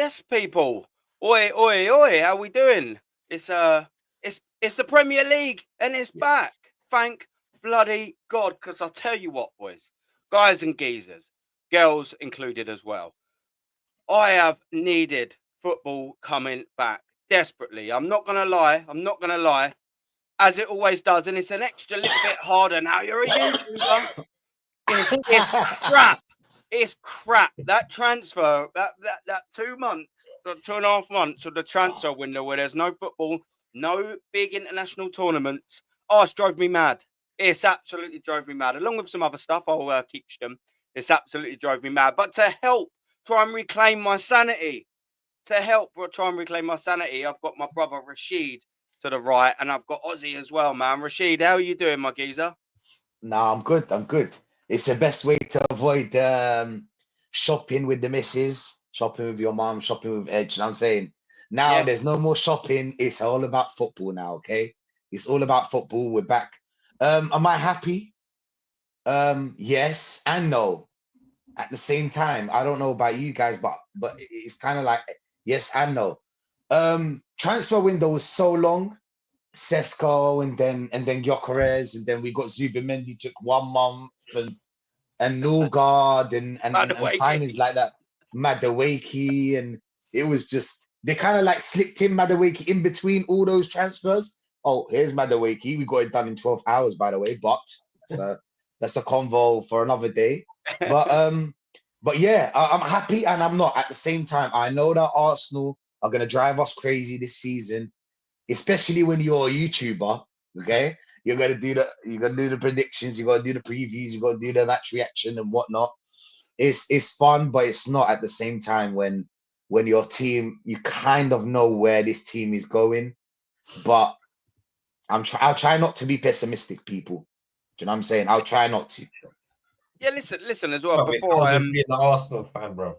Yes, people. Oi, oi, oi. How we doing? It's the Premier League and it's back. Thank bloody God. Because I'll tell you what, boys, guys and geezers, girls included as well. I have needed football coming back desperately. I'm not gonna lie. As it always does, and it's an extra little bit harder now. You're a YouTuber. It's crap. It's crap. That transfer, that 2 months, 2.5 months of the transfer window where there's no football, no big international tournaments. Oh, it's drove me mad. It's absolutely drove me mad. Along with some other stuff, I'll keep them. It's absolutely drove me mad. But to help try and reclaim my sanity, I've got my brother Rashid to the right, and I've got Ozzy as well, man. Rashid, how are you doing, my geezer? No, I'm good. It's the best way to avoid shopping with the missus, shopping with your mom, shopping with Edge. You know what I'm saying? Now there's no more shopping. It's all about football now, okay? It's all about football. We're back. Am I happy? Yes and no. At the same time, I don't know about you guys, but it's kind of like yes and no. Transfer window was so long. Sesko and then Gyökeres, and then we got Zubimendi took 1 month, and Norgard and signings like that, Madueke, and it was just they kind of like slipped in Madueke in between all those transfers. Oh, here's Madueke. We got it done in 12 hours, by the way, but that's a convo for another day. But yeah, I'm happy and I'm not at the same time. I know that Arsenal are gonna drive us crazy this season, especially when you're a YouTuber, okay? You're gonna do the predictions, you gotta do the previews, you gotta do the match reaction and whatnot. It's fun, but it's not at the same time when your team, you kind of know where this team is going. But I'll try not to be pessimistic, people. Do you know what I'm saying? I'll try not to. Yeah, listen as well. Before being an Arsenal fan, bro.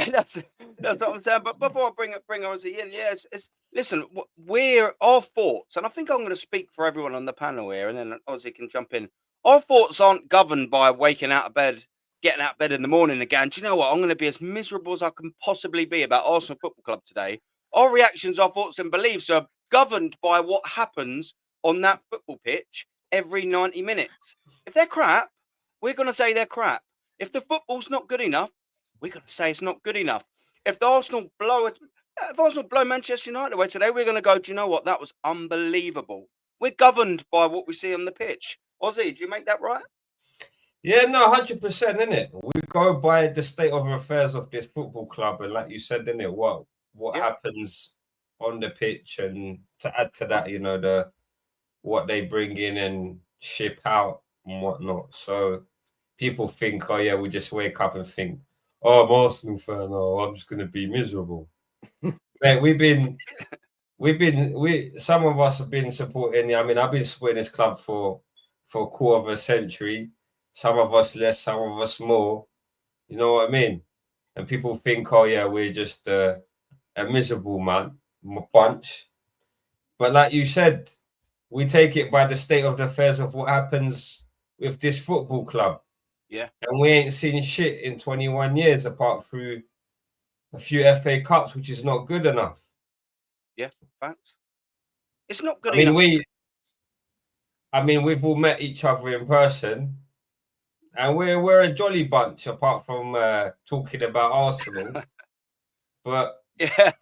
that's what I'm saying. But before I bring Ozzy in, yes, listen. We're our thoughts, and I think I'm going to speak for everyone on the panel here, and then Ozzy can jump in. Our thoughts aren't governed by waking out of bed, getting out of bed in the morning again. Do you know what? I'm going to be as miserable as I can possibly be about Arsenal Football Club today. Our reactions, our thoughts, and beliefs are governed by what happens on that football pitch every 90 minutes. If they're crap, we're going to say they're crap. If the football's not good enough, we're going to say it's not good enough. If Arsenal blow Manchester United away today, we're going to go, do you know what? That was unbelievable. We're governed by what we see on the pitch. Ozzy, do you make that right? Yeah, no, 100%, innit? We go by the state of affairs of this football club, and like you said, innit, what happens on the pitch, and to add to that, you know, what they bring in and ship out and whatnot. So people think, oh yeah, we just wake up and think, oh, I'm Arsenal fan, oh, I'm just gonna be miserable. Mate, some of us have been supporting. I mean, I've been supporting this club for a quarter of a century. Some of us less, some of us more. You know what I mean? And people think, oh yeah, we're just a miserable bunch. But like you said, we take it by the state of the affairs of what happens with this football club. Yeah. And we ain't seen shit in 21 years apart through a few FA Cups, which is not good enough. Yeah, facts. It's not good enough. We've all met each other in person, and we're a jolly bunch apart from talking about Arsenal. But yeah,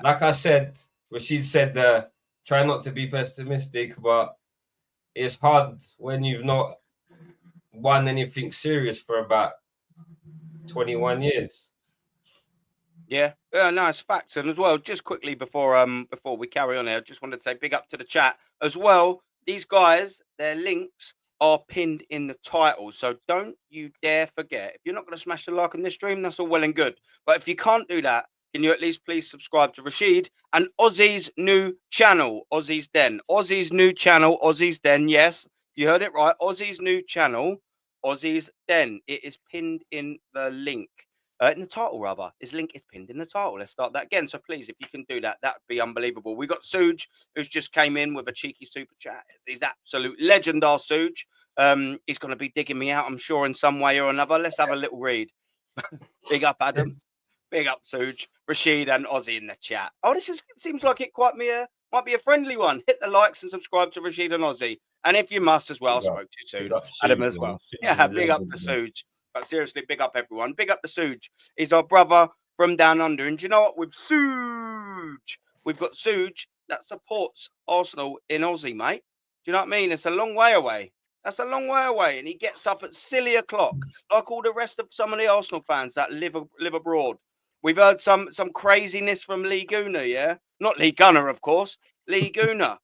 like I said, Rashid said, try not to be pessimistic, but it's hard when you've not won anything serious for about 21 years. Yeah, no, it's facts. And as well, just quickly before we carry on here, I just wanted to say big up to the chat as well. These guys, their links are pinned in the title, so don't you dare forget. If you're not going to smash the like on this stream, that's all well and good. But if you can't do that, can you at least please subscribe to Rashid and Ozzy's new channel, Ozzy's Den. Ozzy's new channel, Ozzy's Den. Yes, you heard it right. Ozzy's new channel, Ozzy's Den. It is pinned in the link. In the title, rather. His link is pinned in the title. Let's start that again. So please, if you can do that, that would be unbelievable. We got Suj, who's just came in with a cheeky super chat. He's absolute legend, our Suj. He's going to be digging me out, I'm sure, in some way or another. Let's have a little read. Big up, Adam. Big up, Suj, Rashid, and Ozzy in the chat. Oh, seems like it might be a friendly one. Hit the likes and subscribe to Rashid and Ozzy. And if you must as well, spoke too soon. Adam as well. Yeah, big up to Suj. But seriously, big up everyone. Big up to Suj. He's our brother from down under. And do you know what? With Suj, we've got Suj that supports Arsenal in Aussie, mate. Do you know what I mean? It's a long way away. That's a long way away. And he gets up at silly o'clock, like all the rest of some of the Arsenal fans that live abroad. We've heard some craziness from Lee Gunner, yeah? Not Lee Gunner, of course. Lee Gunner.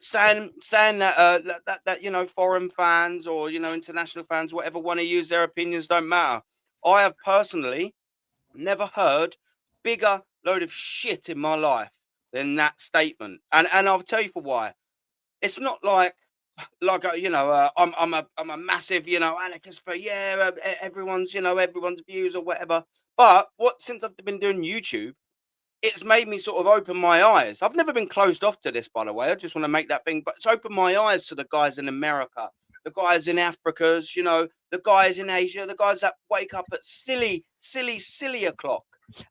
saying that you know, foreign fans or, you know, international fans, whatever, want to use their opinions, don't matter. I have personally never heard bigger load of shit in my life than that statement, and I'll tell you for why. It's not like you know, I'm a massive, you know, anarchist for everyone's, you know, everyone's views or whatever. But since I've been doing YouTube, it's made me sort of open my eyes. I've never been closed off to this, by the way. I just want to make that thing, but it's opened my eyes to the guys in America, the guys in Africa's, you know, the guys in Asia, the guys that wake up at silly o'clock.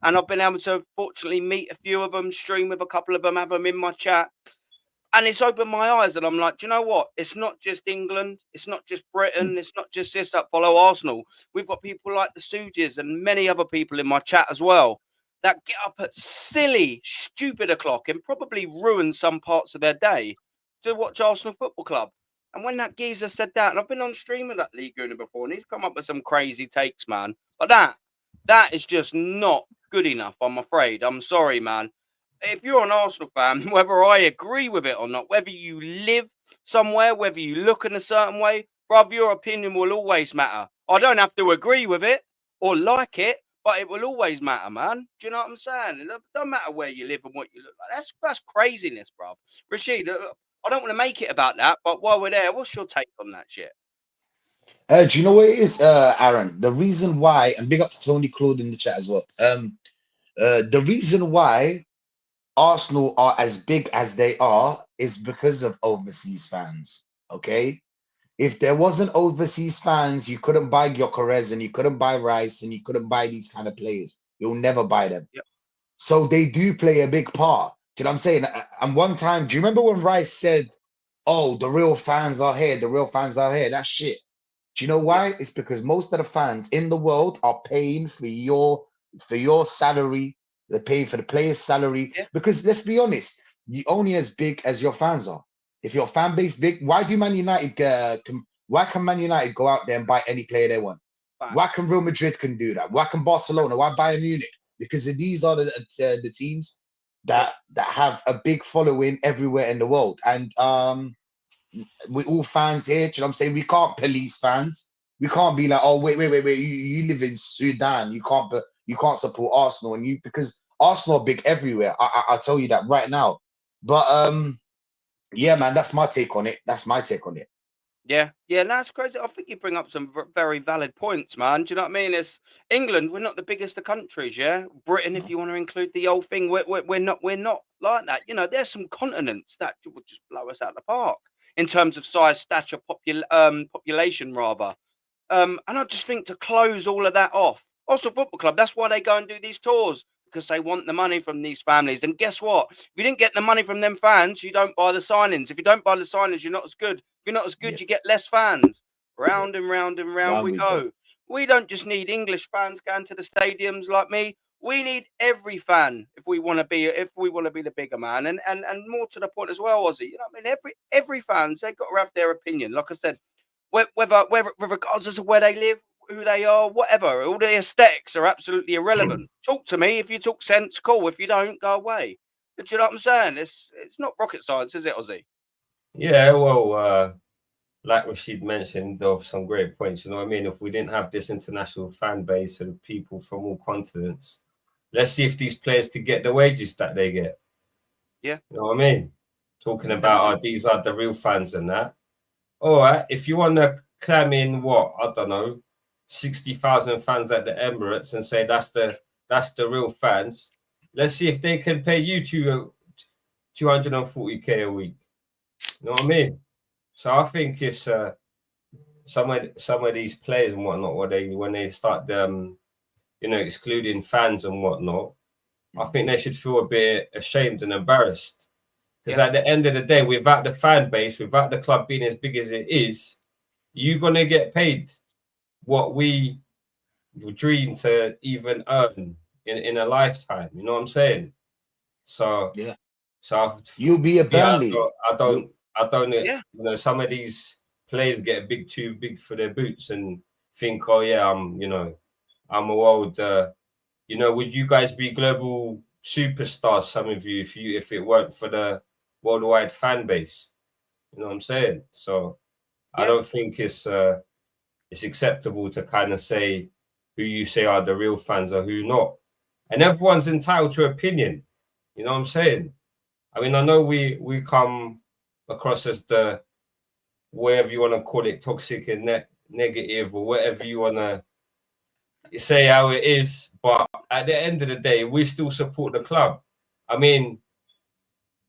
And I've been able to fortunately meet a few of them, stream with a couple of them, have them in my chat. And it's opened my eyes, and I'm like, do you know what? It's not just England. It's not just Britain. It's not just this that follow Arsenal. We've got people like the Suges and many other people in my chat as well that get up at silly, stupid o'clock and probably ruin some parts of their day to watch Arsenal Football Club. And when that geezer said that, and I've been on stream with that Lee Gunner before, and he's come up with some crazy takes, man. But that is just not good enough, I'm afraid. I'm sorry, man. If you're an Arsenal fan, whether I agree with it or not, whether you live somewhere, whether you look in a certain way, bruv, your opinion will always matter. I don't have to agree with it or like it, but it will always matter, man. Do you know what I'm saying? It don't matter where you live and what you look like. That's craziness, bruv. Rashid, I don't want to make it about that, but while we're there, what's your take on that shit? Do you know what it is, Aaron? The reason why, and big up to Tony Claude in the chat as well. The reason why Arsenal are as big as they are is because of overseas fans. Okay, if there wasn't overseas fans, you couldn't buy Gyökeres and you couldn't buy Rice and you couldn't buy these kind of players. You'll never buy them. Yep. So they do play a big part. Do you know what I'm saying? And one time, do you remember when Rice said, "Oh, the real fans are here. The real fans are here." That shit. Do you know why? It's because most of the fans in the world are paying for your salary. They're paying for the player's salary. Yeah. Because let's be honest, you're only as big as your fans are. If your fan base big, why do Man United? Why can Man United go out there and buy any player they want? Fine. Why can Real Madrid can do that? Why can Barcelona? Why Bayern Munich? Because these are the teams that have a big following everywhere in the world. And we're all fans here. Do you know what I'm saying? We can't police fans. We can't be like, oh, wait. You live in Sudan. You can't support Arsenal, and because Arsenal are big everywhere. I'll tell you that right now. But yeah, man, that's my take on it. Yeah, that's crazy. I think you bring up some very valid points, man. Do you know what I mean? It's England. We're not the biggest of countries, yeah. Britain, if you want to include the whole thing, we're not like that. You know, there's some continents that would just blow us out of the park in terms of size, stature, population, rather. And I just think to close all of that off, also Football Club, that's why they go and do these tours, because they want the money from these families. And guess what? If you didn't get the money from them fans, you don't buy the signings. If you don't buy the signings, you're not as good. If you're not as good, Yes. You get less fans. Round and round and round we go. Go. We don't just need English fans going to the stadiums like me. We need every fan if we want to be the bigger man. And more to the point as well, Ozzy. You know what I mean? Every fans, they've got to have their opinion. Like I said, whether regardless of where they live, who they are, whatever, all the aesthetics are absolutely irrelevant. Talk to me. If you talk sense, cool. If you don't, go away. Do you know what I'm saying? It's not rocket science, is it, Ozzy? Yeah, well, like Rashid mentioned, of some great points. You know what I mean? If we didn't have this international fan base and people from all continents, let's see if these players could get the wages that they get. Yeah. You know what I mean? Talking about these are the real fans and that. All right, if you want to clam in I don't know, 60,000 fans at the Emirates and say that's the real fans, let's see if they can pay you 240k a week. You know what I mean? So I think it's some of these players and whatnot, when they start excluding fans and whatnot, I think they should feel a bit ashamed and embarrassed. Because at the end of the day, without the fan base, without the club being as big as it is, you're going to get paid what we dream to even earn in a lifetime. You know what I'm saying? So, you'll be a Burnley. I don't, some of these players get a bit too big for their boots and think, oh yeah, I'm a world, would you guys be global superstars, some of you, if it weren't for the worldwide fan base? You know what I'm saying? So I don't think it's acceptable to kind of say who you say are the real fans or who not. And everyone's entitled to opinion. You know what I'm saying? I mean, I know we come across as the, whatever you want to call it, toxic and negative, or whatever you want to say how it is. But at the end of the day, we still support the club. I mean,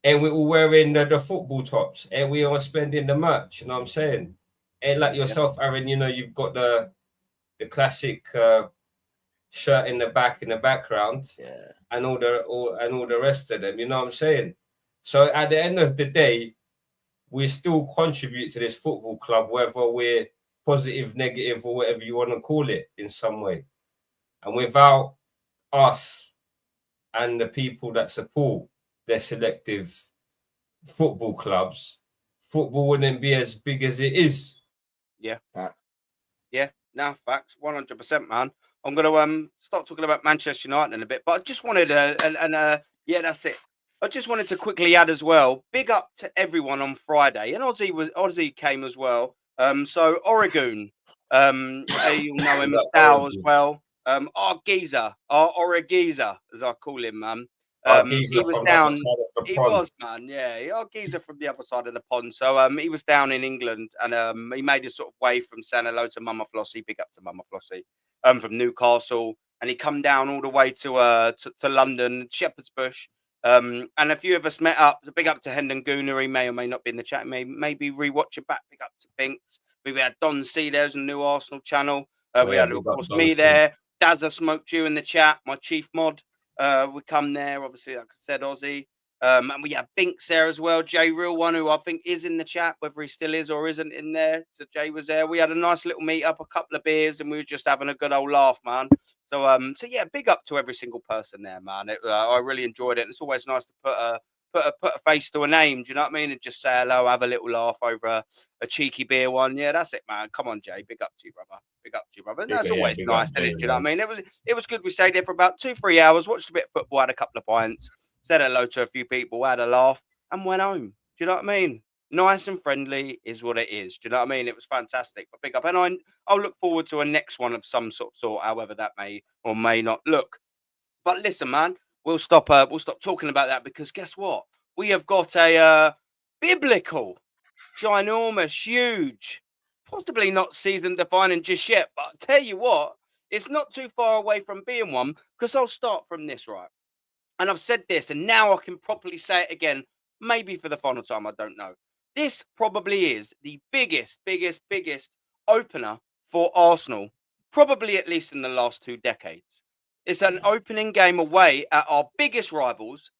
and we're all wearing the football tops, and we are spending the merch. You know what I'm saying? And like yourself, Aaron, you've got the classic shirt in the background, and all the rest of them. You know what I'm saying? So at the end of the day, we still contribute to this football club, whether we're positive, negative, or whatever you want to call it in some way. And without us and the people that support their selective football clubs, football wouldn't be as big as it is. Yeah. No, facts, 100%, man. I'm gonna start talking about Manchester United in a bit, but I just wanted that's it. I just wanted to quickly add as well, big up to everyone on Friday, and Aussie came as well. So Oregon, you'll know him as Dow as well. Our geezer, our Oregeezer, as I call him, man. He was down. He was, man. Yeah, our geezer from the other side of the pond. So he was down in England, and he made his sort of way from saying hello to Mama Flossie. Big up to Mama Flossie. From Newcastle, and he come down all the way to London, Shepherd's Bush. And a few of us met up. Big up to Hendon Gooner. He may or may not be in the chat. Maybe rewatch it back. Big up to Binks. We had Don C. There's a new Arsenal channel. We had, of course, me there. Dazza Smoked You in the chat. My chief mod. We come there. Obviously, like I said, Aussie. And we have Binks there as well. Jay Real One, who I think is in the chat, whether he still is or isn't in there. So Jay was there. We had a nice little meet up, a couple of beers, and we were just having a good old laugh, man. So yeah, big up to every single person there, man. I really enjoyed it. And it's always nice to put a face to a name. Do you know what I mean? And just say hello, have a little laugh over a cheeky beer one. Yeah, that's it, man. Come on, Jay. Big up to you, brother. Big up to you, brother. And that's always nice, isn't it? Do you know what I mean? It was good. We stayed there for about 2-3 hours, watched a bit of football, had a couple of pints, said hello to a few people, had a laugh, and went home. Do you know what I mean? Nice and friendly is what it is. Do you know what I mean? It was fantastic. But big up. And I'll look forward to a next one of some sort, however that may or may not look. But listen, man, we'll stop talking about that, because guess what? We have got a biblical, ginormous, huge, possibly not season defining just yet, but I'll tell you what, it's not too far away from being one, because I'll start from this, right? And I've said this, and now I can properly say it again, maybe for the final time, I don't know. This probably is the biggest opener for Arsenal, probably at least in the last 2 decades. It's an opening game away at our biggest rivals.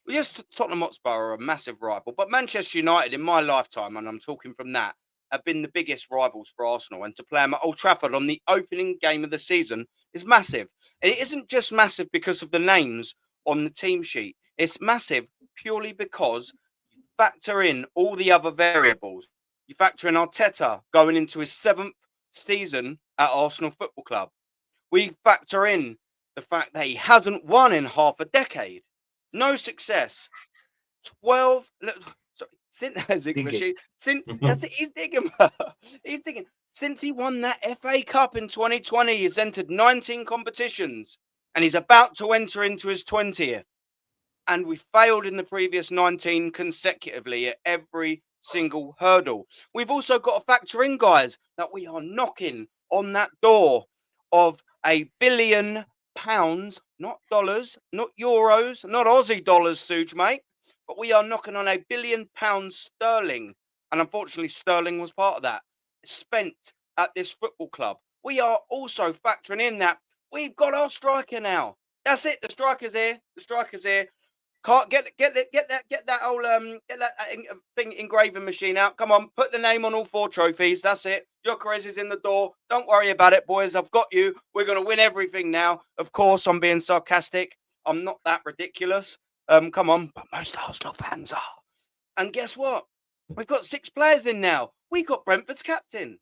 Yes, Tottenham Hotspur are a massive rival, but Manchester United in my lifetime, and I'm talking from that, have been the biggest rivals for Arsenal. And to play them at Old Trafford on the opening game of the season is massive. And it isn't just massive because of the names on the team sheet. It's massive purely because you factor in all the other variables. You factor in Arteta going into his 7th season at Arsenal Football Club. We factor in the fact that he hasn't won in half a decade. No success. 12. Since he's digging. He's digging. Since he won that FA Cup in 2020, he's entered 19 competitions, and he's about to enter into his 20th. And we failed in the previous 19 consecutively at every single hurdle. We've also got to factor in, guys, that we are knocking on that door of £1 billion, not dollars, not euros, not Aussie dollars, Suge, mate. But we are knocking on £1 billion sterling. And unfortunately, sterling was part of that. Spent at this football club. We are also factoring in that We've got our striker now. That's it. The striker's here. The striker's here. Can't get that old thing engraving machine out. Come on, put the name on all 4 trophies. That's it. Gyökeres is in the door. Don't worry about it, boys. I've got you. We're gonna win everything now. Of course, I'm being sarcastic. I'm not that ridiculous. Come on, but most Arsenal fans are. And guess what? We've got 6 players in now. We got Brentford's captain.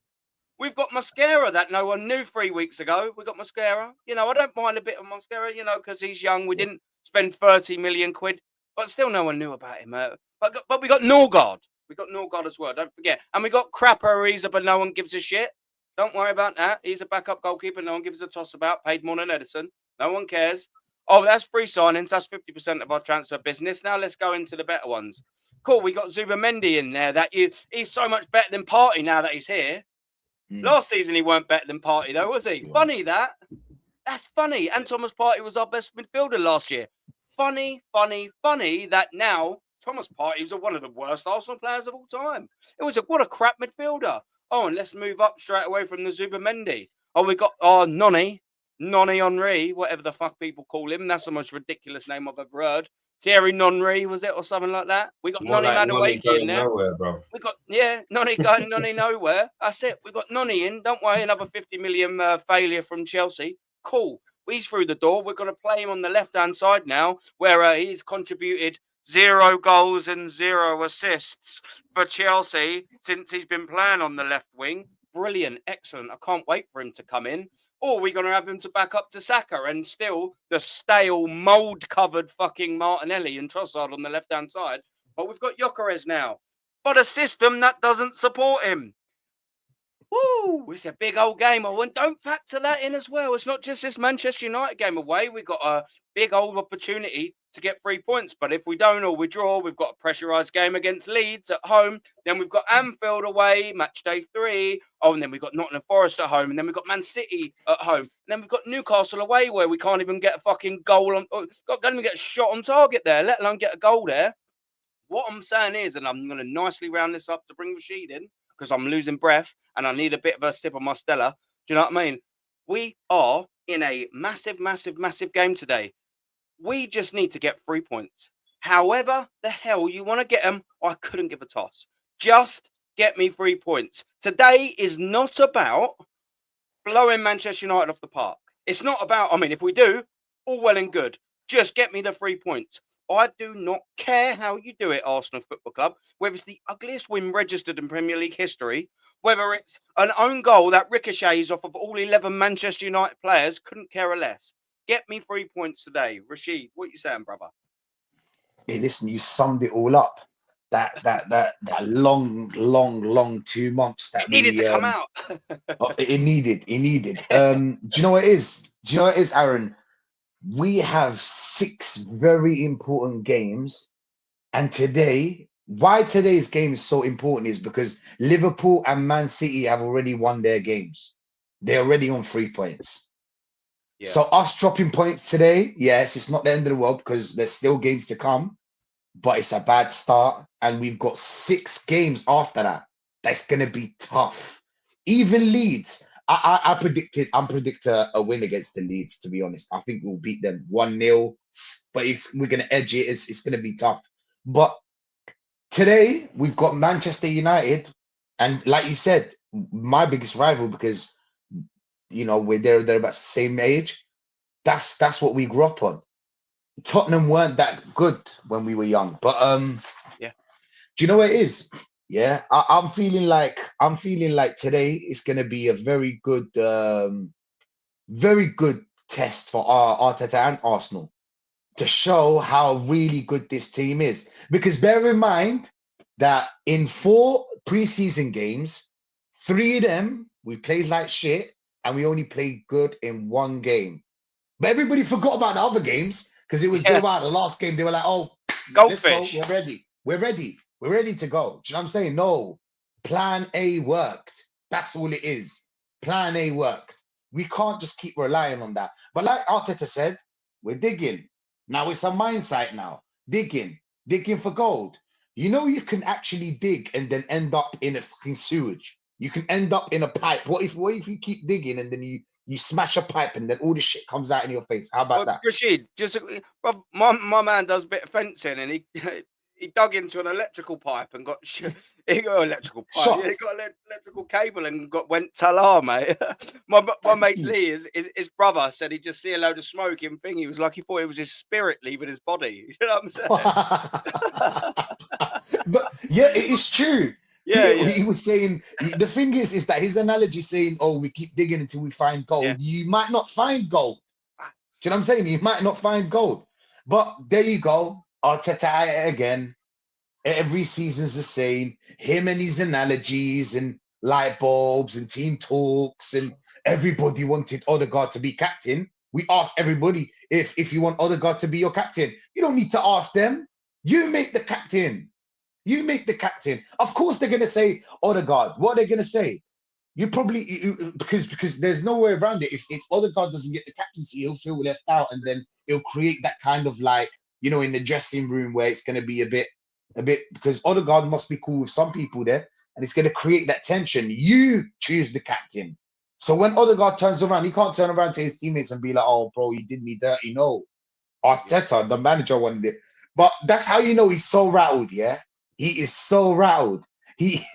We've got Mascara that no one knew 3 weeks ago. We got Mascara. You know, I don't mind a bit of Mascara, you know, because he's young. We didn't spend 30 million quid, but still no one knew about him. But we got Norgard. We got Norgard as well, don't forget. And we got Crapper Ariza, but no one gives a shit. Don't worry about that. He's a backup goalkeeper. No one gives a toss about. Paid more than Edison. No one cares. Oh, that's free signings. That's 50% of our transfer business. Now let's go into the better ones. Cool. We got Zubamendi in there. He's so much better than Partey now that he's here. Last season, he weren't better than Partey, though, was he? Funny that. That's funny. And Thomas Partey was our best midfielder last year. Funny that now Thomas Partey is one of the worst Arsenal players of all time. What a crap midfielder. Oh, and let's move up straight away from the Zubamendi. Oh, we got Noni Henry, whatever the fuck people call him. That's the most ridiculous name I've ever heard. Thierry Nonry, was it, or something like that? We got Noni Madueke in there. Nowhere, bro. We got Noni going Noni nowhere. That's it. We got Noni in. Don't worry, another 50 million failure from Chelsea. Cool. He's through the door. We're going to play him on the left-hand side now, where he's contributed 0 goals and 0 assists for Chelsea since he's been playing on the left wing. Brilliant, excellent. I can't wait for him to come in. Or we're going to have him to back up to Saka and still the stale, mould-covered fucking Martinelli and Trossard on the left-hand side. But we've got Gyökeres now. But a system that doesn't support him. Woo! It's a big old game. Oh, and don't factor that in as well. It's not just this Manchester United game away. We've got a big old opportunity to get 3 points. But if we don't or we draw, we've got a pressurised game against Leeds at home. Then we've got Anfield away, match day 3. Oh, and then we've got Nottingham Forest at home. And then we've got Man City at home. And then we've got Newcastle away where we can't even get a fucking goal. Can't even get a shot on target there, let alone get a goal there. What I'm saying is, and I'm going to nicely round this up to bring Rashid in, because I'm losing breath and I need a bit of a sip of my Stella. Do you know what I mean? We are in a massive game today. We just need to get 3 points. However the hell you want to get them, I couldn't give a toss. Just get me 3 points. Today is not about blowing Manchester United off the park. It's not about, I mean, if we do, all well and good. Just get me the 3 points. I do not care how you do it, Arsenal Football Club, whether it's the ugliest win registered in Premier League history, whether it's an own goal that ricochets off of all 11 Manchester United players, couldn't care less. Get me 3 points today. Rashid, what are you saying, brother? Hey, listen, you summed it all up. That long 2 months that it needed to come out. It needed. Do you know what it is? Aaron? We have 6 very important games, and why today's game is so important is because Liverpool and Man City have already won their games. They're already on 3 points. Yeah. So us dropping points today, yes, it's not the end of the world because there's still games to come, but it's a bad start, and we've got 6 games after that. That's going to be tough. Even Leeds. I'm predict a win against the Leeds, to be honest. I think we'll beat them 1-0, but we're going to edge it. It's going to be tough. But today, we've got Manchester United, and like you said, my biggest rival, because, you know, they're about the same age. That's what we grew up on. Tottenham weren't that good when we were young, but yeah. Do you know what it is? Yeah, I'm feeling like today is going to be a very good test for Arteta and Arsenal to show how really good this team is. Because bear in mind that in 4 preseason games, 3 of them we played like shit, and we only played good in 1 game. But everybody forgot about the other games because it was the last game. They were like, "Oh, goldfish. Let's go. We're ready. We're ready to go." Do you know what I'm saying? No, plan A worked. That's all it is. Plan A worked. We can't just keep relying on that. But like Arteta said, we're digging. Now it's a mindset now. Digging for gold. You know, you can actually dig and then end up in a fucking sewage. You can end up in a pipe. What if you keep digging and then You smash a pipe and then all the shit comes out in your face. How about that? Rashid, just bruv, my man does a bit of fencing, and he he dug into an electrical pipe and got he got electrical pipe. Shot. Yeah, he got electrical cable and went talar, mate. my mate Lee, his brother said he just see a load of smoke in thing. He was like, he thought it was his spirit leaving his body. You know what I'm saying? But yeah, it is true. Yeah, he was saying the thing is that his analogy saying, "Oh, we keep digging until we find gold." Yeah. You might not find gold. Do you know what I'm saying? You might not find gold. But there you go. Arteta at it again. Every season's the same. Him and his analogies and light bulbs and team talks, and everybody wanted Odegaard to be captain. We asked everybody if you want Odegaard to be your captain. You don't need to ask them. You make the captain. You make the captain. Of course, they're gonna say Odegaard. What are they gonna say? You probably because there's no way around it. If Odegaard doesn't get the captaincy, he'll feel left out, and then he'll create that kind of like, you know, in the dressing room where it's gonna be a bit because Odegaard must be cool with some people there, and it's gonna create that tension. You choose the captain. So when Odegaard turns around, he can't turn around to his teammates and be like, "Oh, bro, you did me dirty." No, Arteta, the manager, wanted it. But that's how you know he's so rattled. Yeah. He is so rattled. He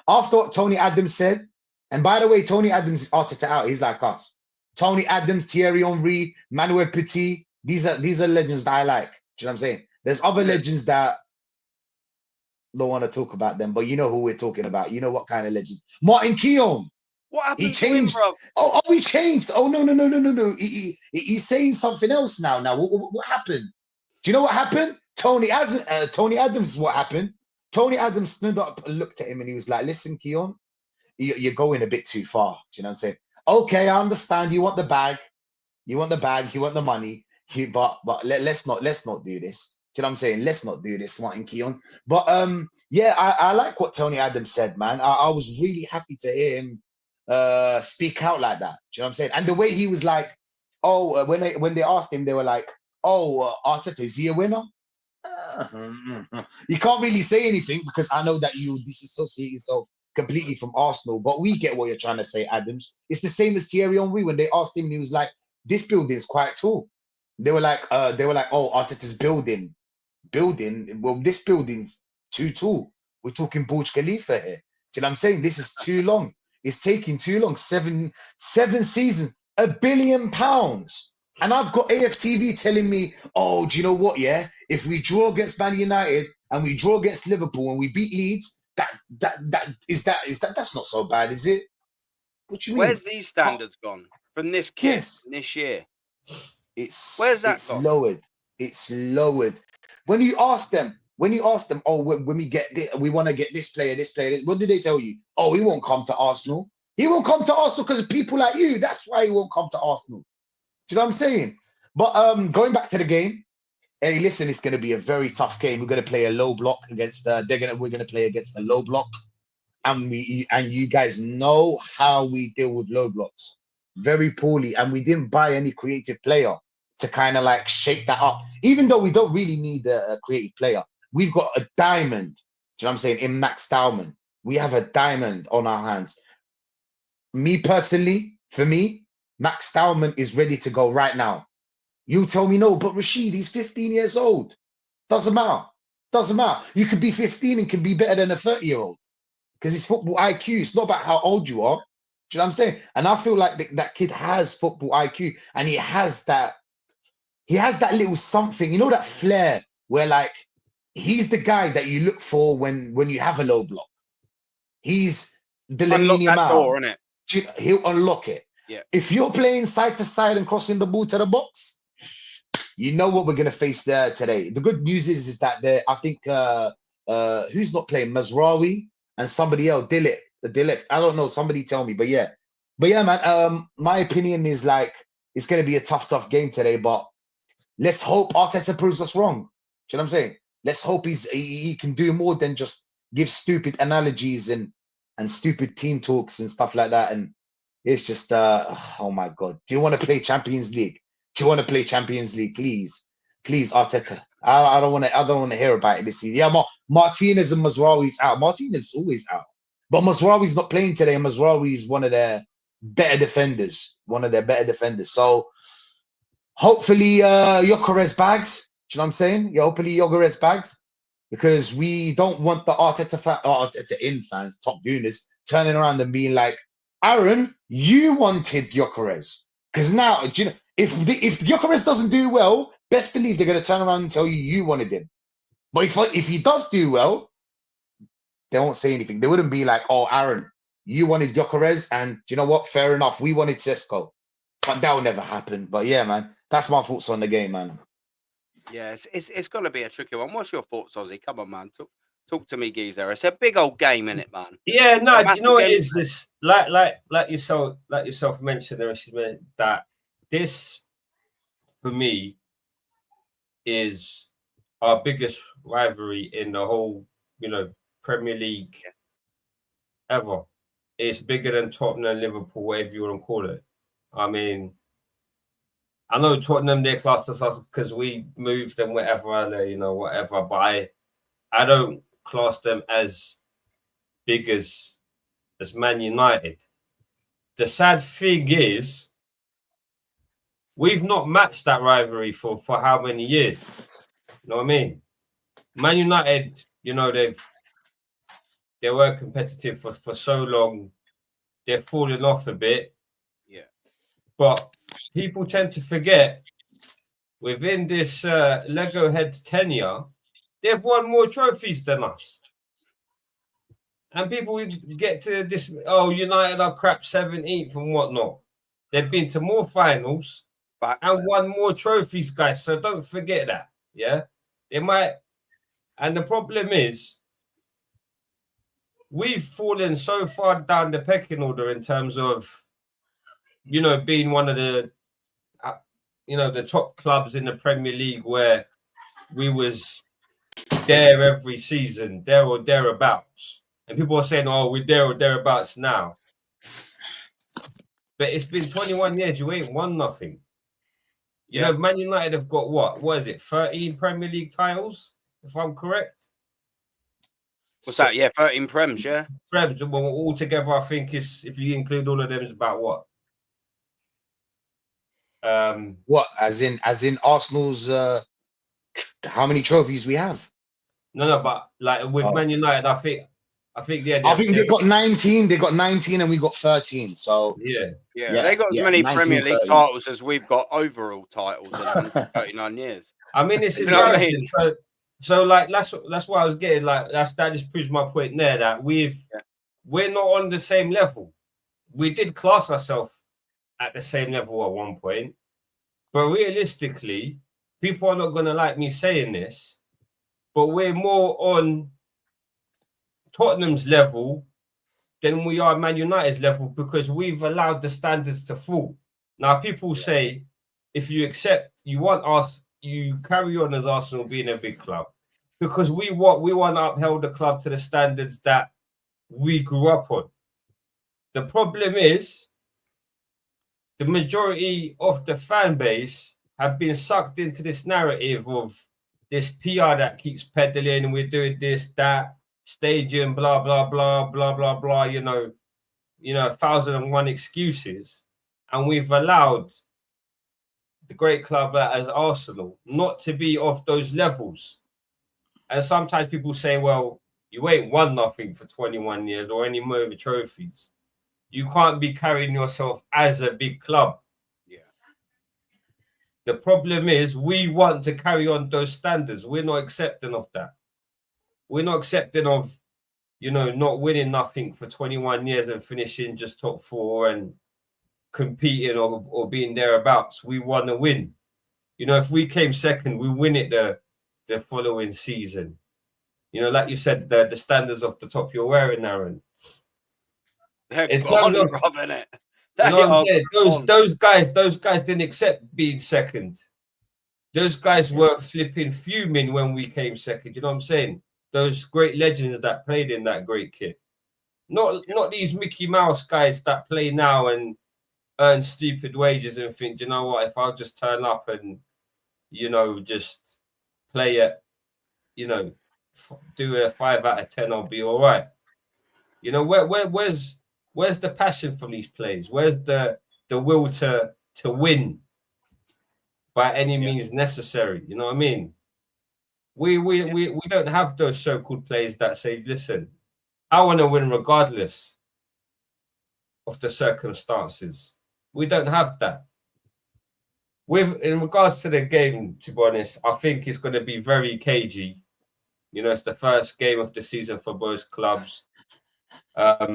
after what Tony Adams said, and by the way, Tony Adams is Arteta out. He's like us. Tony Adams, Thierry Henry, Manuel Petit. These are legends that I like. Do you know what I'm saying? There's other legends that don't want to talk about them, but you know who we're talking about. You know what kind of legend? Martin Keown. What happened? He changed. To him, oh, he changed. Oh no. He's saying something else now. Now what happened? Do you know what happened? Tony Adams is what happened. Tony Adams stood up and looked at him and he was like, "Listen, Keown, you're going a bit too far." Do you know what I'm saying? Okay, I understand. You want the bag. You want the bag. You want the money. But let's not do this. Do you know what I'm saying? Let's not do this, Martin Keown. But yeah, I like what Tony Adams said, man. I was really happy to hear him speak out like that. Do you know what I'm saying? And the way he was like, oh, when they asked him, they were like, "Oh, Arteta, is he a winner?" You can't really say anything because I know that you disassociate yourself completely from Arsenal, but we get what you're trying to say, Adams. It's the same as Thierry Henry when they asked him, and he was like, "This building's quite tall." They were like, "Oh, Arteta's building. Well, this building's too tall. We're talking Burj Khalifa here." Do you know what I'm saying? This is too long. It's taking too long. Seven seasons, £1 billion. And I've got AFTV telling me, "Oh, do you know what? Yeah, if we draw against Man United and we draw against Liverpool and we beat Leeds, that's not so bad, is it?" What do you mean? Where's these standards gone from this kid this year? Where's that gone? Lowered. It's lowered. When you ask them, "Oh, when we get this, we want to get this player, what did they tell you? Oh, he won't come to Arsenal. He won't come to Arsenal because of people like you. That's why he won't come to Arsenal." Do you know what I'm saying? But going back to the game, hey, listen, it's going to be a very tough game. We're going to play a low block against. We're going to play against a low block, and you guys know how we deal with low blocks very poorly. And we didn't buy any creative player to kind of like shake that up. Even though we don't really need a creative player, we've got a diamond. Do you know what I'm saying? In Max Dowman, we have a diamond on our hands. Me personally, for me, Max Dowman is ready to go right now. You tell me no, but Rashid, he's 15 years old. Doesn't matter. Doesn't matter. You could be 15 and can be better than a 30-year-old because it's football IQ. It's not about how old you are. Do you know what I'm saying? And I feel like that kid has football IQ, and he has that little something, you know, that flair where like he's the guy that you look for when you have a low block. He's the Unlock that door, innit? He'll unlock it. Yeah. If you're playing side to side and crossing the ball to the box, you know what we're gonna face there today. The good news is that I think who's not playing? Mazraoui and somebody else, Dilip. I don't know. Somebody tell me. But yeah, man. My opinion is like it's gonna be a tough game today. But let's hope Arteta proves us wrong. Do you know what I'm saying? Let's hope he can do more than just give stupid analogies and stupid team talks and stuff like that. And it's just, oh my God. Do you want to play Champions League? Do you want to play Champions League? Please, Arteta. I don't want to hear about it this season. Yeah, Martinez and Mazraoui's out. Martinez is always out, but Mazraoui's not playing today. And Mazraoui is one of their better defenders, one of their better defenders. So hopefully Gyökeres bags. Do you know what I'm saying? Yeah, hopefully Gyökeres bags. Because we don't want the Arteta fans, top gooners, turning around and being like, Aaron, you wanted Gyökeres. Because now, do you know, if Gyökeres doesn't do well, best believe they're going to turn around and tell you wanted him. But if he does do well, they won't say anything. They wouldn't be like, oh, Aaron, you wanted Gyökeres, and do you know what? Fair enough. We wanted Sesko. But that will never happen. But yeah, man, that's my thoughts on the game, man. Yeah, it's going to be a tricky one. What's your thoughts, Ozzy? Come on, man. Talk to me, geezer. It's a big old game, isn't it, man? Yeah, no, you know what it is? This like yourself mentioned, that this for me is our biggest rivalry in the whole, Premier League ever. It's bigger than Tottenham, Liverpool, whatever you want to call it. I mean, I know Tottenham, they're classed as us because we moved and whatever, whatever. But I don't class them as big as Man United. The sad thing is, we've not matched that rivalry for how many years? You know what I mean? Man United, they were competitive for so long. They're falling off a bit. Yeah. But people tend to forget, within this Lego Heads tenure, they've won more trophies than us. And people get to this, United are crap 17th and whatnot. They've been to more finals and won more trophies, guys. So don't forget that. Yeah. They might. And the problem is, we've fallen so far down the pecking order in terms of, being one of the, the top clubs in the Premier League, where we was there every season, there or thereabouts. And people are saying, oh, we're there or thereabouts now. But it's been 21 years, you ain't won nothing. You know, Man United have got what is it, 13 Premier League titles, if I'm correct? What's that? Yeah, 13 Prems, yeah. Prems, well, altogether, I think is, if you include all of them, is about what? What, as in Arsenal's how many trophies we have? No, but like with Man United, I think they got 19. They got 19, and we got 13. So yeah, they got as many 19, Premier League 30. Titles as we've got overall titles in 39 years. I mean, it's embarrassing. So like that's what I was getting. Like that just proves my point there, that we're not on the same level. We did class ourselves at the same level at one point, but realistically, people are not going to like me saying this, but we're more on Tottenham's level than we are Man United's level, because we've allowed the standards to fall. Now, people say, if you accept, you want us, you carry on as Arsenal being a big club, because we want to uphold the club to the standards that we grew up on. The problem is, the majority of the fan base have been sucked into this narrative of this PR that keeps peddling, and we're doing this, that, stadium, blah, blah, blah, blah, blah, blah, 1,001 excuses. And we've allowed the great club as Arsenal not to be off those levels. And sometimes people say, well, you ain't won nothing for 21 years or any more trophies. You can't be carrying yourself as a big club. Yeah. The problem is, we want to carry on those standards. We're not accepting of that. We're not accepting of, not winning nothing for 21 years and finishing just top 4 and competing or being thereabouts. We want to win. If we came second, we win it the following season. Like you said, the standards of the top you're wearing, Aaron. In terms of, it. I'm saying? Those guys didn't accept being second. Those guys were flipping fuming when we came second. You know what I'm saying? Those great legends that played in that great kit. Not these Mickey Mouse guys that play now and earn stupid wages and think, you know what, if I'll just turn up and, just play it, do a 5 out of 10, I'll be all right. Where's Where's the passion from these players? Where's the will to win by any means necessary? You know what I mean? We don't have those so-called players that say, listen, I want to win regardless of the circumstances. We don't have that. In regards to the game, to be honest, I think it's going to be very cagey. You know, it's the first game of the season for both clubs. I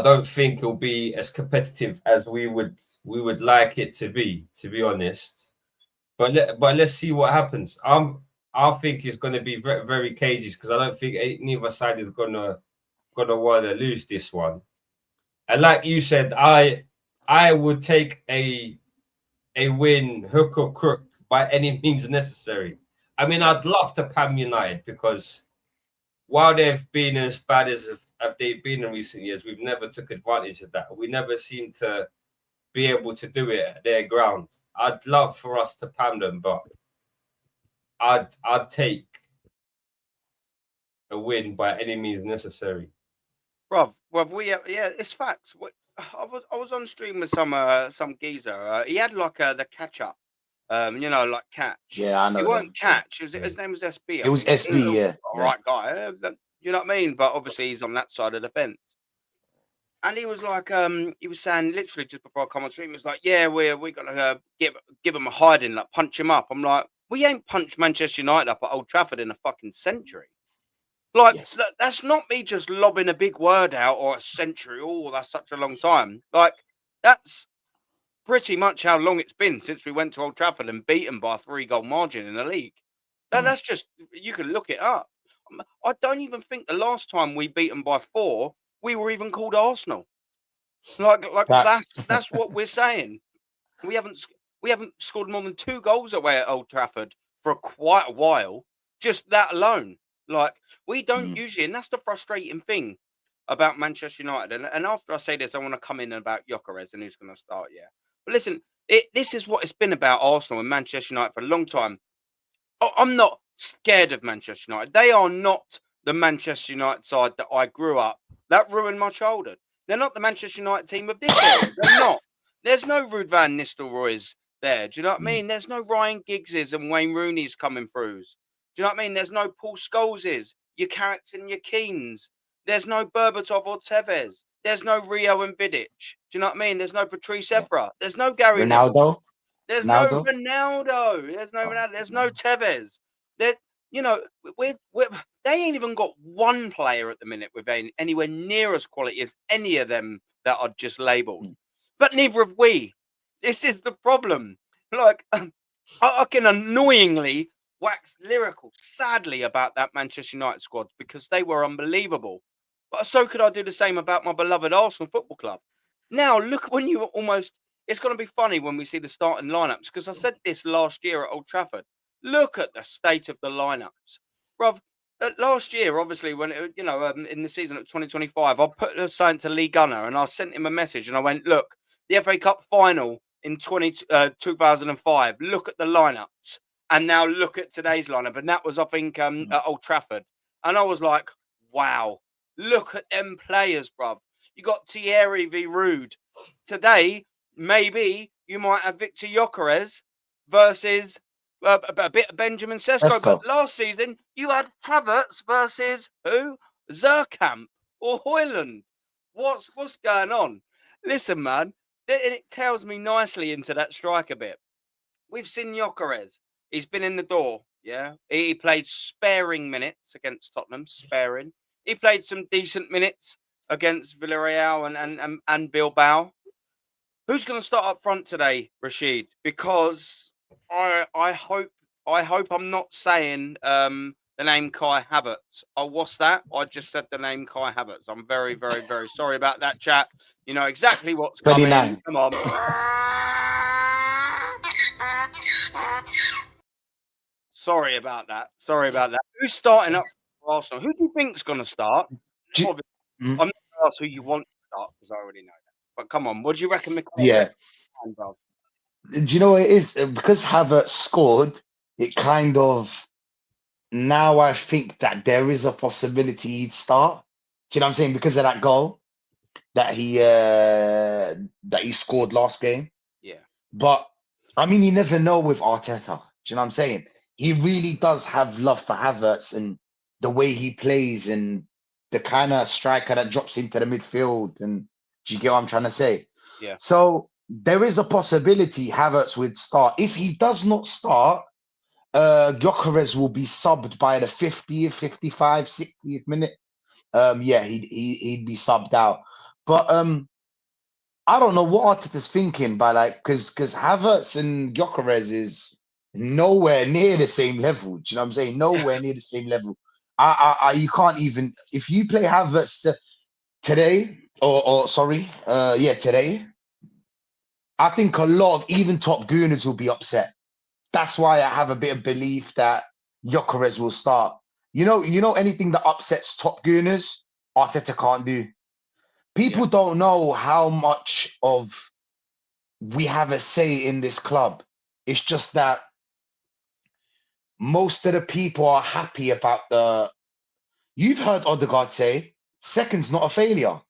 don't think it'll be as competitive as we would like it to be honest. But let's see what happens. I think it's going to be very, very cagey because I don't think neither side is gonna want to lose this one. And like you said, I would take a win, hook or crook, by any means necessary. I mean, I'd love to Pam United because while they've been as bad as they've been in recent years, we've never took advantage of that. We never seem to be able to do it at their ground. I'd love for us to Pam them, but I'd take a win by any means necessary. Bruv, it's facts. I was on stream with some geezer. He had like the catch up, you know, like catch. Yeah, I know. It wasn't catch. His name was SB. It was SB, yeah. All right, guy. You know what I mean? But obviously he's on that side of the fence. And he was like, he was saying literally just before I come on stream, he was like, yeah, we're gonna give him a hiding, like punch him up. I'm like, we ain't punched Manchester United up at Old Trafford in a fucking century. Like, look, that's not me just lobbing a big word out or a century. Oh, that's such a long time. Like, that's pretty much how long it's been since we went to Old Trafford and beaten by a 3-goal margin in the league. That's just, you can look it up. I don't even think the last time we beat them by 4, we were even called Arsenal. Like that's what we're saying. We haven't scored more than 2 goals away at Old Trafford for quite a while. Just that alone. Like, we don't usually, and that's the frustrating thing about Manchester United. And after I say this, I want to come in about Gyökeres and who's going to start. Yeah, but listen, this is what it's been about Arsenal and Manchester United for a long time. I'm not scared of Manchester United. They are not the Manchester United side that I grew up. That ruined my childhood. They're not the Manchester United team of this era. They're not. There's no Ruud van Nistelrooy's there. Do you know what I mean? There's no Ryan Giggses and Wayne Rooney's coming through. Do you know what I mean? There's no Paul Scholeses, your Carricks and your Keanes. There's no Berbatov or Tevez. There's no Rio and Vidic. Do you know what I mean? There's no Patrice Evra. There's no Gary Ronaldo. There's no Ronaldo. There's no Ronaldo. There's no Tevez. You know, they ain't even got one player at the minute with anywhere near as quality as any of them that are just labelled. But neither have we. This is the problem. Like, I can annoyingly wax lyrical, sadly, about that Manchester United squad because they were unbelievable. But so could I do the same about my beloved Arsenal Football Club. Now, look, when you it's going to be funny when we see the starting lineups because I said this last year at Old Trafford. Look at the state of the lineups. Bruv, last year, obviously, when, in the season of 2025, I put something to Lee Gunner and I sent him a message and I went, look, the FA Cup final in 2005, look at the lineups. And now look at today's lineup. And that was, I think, at Old Trafford. And I was like, wow, look at them players, bruv. You got Thierry v. Ruud. Today, maybe you might have Victor Gyökeres versus a bit of Benjamin Sesko. But last season, you had Havertz versus who? Zerkamp or Højlund. What's going on? Listen, man, it tells me nicely into that striker bit. We've seen Gyökeres. He's been in the door, yeah. He played sparing minutes against Tottenham, sparing. He played some decent minutes against Villarreal and Bilbao. Who's going to start up front today, Rashid? Because I hope I'm not saying the name Kai Havertz. Oh, what's that? I just said the name Kai Havertz. I'm very, very, very sorry about that, chat. You know exactly what's coming. 39. Come on. Sorry about that. Who's starting up for Arsenal? Who do you think's going to start? I'm not going to ask who you want to start because I already know that. But come on, what do you reckon? Yeah. Do you know what it is? Because Havertz scored, it kind of, now I think that there is a possibility he'd start. Do you know what I'm saying? Because of that goal that he scored last game. Yeah. But I mean, you never know with Arteta. Do you know what I'm saying? He really does have love for Havertz and the way he plays and the kind of striker that drops into the midfield. And do you get what I'm trying to say? Yeah. So there is a possibility Havertz would start. If he does not start, Gyökeres will be subbed by the 50th, 55, 60th minute. Yeah, he'd be subbed out. But I don't know what Arteta's thinking by because Havertz and Gyökeres is nowhere near the same level. Do you know what I'm saying? Nowhere near the same level. You can't even if you play Havertz today or sorry, today. I think a lot of even top gooners will be upset. That's why I have a bit of belief that Gyökeres will start. You know anything that upsets top gooners, Arteta can't do. People don't know how much of we have a say in this club. It's just that most of the people are happy about you've heard Odegaard say, second's not a failure.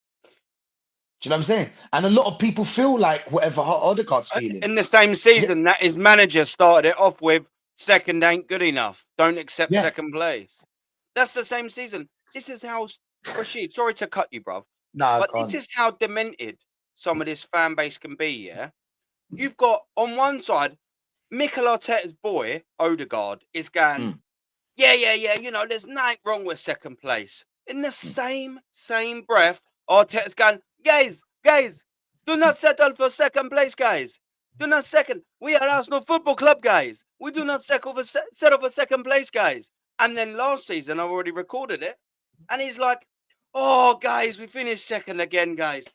Do you know what I'm saying? And a lot of people feel like whatever Odegaard's feeling. In the same season that his manager started it off with, second ain't good enough. Don't accept second place. That's the same season. This is how, Rashid, sorry to cut you, bruv. But this is how demented some of this fan base can be, yeah? You've got, on one side, Mikel Arteta's boy, Odegaard, is going, yeah, there's nothing wrong with second place. In the same breath, Arteta's going, guys, do not settle for second place, guys. Do not second. We are Arsenal Football Club, guys. We do not settle for second place, guys. And then last season, I already recorded it, and he's like, oh, guys, we finished second again, guys.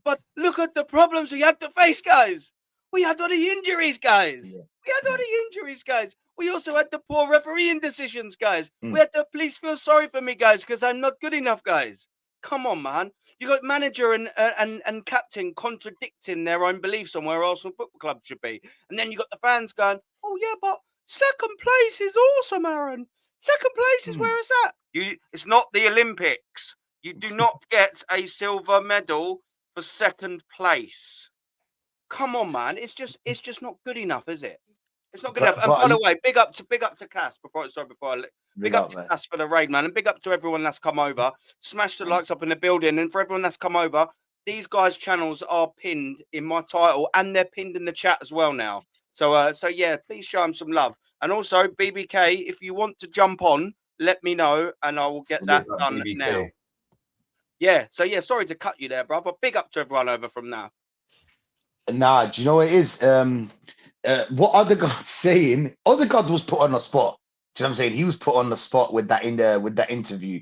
But look at the problems we had to face, guys. We had all the injuries, guys. We had all the injuries, guys. We also had the poor refereeing decisions, guys. We had to please feel sorry for me, guys, because I'm not good enough, guys. Come on, man. You got manager and captain contradicting their own beliefs on where Arsenal Football Club should be. And then you got the fans going, oh, yeah, but second place is awesome, Aaron. Second place is where it's at. It's not the Olympics. You do not get a silver medal for second place. Come on, man. It's just not good enough, is it? It's not good enough. And by the way, big up to Cass big up to Cass for the raid, man, and big up to everyone that's come over. Smash the likes up in the building, and for everyone that's come over, these guys' channels are pinned in my title, and they're pinned in the chat as well now. So yeah, please show them some love. And also, BBK, if you want to jump on, let me know, and I will get that done BBK. Now. Yeah. So yeah, sorry to cut you there, brother. Big up to everyone over from now. Nah, do you know what it is? What Odegaard's saying, Odegaard was put on the spot. Do you know what I'm saying? He was put on the spot with that interview,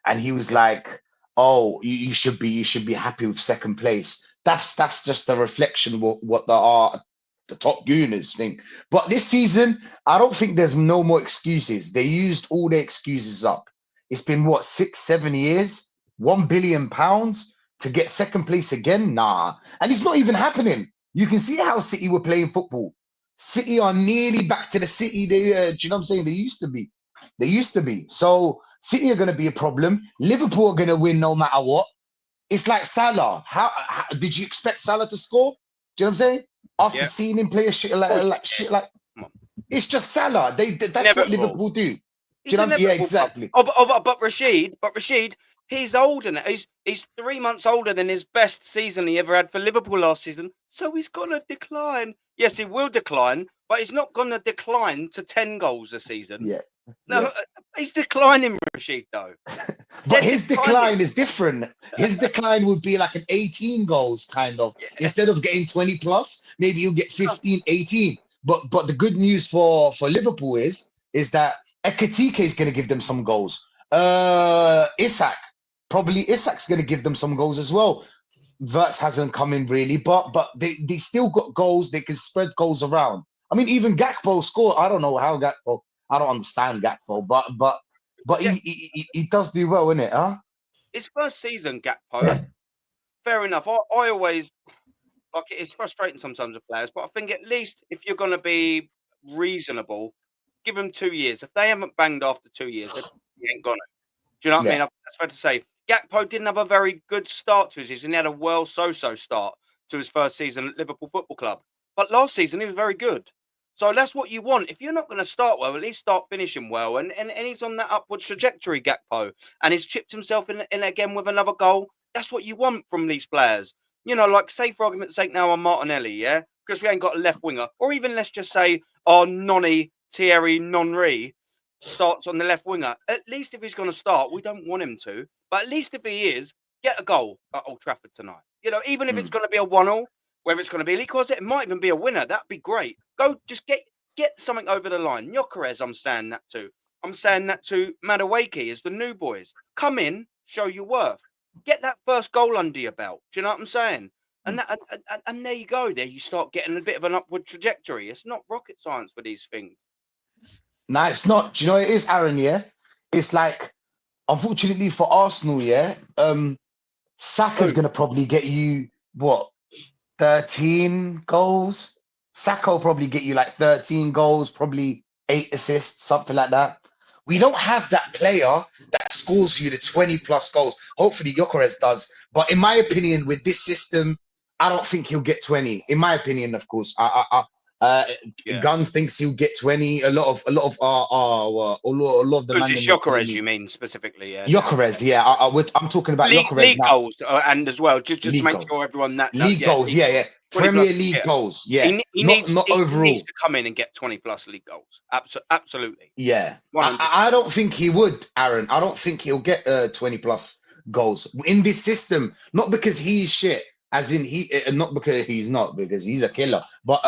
and he was like, "Oh, you should be happy with second place." That's just a reflection of what the top gooners think. But this season, I don't think there's no more excuses. They used all their excuses up. It's been what 6-7 years, £1 billion to get second place again. Nah, and it's not even happening. You can see how City were playing football. City are nearly back to the City do you know what I'm saying? They used to be. So City are going to be a problem. Liverpool are going to win no matter what. It's like Salah. How did you expect Salah to score? Do you know what I'm saying? After seeing him play a shit like it's just Salah. That's what Liverpool do. Do you know what I'm saying? Yeah, exactly. But Rashid, he's older now. He's 3 months older than his best season he ever had for Liverpool last season. So he's gonna decline. Yes, he will decline, but he's not gonna decline to 10 goals a season. Yeah. No, he's declining, Rashid, though. But his decline is different. His decline would be like an 18 goals kind of. Instead of getting 20 plus, maybe you'll get 15, 18. But the good news for Liverpool is that Ekitike is going to give them some goals. Isak's going to give them some goals as well. Verts hasn't come in really, but they still got goals. They can spread goals around. I mean, even Gakpo scored. I don't know how Gakpo. I don't understand Gakpo, but he does do well, innit? Huh? His first season, Gakpo. Fair enough. I always like it. It's frustrating sometimes with players, but I think at least if you're going to be reasonable, give them 2 years. If they haven't banged after 2 years, they ain't gonna. Do you know what I mean? That's fair to say. Gakpo didn't have a very good start to his season. He had a so-so start to his first season at Liverpool Football Club. But last season, he was very good. So that's what you want. If you're not going to start well, at least start finishing well. And he's on that upward trajectory, Gakpo. And he's chipped himself in again with another goal. That's what you want from these players. You know, like, say for argument's sake now on Martinelli, yeah? Because we ain't got a left winger. Or even let's just say, Noni Thierry Henry starts on the left winger. At least if he's going to start, we don't want him to. But at least if he is, get a goal at Old Trafford tonight. You know, even if it's going to be a 1-1, whether it's going to be a league cause, it might even be a winner. That'd be great. Go, just get something over the line. Gyökeres, I'm saying that to. I'm saying that to Madueke as the new boys. Come in, show your worth. Get that first goal under your belt. Do you know what I'm saying? And and there you go. There you start getting a bit of an upward trajectory. It's not rocket science for these things. No, it's not. Do you know what it is, Aaron? Yeah, it's like, unfortunately for Arsenal, yeah, Saka's gonna probably get you what, 13 goals. Saka will probably get you like 13 goals, probably 8 assists, something like that. We don't have that player that scores you the 20 plus goals. Hopefully Gyökeres does. But in my opinion, with this system, I don't think he'll get 20. In my opinion, of course. Guns thinks he'll get 20. A lot of the man in It's the Gyökeres, team. you mean specifically? Yeah, Gyökeres, yeah. I'm talking about Gyökeres league now. goals, and as well, just to make goals. sure everyone that league goals, yeah. Premier League goals, yeah. He not overall. He needs to come in and get 20 plus league goals. Absolutely. Yeah. I don't think he would, Aaron. I don't think he'll get 20 plus goals in this system. Not because he's shit, as in not because he's not, because he's a killer. But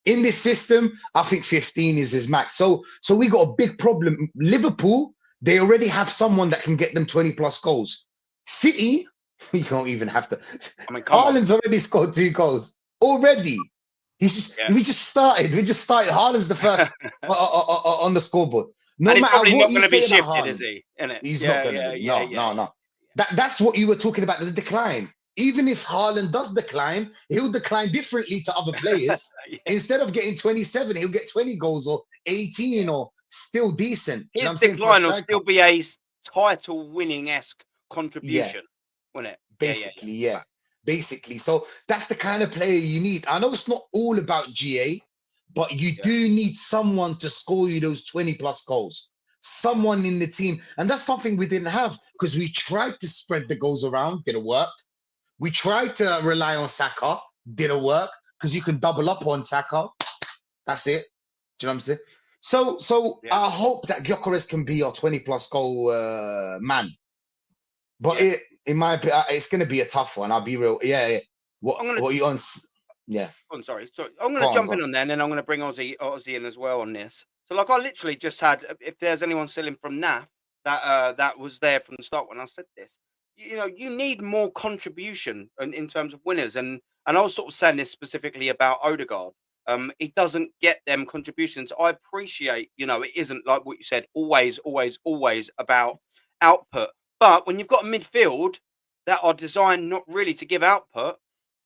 in this system, I think 15 is his max. So we got a big problem. Liverpool, they already have someone that can get them 20 plus goals. City, we don't even have to. I mean, Haaland's already scored 2 goals already. We just started. Haaland's the first on the scoreboard. No and matter probably what not you going to be say about shifted, Haaland, is he? Innit? He's not going to be. No. That's what you were talking about, the decline. Even if Haaland does decline, he'll decline differently to other players. Instead of getting 27, he'll get 20 goals or 18 or still decent. His decline will still be a title-winning-esque contribution, wouldn't it? Basically, yeah. Basically. So that's the kind of player you need. I know it's not all about GA, but you do need someone to score you those 20 plus goals. Someone in the team. And that's something we didn't have because we tried to spread the goals around, didn't work. We tried to rely on Saka, didn't work because you can double up on Saka. That's it. Do you know what I'm saying? So I hope that Gyökeres can be your 20 plus goal man. But in my opinion, it's going to be a tough one. I'll be real. Yeah. What are you on? Yeah. I'm sorry. I'm going to jump in on there, and then I'm going to bring Aussie in as well on this. So, like, I literally just had, if there's anyone still in from NAF that was there from the start when I said this, you know, you need more contribution in terms of winners. And I was sort of saying this specifically about Odegaard. He doesn't get them contributions. I appreciate, you know, it isn't like what you said, always about output. But when you've got a midfield that are designed not really to give output,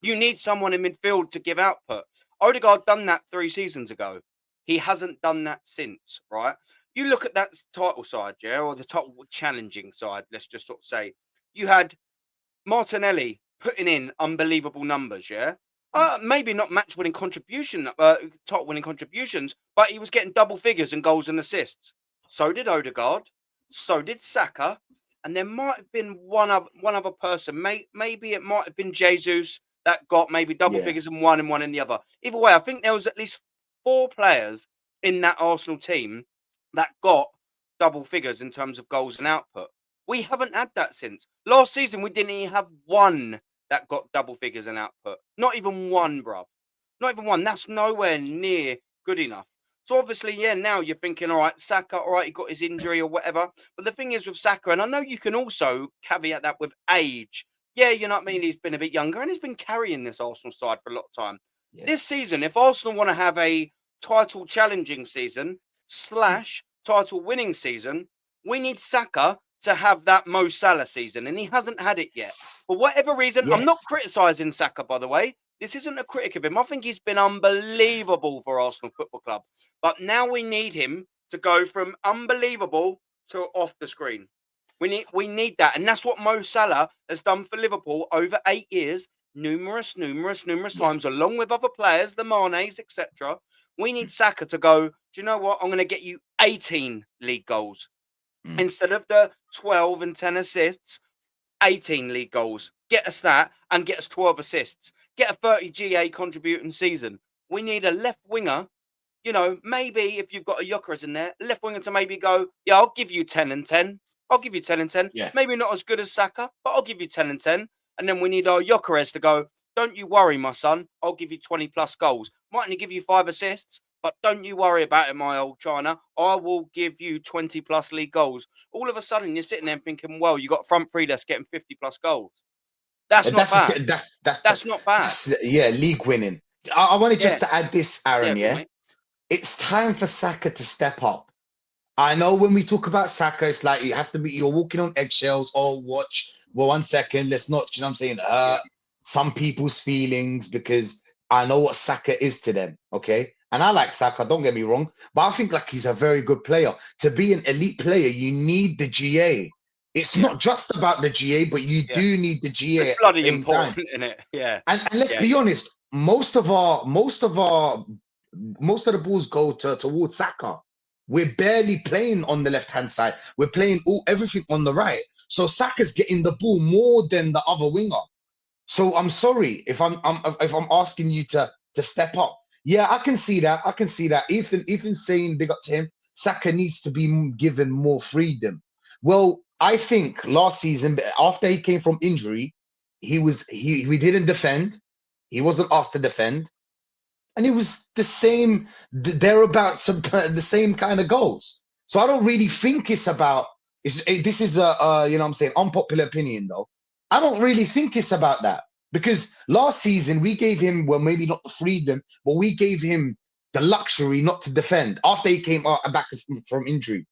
you need someone in midfield to give output. Odegaard done that 3 seasons ago. He hasn't done that since, right? You look at that title side, or the title challenging side, let's just sort of say. You had Martinelli putting in unbelievable numbers, maybe not match-winning contribution, top-winning contributions, but he was getting double figures in goals and assists. So did Odegaard. So did Saka. And there might have been one other person. Maybe it might have been Jesus that got maybe double figures in one and one in the other. Either way, I think there was at least 4 players in that Arsenal team that got double figures in terms of goals and output. We haven't had that since. Last season, we didn't even have one that got double figures in output. Not even one, bruv. Not even one. That's nowhere near good enough. So obviously, now you're thinking, all right, Saka, all right, he got his injury or whatever. But the thing is with Saka, and I know you can also caveat that with age. Yeah, you know what I mean? He's been a bit younger and he's been carrying this Arsenal side for a lot of time. Yes. This season, if Arsenal want to have a title challenging season / title winning season, we need Saka to have that Mo Salah season. And he hasn't had it yet. For whatever reason, I'm not criticising Saka, by the way. This isn't a critic of him. I think he's been unbelievable for Arsenal Football Club. But now we need him to go from unbelievable to off the screen. We need that. And that's what Mo Salah has done for Liverpool over 8 years, numerous times, along with other players, the Manes, etc. We need Saka to go, do you know what? I'm going to get you 18 league goals. Instead of the 12 and 10 assists, 18 league goals. Get us that and get us 12 assists. Get a 30 GA contributing season. We need a left winger. You know, maybe if you've got a Gyökeres in there, left winger to maybe go, yeah, I'll give you 10 and 10. I'll give you 10 and 10. Yeah. Maybe not as good as Saka, but I'll give you 10 and 10. And then we need our Gyökeres to go, don't you worry, my son. I'll give you 20 plus goals. Might only give you 5 assists, but don't you worry about it, my old China. I will give you 20 plus league goals. All of a sudden, you're sitting there thinking, well, you got front three that's getting 50 plus goals. That's not bad. That's not bad. League winning. I wanted just to add this, Aaron. Yeah, it's time for Saka to step up. I know when we talk about Saka, it's like you're walking on eggshells. Oh, watch. Well, 1 second. Let's not, you know what I'm saying, hurt some people's feelings, because I know what Saka is to them. Okay. And I like Saka, don't get me wrong, but I think like he's a very good player. To be an elite player, you need the GA. It's not just about the GA, but you do need the GA it's at the same time. Isn't it? Yeah. And let's be honest, most of the balls go towards Saka. We're barely playing on the left hand side. We're playing everything on the right. So Saka's getting the ball more than the other winger. So I'm sorry if I'm asking you to step up. Yeah, I can see that. Ethan saying big up to him. Saka needs to be given more freedom. Well, I think last season, after he came from injury, we didn't defend. He wasn't asked to defend. And it was the same, thereabouts, the same kind of goals. So I don't really think it's about, this is a you know what I'm saying, unpopular opinion though. I don't really think it's about that. Because last season, we gave him, well, maybe not the freedom, but we gave him the luxury not to defend after he came back from injury.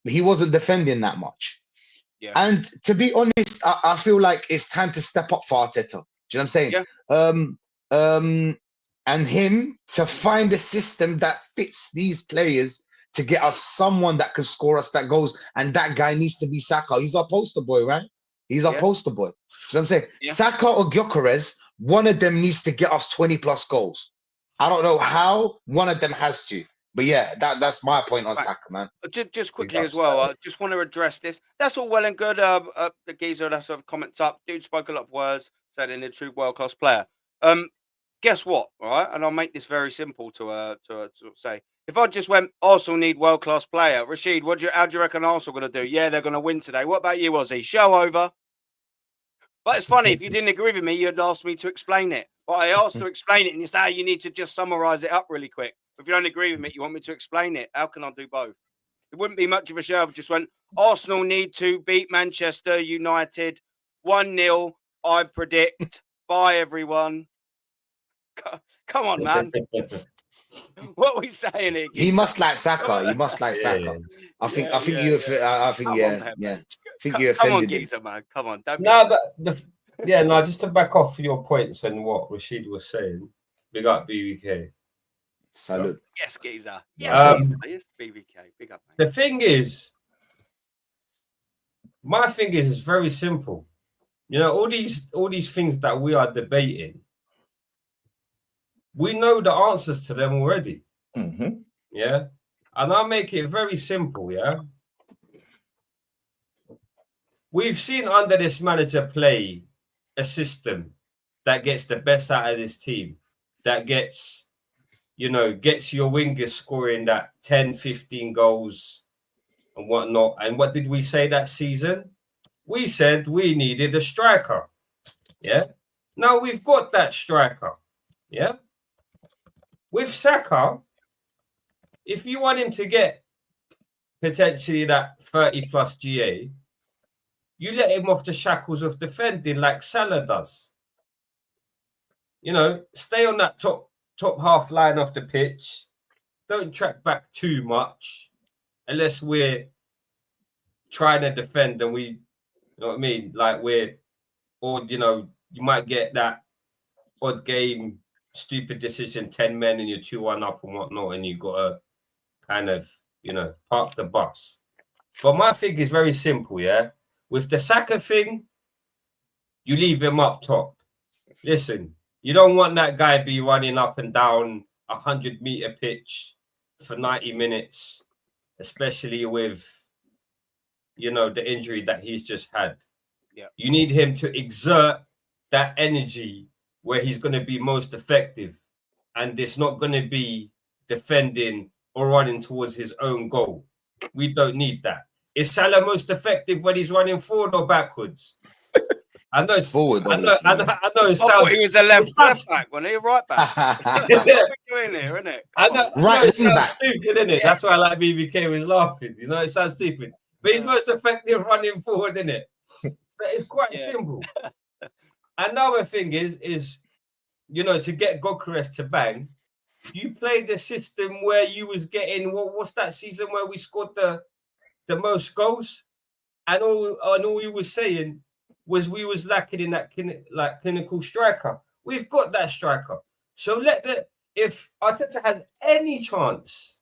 He wasn't defending that much. Yeah. And to be honest, I feel like it's time to step up for Arteta. Do you know what I'm saying? Yeah. And him to find a system that fits these players to get us someone that can score us that goals. And that guy needs to be Saka. He's our poster boy, right? He's our poster boy. Do you know what I'm saying? Yeah. Saka or Gyökeres, one of them needs to get us 20 plus goals. I don't know how, one of them has to. But yeah, that's my point on Saka, man. Just quickly as well, I just want to address this. That's all well and good. The geezer that sort of comments up. Dude spoke a lot of words, said in a true world-class player. Guess what? All right, and I'll make this very simple to say. If I just went, Arsenal need world-class player. Rashid, how do you reckon Arsenal going to do? Yeah, they're going to win today. What about you, Ozzy? Show over. But it's funny, if you didn't agree with me, you'd ask me to explain it. But I asked to explain it, and you say, you need to just summarize it up really quick. If you don't agree with me, you want me to explain it. How can I do both? It wouldn't be much of a show if I just went, Arsenal need to beat Manchester United 1-0, I predict. Bye, everyone. Come on, man. What are we saying here? He must like Saka. He must like Saka. I think you offended Come on, geezer, man. Come on. Just to back off your points and what Rashid was saying. Big up BBK. Salute. Yes, geezer. Yes, BBK. Big up, mate. The thing is, my thing is very simple. You know, all these things that we are debating, we know the answers to them already. Mm-hmm. Yeah. And I'll make it very simple, yeah. We've seen under this manager play a system that gets the best out of this team, that gets your wingers scoring that 10, 15 goals and whatnot. And what did we say that season? We said we needed a striker. Yeah. Now we've got that striker. Yeah. With Saka, if you want him to get potentially that 30 plus GA, you let him off the shackles of defending like Salah does. You know, stay on that top half line of the pitch. Don't track back too much unless we're trying to defend and you know what I mean? Like you might get that odd game, stupid decision, 10 men and you're 2-1 up and whatnot, and you've got to kind of, park the bus. But my thing is very simple, yeah? With the Saka thing, you leave him up top. Listen, you don't want that guy be running up and down 100-meter pitch for 90 minutes, especially with, you know, the injury that he's just had. Yeah. You need him to exert that energy where he's going to be most effective. And it's not going to be defending or running towards his own goal. We don't need that. Is Salah most effective when he's running forward or backwards? I know it's Forward. I know it I sounds. thought he was a left back when he right back. What Right are we doing here, isn't it? I know Right it sounds back. stupid, isn't it? That's why I like BBK was laughing. You know, it sounds stupid, but he's most effective running forward, isn't it? So it's quite simple. Another thing is, you know, to get Goalscoring to bang, you played the system where you was getting what's that season where we scored the most goals, and all we was saying was we was lacking in that clinical striker. We've got that striker. So if Arteta has any chance,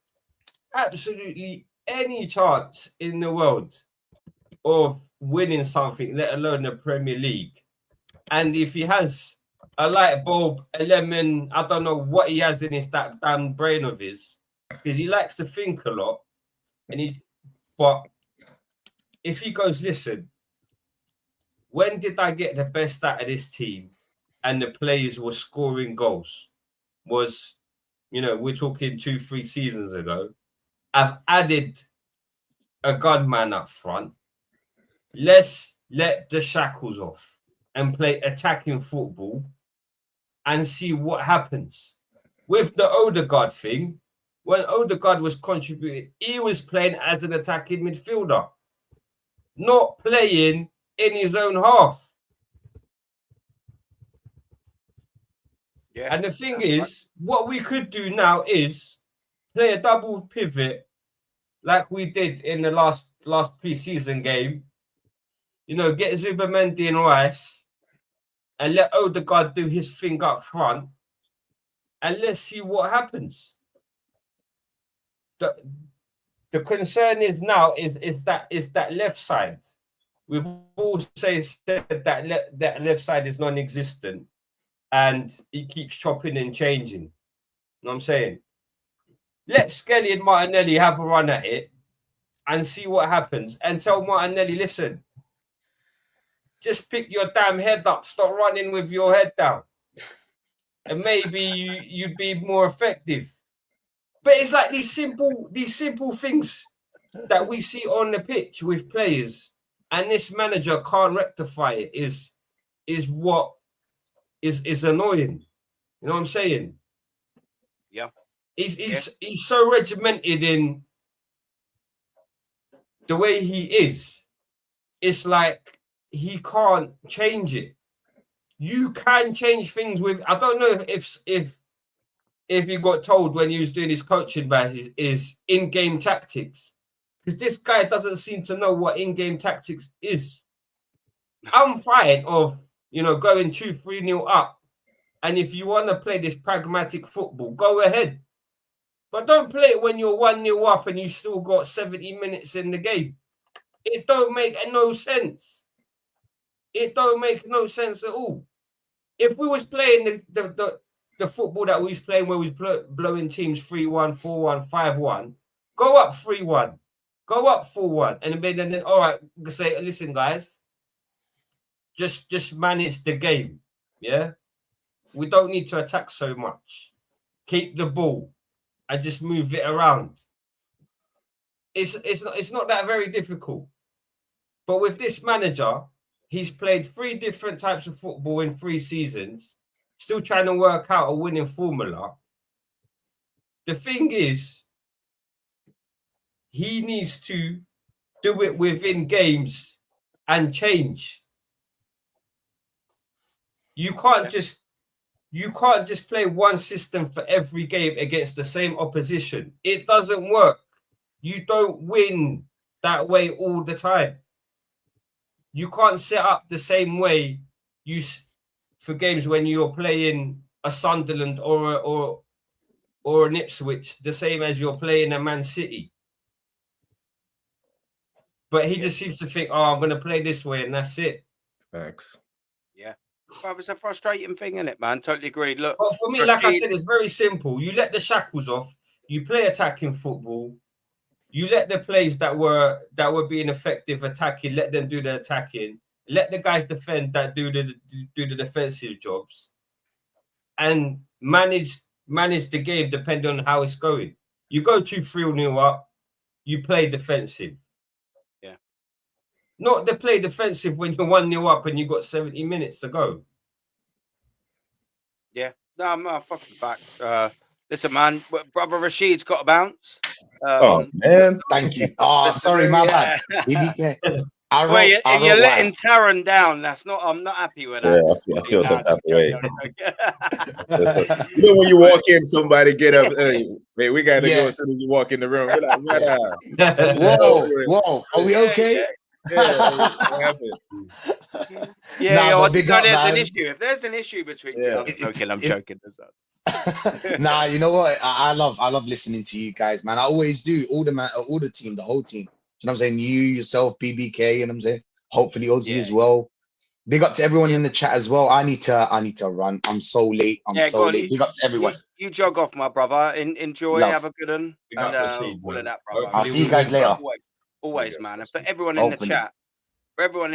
absolutely any chance in the world of winning something, let alone the Premier League, and if he has a light bulb, a lemon, I don't know what he has in his that damn brain of his, because he likes to think a lot, but if he goes, listen, when did I get the best out of this team and the players were scoring goals? Was, you know, we're talking 2-3 seasons ago. I've added a gunman up front. Let's let the shackles off and play attacking football and see what happens. With the Odegaard thing, when Odegaard was contributing, he was playing as an attacking midfielder, not playing in his own half. Yeah. And the thing is, what we could do now is play a double pivot like we did in the last pre-season game. You know, get Zubimendi and Rice and let Odegaard do his thing up front, and let's see what happens. The concern is now is that left side. We've all said that left side is non-existent, and he keeps chopping and changing. You know what I'm saying? Let Skelly and Martinelli have a run at it and see what happens, and tell Martinelli, listen, just pick your damn head up, stop running with your head down, and maybe you'd be more effective. But it's like these simple things that we see on the pitch with players, and this manager can't rectify it, is what is annoying. You know what I'm saying? Yeah. He's so regimented in the way he is. It's like he can't change it. You can change things with. I don't know if he got told when he was doing his coaching by his in-game tactics, because this guy doesn't seem to know what in-game tactics is. I'm fine of, you know, going 2-3-0 up, and if you want to play this pragmatic football, go ahead, but don't play it when you're 1-0 up and you still got 70 minutes in the game. It don't make no sense. It don't make no sense at all. If we was playing the football that we was playing, where we was blowing teams 3-1, 4-1, 5-1, go up 3-1, go up 4-1, and then all right, say, listen, guys, just manage the game. Yeah, we don't need to attack so much. Keep the ball and just move it around. It's not that very difficult. But with this manager, he's played 3 different types of football in 3 seasons, still trying to work out a winning formula. The thing is, he needs to do it within games and change. You can't just play one system for every game against the same opposition. It doesn't work. You don't win that way all the time. You can't set up the same way for games when you're playing a Sunderland or an Ipswich, the same as you're playing a Man City. But he just seems to think, oh, I'm going to play this way, and that's it. Facts. Yeah. Well, it's a frustrating thing, isn't it, man? Totally agreed. Look, But for me, like I said, it's very simple. You let the shackles off. You play attacking football. You let the plays that were being effective attacking, let them do the attacking. Let the guys defend that do the defensive jobs, and manage the game depending on how it's going. You go 2-3-0 up, you play defensive. Yeah. Not to play defensive when you're 1-0 up and you've got 70 minutes to go. Yeah. No, I'm fucking facts. Listen, man, brother Rashid's got a bounce. Oh man, thank you. Oh, sorry, my bad. BBK. You're letting Taron down. That's not. I'm not happy with that. Yeah, I feel some type of way. I'm You know when you walk in, somebody get up. Hey, man, we gotta go as soon as you walk in the room. We're like, whoa, are we okay? Yeah, what happened? There's an issue. If there's an issue between you, I'm joking. Nah, you know what? I love listening to you guys, man. I always do. All the team, the whole team. You know what I'm saying? You, yourself, BBK, you know what I'm saying? Hopefully Ozzy as well. Big up to everyone in the chat as well. I need to run. I'm so late. So late. Big up to everyone. You jog off, my brother. Enjoy. Love. have a good one. And all of that, brother. I'll see you guys later. Always, man. And for everyone in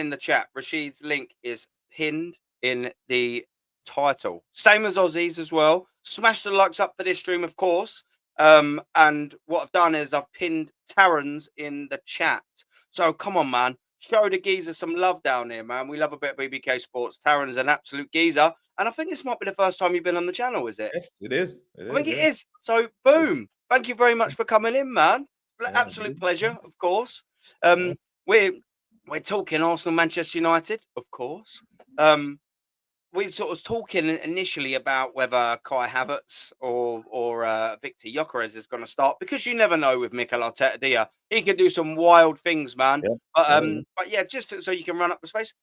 the chat, Rashid's link is pinned in the title. Same as Ozzy's as well. Smash the likes up for this stream, of course. And what I've done is I've pinned Taron's in the chat. So come on, man. Show the geezer some love down here, man. We love a bit of BBK Sports. Taron's an absolute geezer. And I think this might be the first time you've been on the channel, is it? Yes, it is. I think it is. So, boom. Thank you very much for coming in, man. Absolute pleasure, of course. We're talking Arsenal, Manchester United, of course. We sort of talking initially about whether Kai Havertz or Victor Gyökeres is going to start, because you never know with Mikel Arteta, do you? He can do some wild things, man. Yeah. But yeah, just so you can run up the space.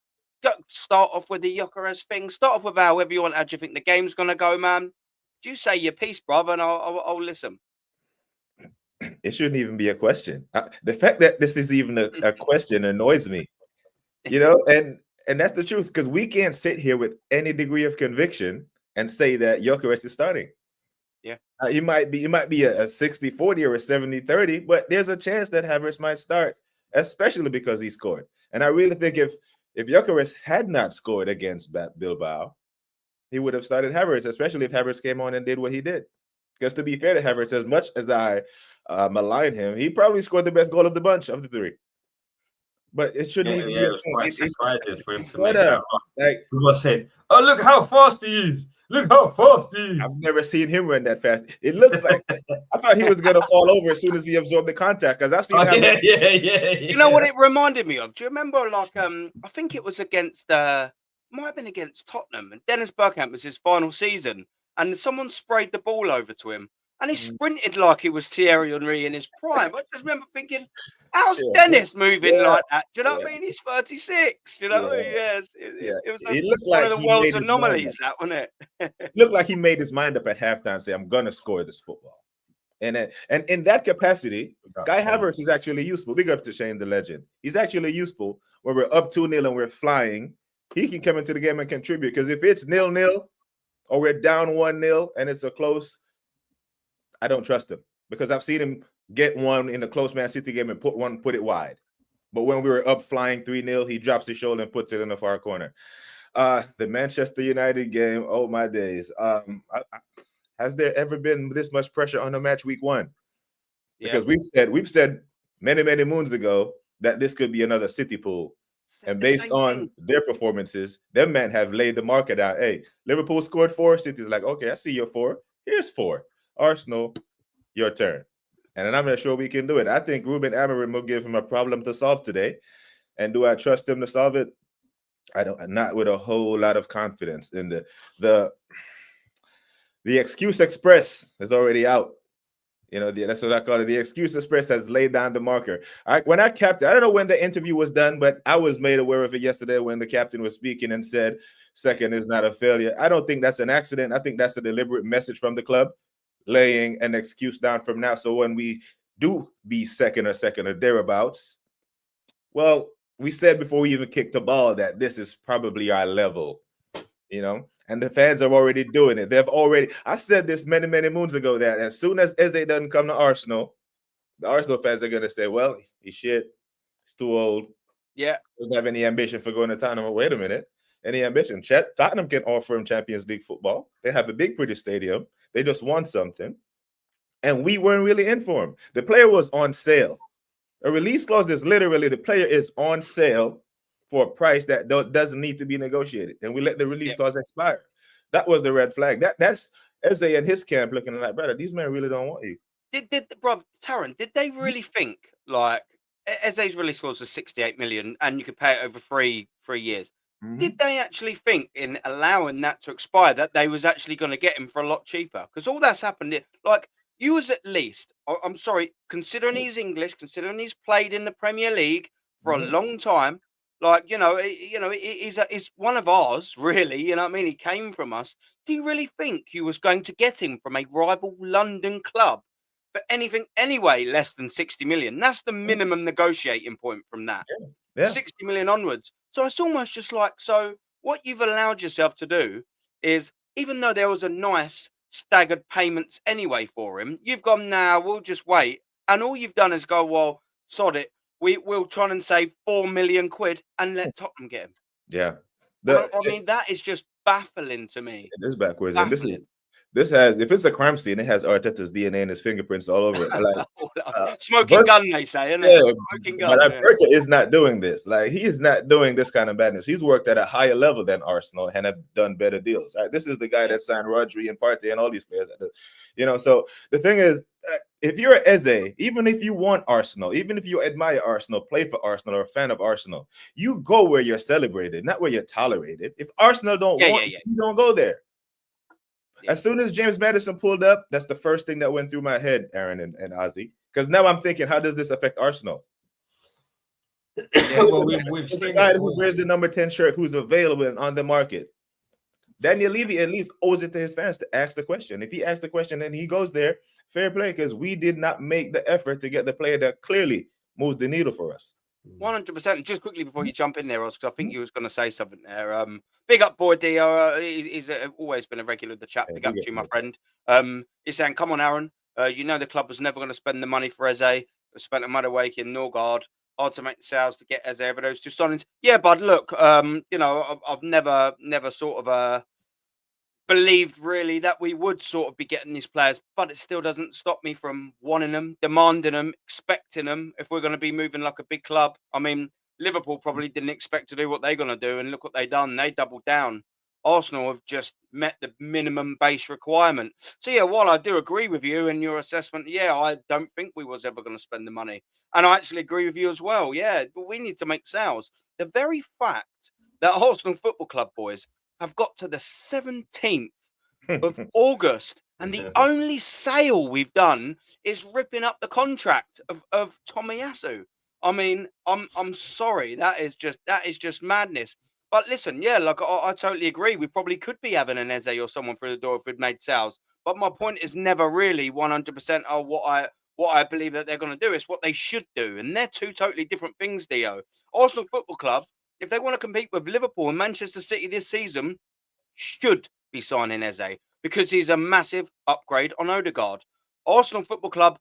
Start off with the Gyökeres thing. Start off with however you want. How do you think the game's going to go, man? Do you say your piece, brother, and I'll listen. It shouldn't even be a question. The fact that this is even a question annoys me. You know, and that's the truth, because we can't sit here with any degree of conviction and say that Gyökeres is starting. Yeah. It might be a 60-40 or a 70-30, but there's a chance that Havertz might start, especially because he scored. And I really think if Gyökeres had not scored against Bilbao, he would have started Havertz, especially if Havertz came on and did what he did. Because to be fair to Havertz, as much as I malign him, he probably scored the best goal of the bunch of the three. But it shouldn't even be. It was quite surprising for him to make that. Like, people said, "Oh, look how fast he is! Look how fast he is!" I've never seen him run that fast. It looks like I thought he was gonna fall over as soon as he absorbed the contact. Because I've seen. Do you know what it reminded me of? Do you remember, like, I think it was against, might have been against Tottenham, and Dennis Bergkamp was his final season, and someone sprayed the ball over to him, and he sprinted like he was Thierry Henry in his prime. I just remember thinking, how's Dennis moving like that? Do you know what I mean? He's 36. You know, it was one of the world's anomalies, that, wasn't it? It looked like he made his mind up at halftime, say, "I'm gonna score this football." And in that capacity, Kai Havertz is actually useful. Big up to Shane the Legend. He's actually useful when we're up 2-0 and we're flying. He can come into the game and contribute, because if it's 0-0 or we're down 1-0 and it's a close, I don't trust him, because I've seen him get one in the close Man City game and put it wide. But when we were up flying 3-0, he drops his shoulder and puts it in the far corner. The Manchester United game, oh my days. Has there ever been this much pressure on a match week 1? Because we've said many, many moons ago that this could be another City pool. And based on their performances, them men have laid the market out. Hey, Liverpool scored 4. City's like, okay, I see your 4. Here's 4. Arsenal, your turn. And I'm not sure we can do it. I think Ruben Amorim will give him a problem to solve today. And do I trust him to solve it? I don't. Not with a whole lot of confidence. In the excuse express is already out. You know, that's what I call it. The excuse express has laid down the marker. When I don't know when the interview was done, but I was made aware of it yesterday when the captain was speaking and said second is not a failure. I don't think that's an accident. I think that's a deliberate message from the club, laying an excuse down from now. So when we do be second or thereabouts, Well, we said before we even kicked the ball that this is probably our level, you know, and the fans are already doing it. They've already, I said this many, many moons ago that as soon as Eze doesn't come to Arsenal, the Arsenal fans are going to say, well, he's shit. He's too old. Yeah. Doesn't have any ambition for going to Tottenham. Wait a minute. Any ambition? Tottenham can offer him Champions League football. They have a big, pretty stadium. They just won something. And we weren't really in for him. The player was on sale. A release clause is literally the player is on sale for a price that doesn't need to be negotiated. And we let the release clause expire. That was the red flag. That's Eze and his camp looking like, brother, these men really don't want you. Bro, Taron, did they really think, like, Eze's release clause was 68 million and you could pay it over three years? Did they actually think in allowing that to expire that they was actually going to get him for a lot cheaper? Because all that's happened, like, you was at least, I'm sorry, considering he's English, considering he's played in the Premier League for a long time, like, he's one of ours, really, you know what I mean? He came from us. Do you really think you was going to get him from a rival London club for anything anyway less than 60 million? That's the minimum negotiating point from that. 60 million onwards. So it's almost just like, so what you've allowed yourself to do is, even though there was a nice staggered payments anyway for him, you've gone, now we'll just wait. And all you've done is go, well, sod it. We'll try and save 4 million quid and let Tottenham get him. Yeah. I mean, that is just baffling to me. It is backwards. Baffling. And this has, if it's a crime scene, it has Arteta's DNA and his fingerprints all over it. Like, smoking gun, they say, isn't it? Smoking gun. But Arteta is not doing this. Like, he is not doing this kind of badness. He's worked at a higher level than Arsenal and have done better deals. Right? This is the guy that signed Rodri and Partey and all these players. So the thing is, if you're Eze, even if you want Arsenal, even if you admire Arsenal, play for Arsenal, or a fan of Arsenal, you go where you're celebrated, not where you're tolerated. If Arsenal don't want you, you don't go there. As soon as James Maddison pulled up, that's the first thing that went through my head, Aaron and Ozzy. Because now I'm thinking, how does this affect Arsenal? We've seen the guy who wears the number 10 shirt who's available and on the market. Daniel Levy at least owes it to his fans to ask the question. If he asks the question and he goes there, fair play, because we did not make the effort to get the player that clearly moves the needle for us. 100%. Just quickly before you jump in there, Oscar, I think you was going to say something there. Big up, boy Dio. He's always been a regular of the chat. Big up to you, my friend. He's saying, come on, Aaron. You know the club was never going to spend the money for Eze. They spent a Madueke in Norgard. Hard to make the sales to get Eze over those two signings. Yeah, bud, look, I've never sort of believed really that we would sort of be getting these players, but it still doesn't stop me from wanting them, demanding them, expecting them. If we're going to be moving like a big club, I mean, Liverpool probably didn't expect to do what they're going to do, and look what they've done. They doubled down. Arsenal have just met the minimum base requirement. So yeah, while I do agree with you in your assessment, yeah, I don't think we was ever going to spend the money, and I actually agree with you as well. Yeah, but we need to make sales. The very fact that Arsenal Football Club, boys, have got to the 17th of August, and the only sale we've done is ripping up the contract of Tomiyasu. I mean, I'm sorry, that is just madness. But listen, yeah, like I totally agree. We probably could be having an Eze or someone through the door if we'd made sales. But my point is never really 100% what I believe that they're going to do. It's what they should do, and they're two totally different things. Dio, Arsenal Football Club, if they want to compete with Liverpool and Manchester City this season, should be signing Eze because he's a massive upgrade on Odegaard. Arsenal Football Club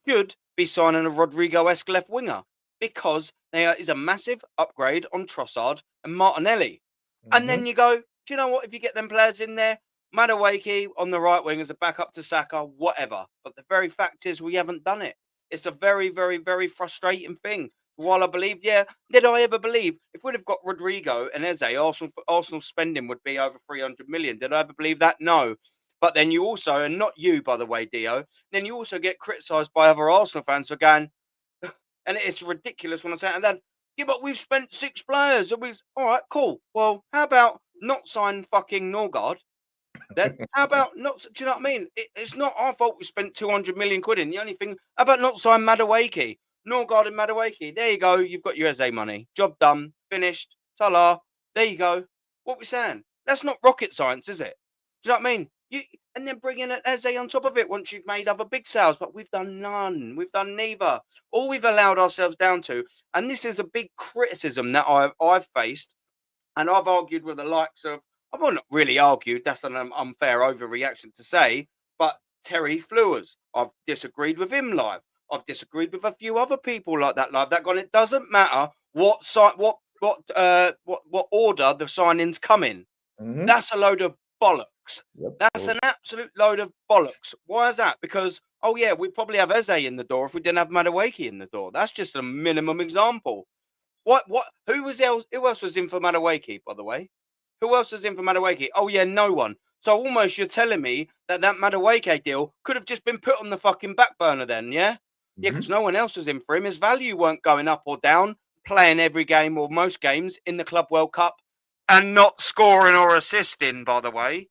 should be signing a Rodrigo-esque left winger because is a massive upgrade on Trossard and Martinelli. And then you go, do you know what? If you get them players in there, Madueke on the right wing as a backup to Saka, whatever. But the very fact is we haven't done it. It's a very, very, very frustrating thing. While I believe, did I ever believe if we'd have got Rodrigo and Eze, Arsenal spending would be over 300 million? Did I ever believe that? No. But then you also, and not you, by the way, Dio, then you also get criticised by other Arsenal fans for going, and it's ridiculous when I say it, and then, yeah, but we've spent 6 players. All right, cool. Well, how about not sign fucking Norgard? Then how about not? Do you know what I mean? It's not our fault we spent 200 million quid in. The only thing, how about not sign Madueke? Norgard and Madueke. There you go. You've got your Eze money. Job done. Finished. Ta-la. There you go. What we saying? That's not rocket science, is it? Do you know what I mean? And then bringing an Eze on top of it once you've made other big sales. But we've done none. We've done neither. All we've allowed ourselves down to, and this is a big criticism that I've faced, and I've argued with the likes of, I've not really argued, that's an unfair overreaction to say, but Terry Flewers. I've disagreed with him live. I've disagreed with a few other people like that live. That gone, it doesn't matter what order the signings come in. Mhm. That's a load of bollocks. Yep. That's an absolute load of bollocks. Why is that? Because, oh yeah, we'd probably have Eze in the door if we didn't have Madueke in the door. That's just a minimum example. Who else was in for Madueke, by the way? Who else was in for Madueke? Oh yeah, no one. So almost you're telling me that Madueke deal could have just been put on the fucking back burner then, yeah? Yeah, because no one else was in for him. His value weren't going up or down, playing every game or most games in the Club World Cup and not scoring or assisting, by the way.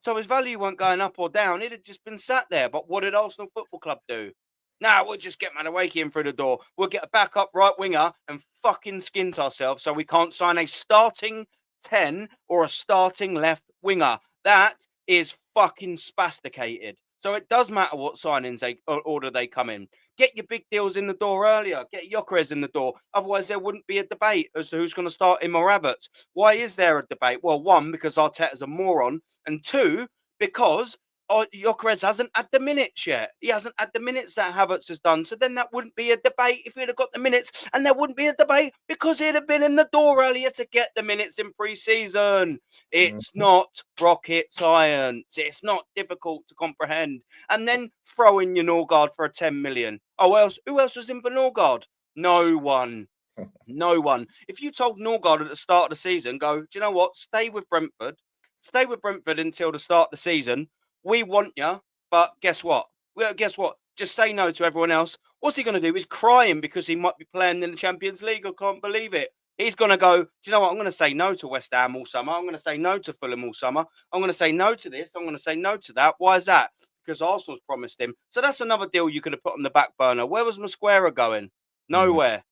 So his value weren't going up or down. It had just been sat there. But what did Arsenal Football Club do? Nah, we'll just get Madueke in through the door. We'll get a backup right winger and fucking skint ourselves so we can't sign a starting 10 or a starting left winger. That is fucking spasticated. So it does matter what signings order they come in. Get your big deals in the door earlier. Get Gyökeres in the door. Otherwise, there wouldn't be a debate as to who's going to start him or Havertz. Why is there a debate? Well, one, because Arteta's a moron. And two, because Gyökeres hasn't had the minutes yet. He hasn't had the minutes that Havertz has done. So then that wouldn't be a debate if he'd have got the minutes. And there wouldn't be a debate because he'd have been in the door earlier to get the minutes in pre-season. It's not rocket science. It's not difficult to comprehend. And then throw in your Norgard for a 10 million. Oh, who else was in for Norgard? No one. No one. If you told Norgard at the start of the season, go, do you know what? Stay with Brentford. Stay with Brentford until the start of the season. We want you, but guess what? Well, guess what? Just say no to everyone else. What's he going to do? He's crying because he might be playing in the Champions League. I can't believe it. He's going to go, do you know what? I'm going to say no to West Ham all summer. I'm going to say no to Fulham all summer. I'm going to say no to this. I'm going to say no to that. Why is that? Because Arsenal's promised him. So that's another deal you could have put on the back burner. Where was Mosquera going? Nowhere.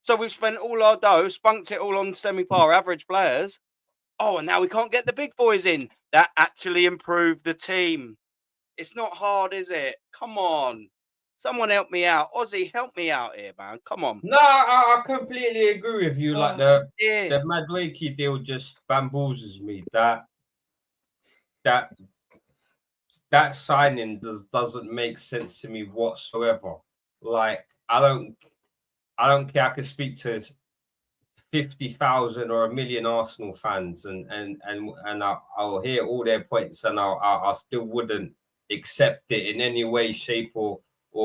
So we've spent all our dough, spunked it all on semi-par average players. Oh, and now we can't get the big boys in. That actually improved the team. It's not hard, is it? Come on. Someone help me out. Ozzy, help me out here, man. Come on. No, I completely agree with you. Like the Madueke deal just bamboozles me. That signing doesn't make sense to me whatsoever. Like I don't care. I can speak to 50,000 or 1 million Arsenal fans, and I'll hear all their points, and I still wouldn't accept it in any way, shape, or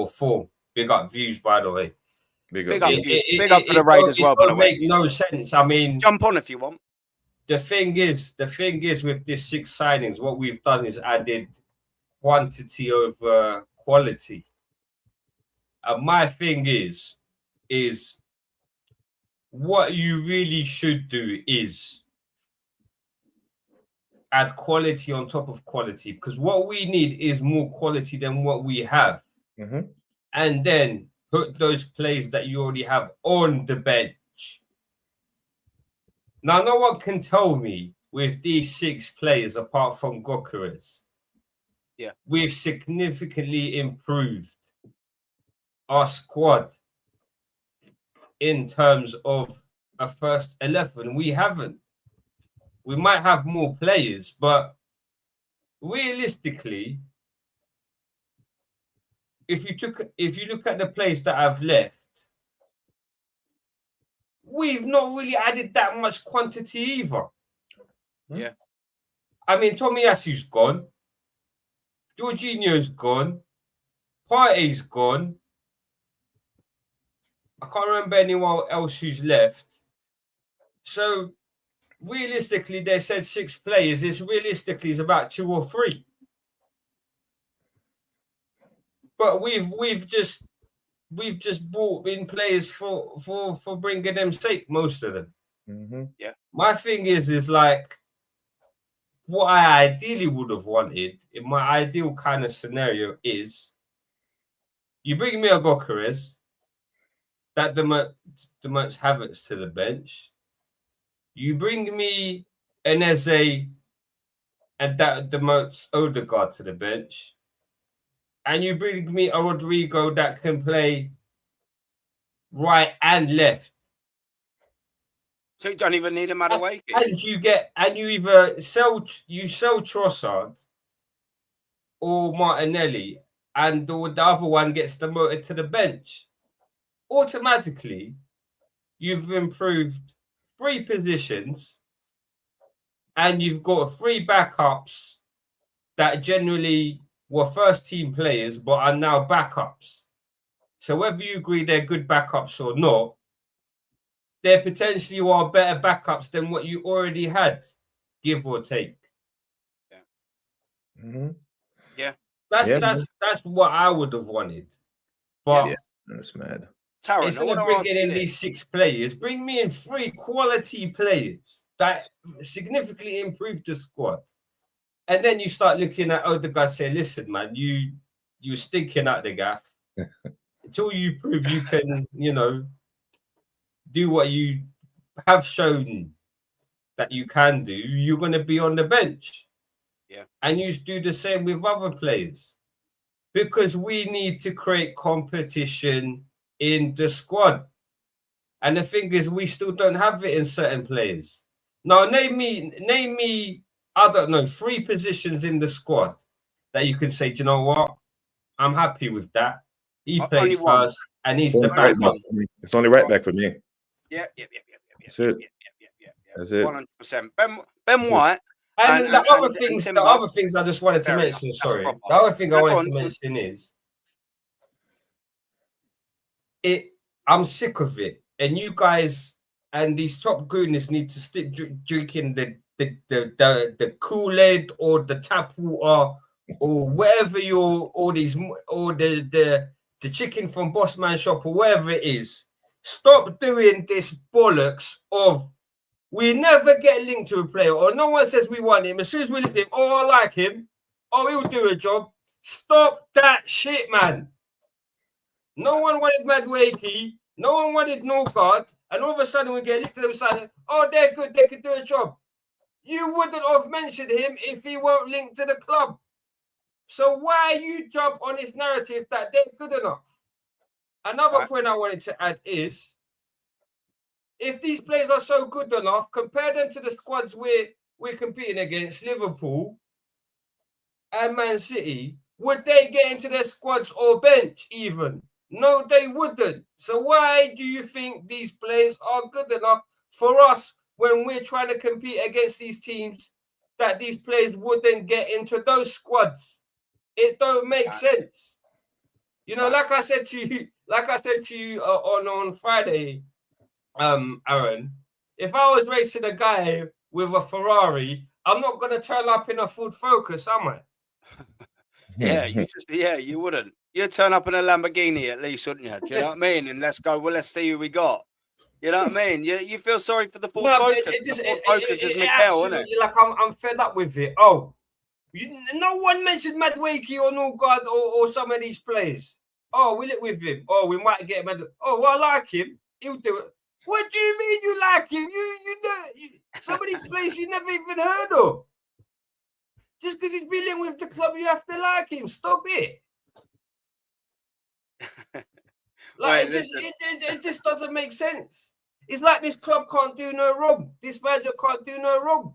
form. Big up Views, by the way. Big up for the raid as well. By the way, make no sense. I mean, jump on if you want. The thing is, with this 6 signings, what we've done is added quantity over quality. And my thing is what you really should do is add quality on top of quality, because what we need is more quality than what we have. And then put those players that you already have on the bench. Now, no one can tell me with these 6 players, apart from Gyökeres, we've significantly improved our squad in terms of a first 11. We haven't. We might have more players, but realistically, if you look at the players that have left, we've not really added that much quantity either. Yeah. I mean, Tomiyasu's gone. Jorginho's gone. Partey's gone. I can't remember anyone else who's left. So realistically, they said 6 players. This realistically is about 2 or 3. But we've just brought in players for bringing them sake, most of them. Yeah. My thing is like what I ideally would have wanted in my ideal kind of scenario is you bring me a Gyökeres that demotes Havertz to the bench. You bring me an Eze and that demotes Odegaard to the bench, and you bring me a Rodrigo that can play right and left. So you don't even need him out of way. And you either sell Trossard or Martinelli, and the other one gets demoted to the bench. Automatically, you've improved 3 positions, and you've got 3 backups that generally were first team players but are now backups. So whether you agree they're good backups or not, they potentially are better backups than what you already had, give or take. Yeah. Mm-hmm. Yeah. That's what I would have wanted. But that's mad. Taron, instead of bringing in these 6 players, bring me in 3 quality players that significantly improve the squad. And then you start looking at Odegaard, say, listen, man, you're stinking out the gaff. Until you prove you can, do what you have shown that you can do, you're going to be on the bench. Yeah. And you do the same with other players. Because we need to create competition in the squad. And the thing is, we still don't have it in certain players. Now, name me, I don't know, 3 positions in the squad that you can say, do you know what? I'm happy with that. He plays first, and he's the back. It's only right back for me. Yeah. That's it. That's it. 100%. Ben White. And the other things I just wanted to mention. Sorry, the other thing I wanted to mention is I'm sick of it, and you guys and these top gooners need to stop drinking the Kool-Aid or the tap water or whatever the chicken from Bossman shop or wherever it is. Stop doing this bollocks of we never get linked to a player or no one says we want him. As soon as we link him, I like him. He'll do a job. Stop that shit, man. No one wanted Madueke. No one wanted Norgard. And all of a sudden we get linked to them and say, they're good. They could do a job. You wouldn't have mentioned him if he weren't linked to the club. So why you jump on this narrative that they're good enough? Another point I wanted to add is, if these players are so good enough, compare them to the squads we're competing against, Liverpool and Man City. Would they get into their squads or bench even? No, they wouldn't. So why do you think these players are good enough for us when we're trying to compete against these teams that these players wouldn't get into those squads? It don't make sense. Like I said to you on Friday, Aaron, if I was racing a guy with a Ferrari, I'm not going to turn up in a Ford Focus, am I? You wouldn't. You'd turn up in a Lamborghini at least, wouldn't you? Do you know what I mean? And let's see who we got. You know what I mean? You feel sorry for the Ford Focus. The Ford Focus is Mikel, isn't it? Like I'm fed up with it. No one mentioned Madueke or Norgard or some of these players. We live with him. We might get him. I like him. He'll do it. What do you mean you like him? Some of these players you never even heard of. Just because he's been linked with the club, you have to like him. Stop it. It just doesn't make sense. It's like this club can't do no wrong. This manager can't do no wrong.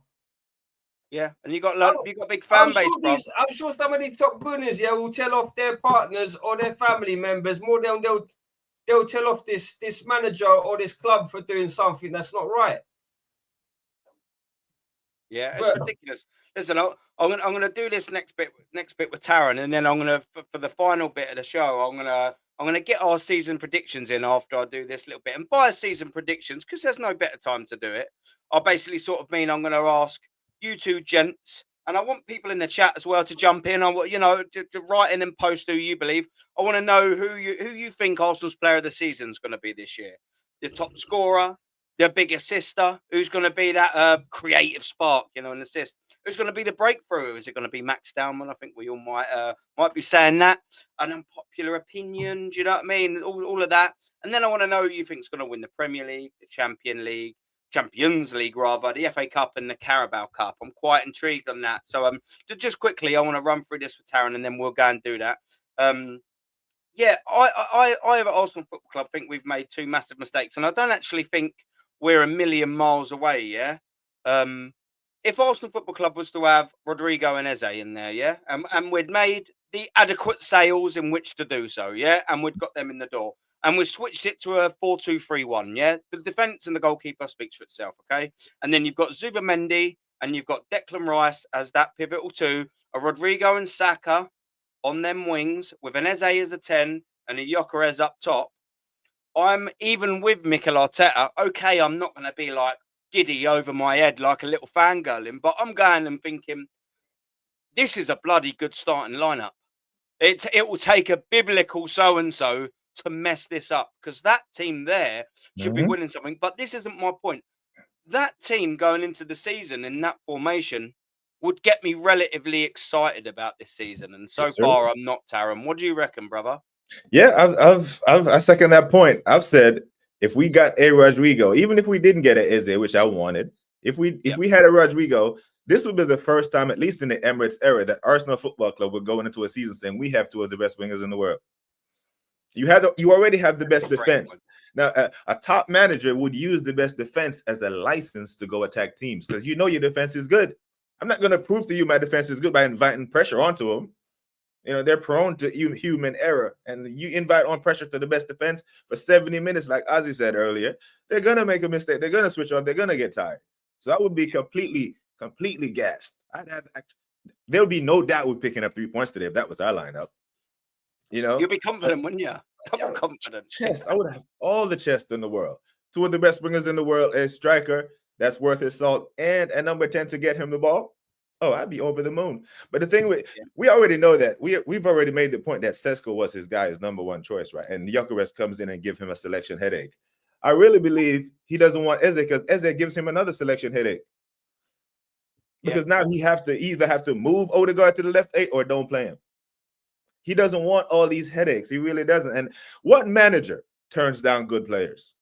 Yeah, and you got a big fan base, bro. I'm sure some of these top gooners will tell off their partners or their family members more than they'll tell off this manager or this club for doing something that's not right. Yeah, it's ridiculous. Listen, I'm gonna do this next bit with Taron, and then I'm gonna for the final bit of the show, I'm gonna get our season predictions in after I do this little bit. And by season predictions, because there's no better time to do it, I basically sort of mean I'm gonna ask you two gents, and I want people in the chat as well to jump in. To write in and post who you believe. I want to know who you think Arsenal's player of the season is going to be this year. The top scorer, the big assister, who's going to be that creative spark, an assist. Who's going to be the breakthrough? Is it going to be Max Downman? I think we all might be saying that. An unpopular opinion, do you know what I mean? All of that. And then I want to know who you think is going to win the Premier League, the Champions League, Champions League rather, the FA Cup and the Carabao Cup. I'm quite intrigued on that. So just quickly, I want to run through this with Taron, and then we'll go and do that. Yeah, I at Arsenal Football Club think we've made two massive mistakes, and I don't actually think we're a million miles away. Yeah, if Arsenal Football Club was to have Rodrigo and Eze in there, yeah, and we'd made the adequate sales in which to do so, yeah, and we'd got them in the door, and we switched it to a 4-2-3-1, yeah, the defense and the goalkeeper speaks for itself, okay, and then you've got Zubamendi and you've got Declan Rice as that pivotal two, a Rodrigo and Saka on them wings with an Eze as a 10 and a Gyökeres up top. I'm even with Mikel Arteta. Okay, I'm not going to be like giddy over my head like a little fangirling, but I'm going and thinking this is a bloody good starting lineup. It will take a biblical so-and-so to mess this up because that team there should be winning something. But this isn't my point. That team going into the season in that formation would get me relatively excited about this season. And so far, I'm not, Taron. What do you reckon, brother? Yeah, I second that point. I've said if we got a Rodrigo, even if we didn't get an Eze, which I wanted, if we had a Rodrigo, this would be the first time, at least in the Emirates era, that Arsenal Football Club would go into a season saying we have two of the best wingers in the world. You already have the best defense. Now, a top manager would use the best defense as a license to go attack teams because you know your defense is good. I'm not going to prove to you my defense is good by inviting pressure onto them. You know, they're prone to human error. And you invite on pressure to the best defense for 70 minutes, like Ozzy said earlier, they're going to make a mistake. They're going to switch on. They're going to get tired. So I would be completely gassed. There would be no doubt we're picking up 3 points today if that was our lineup. You know, you'll be confident, wouldn't you? Confident. Chest. I would have all the chest in the world. Two of the best wingers in the world, a striker that's worth his salt, and a number 10 to get him the ball. Oh, I'd be over the moon. But the thing we already know that we've already made the point that Sesko was his guy's number one choice, right? And Gyökeres comes in and give him a selection headache. I really believe he doesn't want Eze because Eze gives him another selection headache. Because now he either have to move Odegaard to the left 8 or don't play him. He doesn't want all these headaches. He really doesn't. And what manager turns down good players?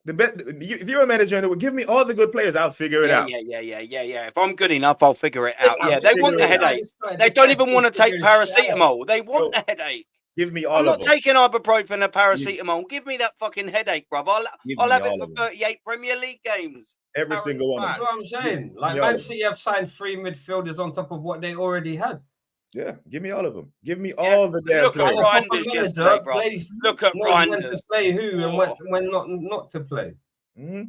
If you're a manager and give me all the good players, I'll figure it out. Yeah. If I'm good enough, I'll figure it out. Yeah, they want the headache. They don't even want to take paracetamol. They want the headache. Give me all I'm of not them. taking ibuprofen or paracetamol. Give me that fucking headache, brother. I'll have it for 38 Premier League games. Every single one. That's what I'm saying. Like Man City have signed 3 midfielders on top of what they already had. Yeah, give me all of them. Give me all the damn Look players. at Reinders yesterday, bro. Look at Reinders. When to play who and when not to play. Mm-hmm.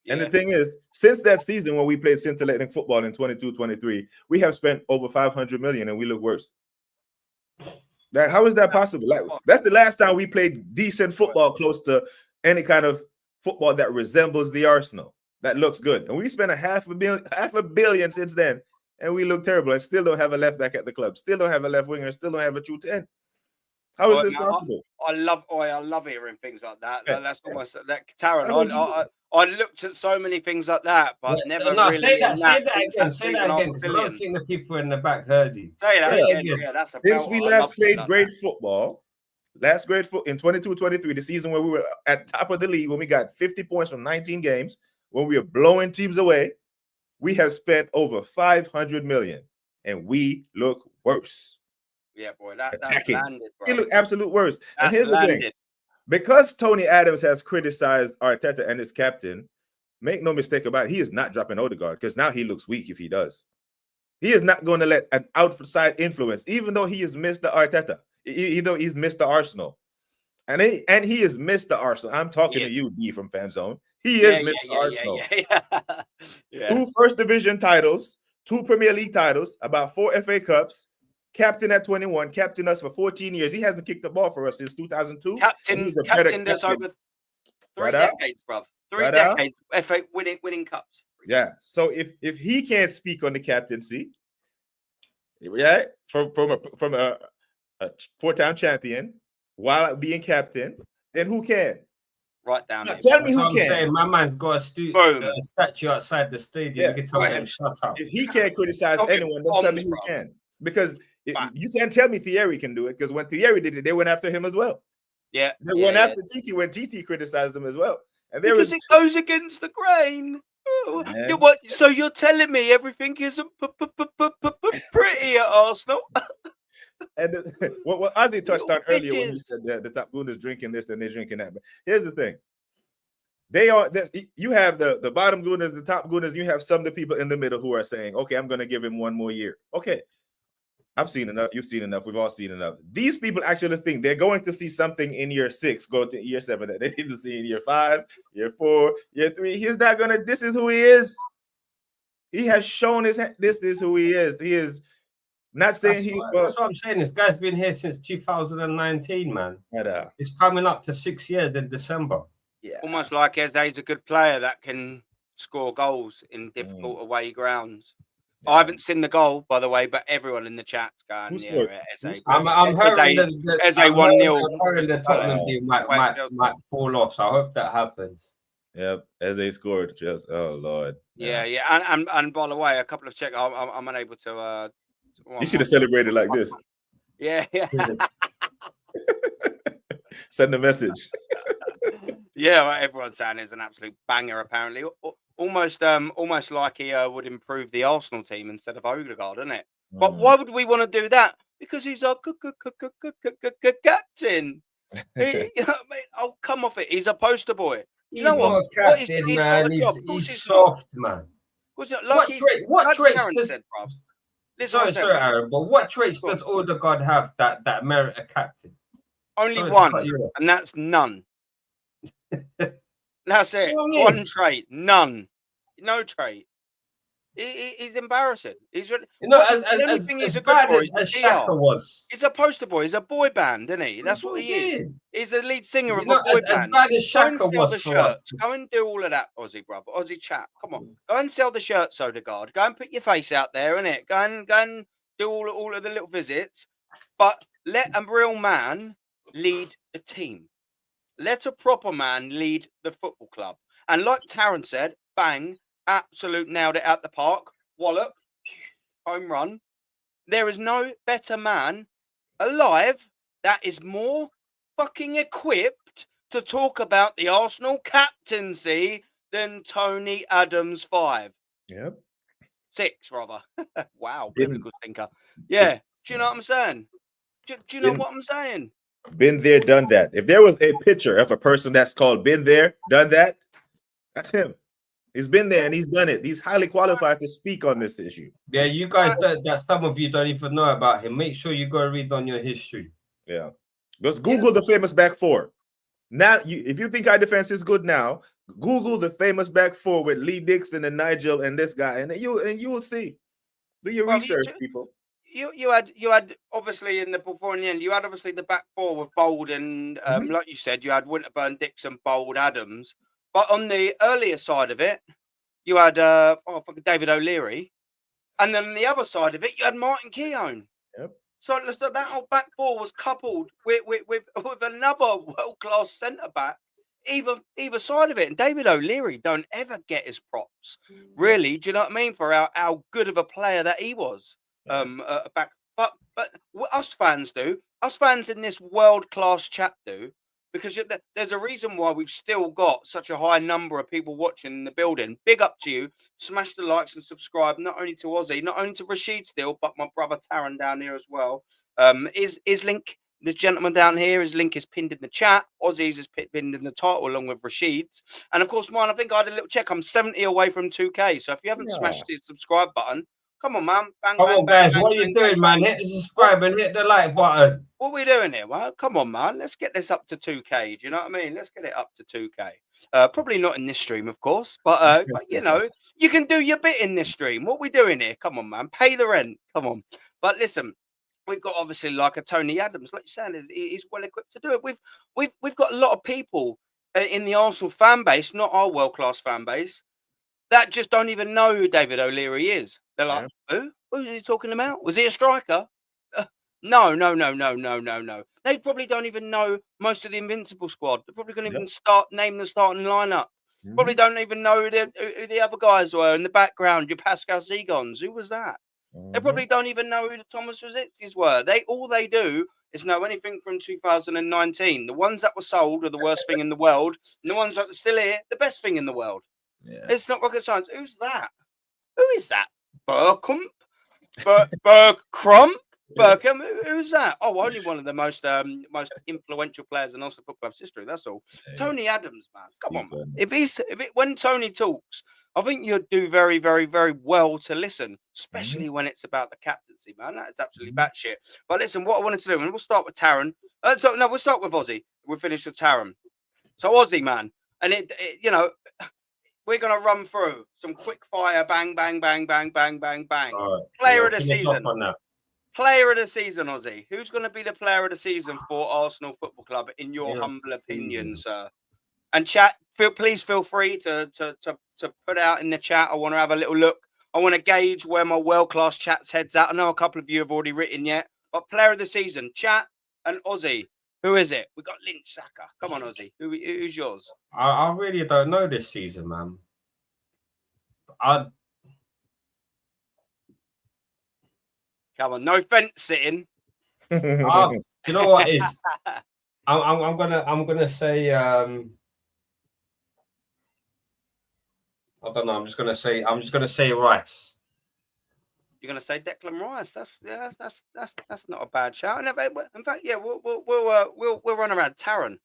And the thing is, since that season when we played scintillating football in 22-23, we have spent over 500 million and we look worse. How is that possible? Like, that's the last time we played decent football close to any kind of football that resembles the Arsenal. That looks good. And we spent half a billion since then. And we look terrible and still don't have a left back at the club. Still don't have a left winger. Still don't have a true 10. How is this possible? I love hearing things like that. Yeah. That's almost that, Taron. I looked at so many things like that, but never really. Say that again. Say that again. I don't think the people in the back heard you. Say that again. Yeah, that's a Since we last played great football, in 22-23, the season where we were at top of the league, when we got 50 points from 19 games, when we were blowing teams away, we have spent over 500 million, and we look worse. Yeah, boy, that's landed, bro. We look absolute worse. And here's the thing. Because Tony Adams has criticized Arteta and his captain, make no mistake about it, he is not dropping Odegaard because now he looks weak if he does. He is not going to let an outside influence, even though he is Mr. Arteta. He's Mr. Arsenal. And he is Mr. Arsenal. I'm talking to you, D from Fan Zone. He is Mr. Arsenal. 2 first division titles, 2 Premier League titles, about 4 FA Cups, captain at 21, captain us for 14 years. He hasn't kicked the ball for us since 2002. Captain us over 3 decades, bruv. 3 decades, FA winning cups. Yeah. So if he can't speak on the captaincy, right, from a 4-time champion while being captain, then who can? Right down. Tell me who can. Saying, my man's got a statue outside the stadium. You can tell him shut up. If he can't criticize anyone, then tell me who can. Because you can't tell me Thierry can do it. Because when Thierry did it, they went after him as well. Yeah, they went after Titi when Titi criticized him as well. And because it goes against the grain. What? So you're telling me everything isn't pretty at Arsenal? And what Ozzy touched on earlier when he bitches. said that the top goon is drinking this and they're drinking that. But here's the thing. You have the bottom gooners, the top gooners, you have some of the people in the middle who are saying, okay, I'm going to give him one more year. Okay, I've seen enough. You've seen enough. We've all seen enough. These people actually think they're going to see something in year 6, go to year 7 that they need to see in year 5, year 4, year 3. He's not going to, this is who he is. He has shown this is who he is. He is not saying that's what I'm saying. This guy's been here since 2019, man. It's coming up to 6 years in December. Yeah, almost like Eze's a good player that can score goals in difficult away grounds. Yeah. I haven't seen the goal, by the way, but everyone in the chat's going, Eze. I'm hearing Eze 1-0. The Tottenham team might fall off, so I hope that happens. Yep, Eze scored. Just Lord. Yeah. And by the way, a couple of checks. I'm unable to. You should have celebrated like this. Yeah. Send a message. Yeah, well, everyone's saying it's an absolute banger. Apparently, almost like he would improve the Arsenal team instead of Odegaard, isn't it? But why would we want to do that? Because he's our captain. Oh, come off it. He's a poster boy. He's not a captain, man. He's soft, man. What traits does? Sorry, Aaron, but what traits does Odegaard have that merit a captain? Only one, and that's none. That's it. One trait, none, no trait. He's embarrassing. He's the only thing he's a good boy. Saka was. He's a poster boy. He's a boy band, isn't he? That's what he is. He's the lead singer of a boy band. Go and sell the shirts. Go and do all of that, Aussie brother. Aussie chat. Come on, go and sell the shirts, Odegaard. Go and put your face out there, innit? Go and do all of the little visits. But let a real man lead a team. Let a proper man lead the football club. And like Taron said, bang, absolute nailed it at the park. Wallop, home run. There is no better man alive that is more fucking equipped to talk about the Arsenal captaincy than Tony Adams 5. Yep. 6, rather. Wow, biblical thinker. Yeah. Do you know what I'm saying? Do you know what I'm saying? Been there, done that. If there was a picture of a person that's called been there, done that, that's him. He's been there and he's done it. He's highly qualified to speak on this issue. Yeah, you guys, that some of you don't even know about him. Make sure you go read on your history. Yeah. Just Google the famous back four. Now, if you think our defense is good now, Google the famous back four with Lee Dixon and Nigel and this guy, and you will see. Do your research, people. You had obviously before in the end, you had obviously the back four with Bold and like you said, you had Winterburn, Dixon, Bold, Adams. But on the earlier side of it, you had David O'Leary, and then on the other side of it, you had Martin Keown. Yep. So that whole back four was coupled with another world-class centre back either side of it. And David O'Leary don't ever get his props, really. Do you know what I mean? For how good of a player that he was. Back, but what us fans do, us fans in this world-class chat do, because there's a reason why we've still got such a high number of people watching in the building. Big up to you. Smash the likes and subscribe, not only to Ozzy, not only to Rashid still, but my brother Taron down here as well. His link, this gentleman down here, his link is pinned in the chat. Ozzy's is pinned in the title along with Rashid's. And of course, mine, I think I had a little check. I'm 70 away from 2K. So if you haven't smashed the subscribe button, come on, man. Come on, guys. What are you doing, man? Hit the subscribe and hit the like button. What are we doing here? Well, come on, man. Let's get this up to 2K. Do you know what I mean? Let's get it up to 2K. Probably not in this stream, of course. But you know, you can do your bit in this stream. What are we doing here? Come on, man. Pay the rent. Come on. But listen, we've got obviously like a Tony Adams, like you're saying, he's well equipped to do it. We've got a lot of people in the Arsenal fan base, not our world-class fan base, that just don't even know who David O'Leary is. They're like, who? Who's he talking about? Was he a striker? No. They probably don't even know most of the Invincible squad. They're probably going to even name the starting lineup. Probably don't even know who the other guys were in the background. Your Pascal Zegons. Who was that? They probably don't even know who the Thomas Rosickis were. All they do is know anything from 2019. The ones that were sold are the worst thing in the world, and the ones that are still here, the best thing in the world. Yeah. It's not rocket science. Who's that? Who is that? Burkamp? Burkamp? Burkham? Who's that? Oh, only one of the most influential players in Arsenal Football Club's history. That's all. Tony Adams, man. Come on, man. When Tony talks, I think you'd do very, very, very well to listen, especially when it's about the captaincy, man. That's absolutely batshit. But listen, what I wanted to do, and we'll start with Taron. We'll start with Ozzy. We'll finish with Taron. So Ozzy, man, and we're gonna run through some quick fire, bang, bang, bang, bang, bang, bang, bang. All right. Player of the season. Player of the season, Ozzy. Who's going to be the player of the season for Arsenal Football Club, in your humble opinion, sir? And chat, please feel free to put out in the chat. I want to have a little look. I want to gauge where my world-class chat's head's at. I know a couple of you have already written yet, but player of the season, chat and Ozzy. Who is it? We got Lynch, Saka. Come on, Ozzy. Who's yours? I really don't know this season, man. Come on, no fence sitting. You know what is? I'm gonna say. I don't know. I'm just gonna say Rice. You're gonna say Declan Rice? That's not a bad shout. In fact, yeah, we'll run around. Taron,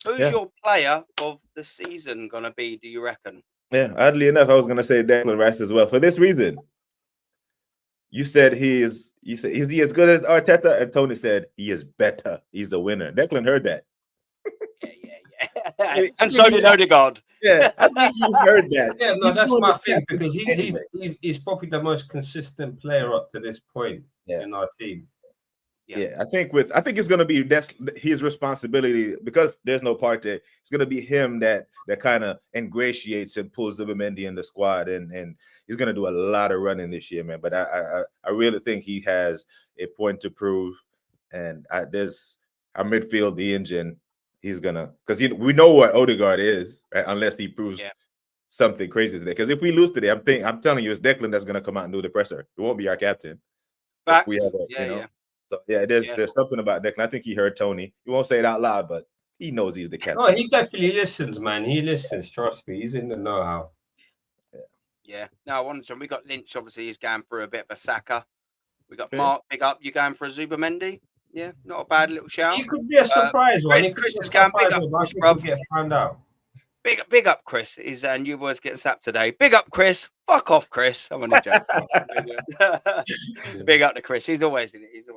who's your player of the season gonna be? Do you reckon? Yeah, oddly enough, I was gonna say Declan Rice as well for this reason. You said is he as good as Arteta? And Tony said he is better. He's a winner. Declan heard that. Yeah. And so did Odegaard. Yeah, I think he heard that. Yeah, no, that's my thing, because he's probably the most consistent player up to this point in our team. Yeah, I think it's gonna be his responsibility, because there's no Partey. It's gonna be him that kind of ingratiates and pulls the Mendy in the squad, and he's gonna do a lot of running this year, man. But I really think he has a point to prove, and there's our midfield, the engine. He's gonna, because we know what Odegaard is, right? Unless he proves something crazy today. Because if we lose today, I'm telling you, it's Declan that's gonna come out and do the presser. It won't be our captain. Facts. We have So there's something about Declan. I think he heard Tony. He won't say it out loud, but he knows he's the captain. No, he definitely listens, man. He listens. Trust me, he's in the know-how. Yeah. No, we got Lynch. Obviously, he's going through a bit of a Saka. We got Mark. Big up. You going for a Zubimendi? Yeah, not a bad little shout. He could be a surprise one. Chris is going. Big up, Chris, bro. Get found out. Big up, Chris. And you boys getting sapped today. Big up, Chris. Fuck off, Chris. I'm only joking. Big up to Chris. He's always in it. He's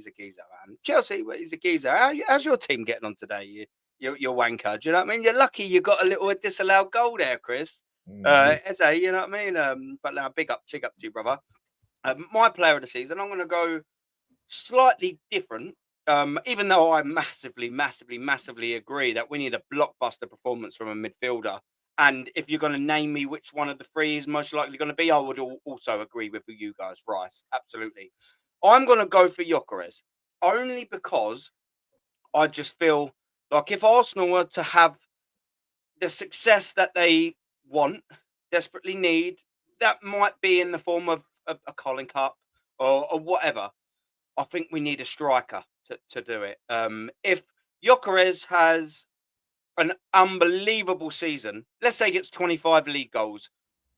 a geezer, man. Chelsea, he's a geezer. How's your team getting on today? You're wanker. Do you know what I mean? You're lucky you got a little disallowed goal there, Chris. You know what I mean? But now, big up to you, brother. My player of the season, I'm going to go slightly different. Even though I massively agree that we need a blockbuster performance from a midfielder. And if you're going to name me which one of the three is most likely going to be, I would also agree with you guys. Rice, absolutely. I'm going to go for Gyökeres, only because I just feel like if Arsenal were to have the success that they want, desperately need, that might be in the form of a Colin Cup or whatever. I think we need a striker to do it. If Gyökeres has an unbelievable season, let's say he gets 25 league goals,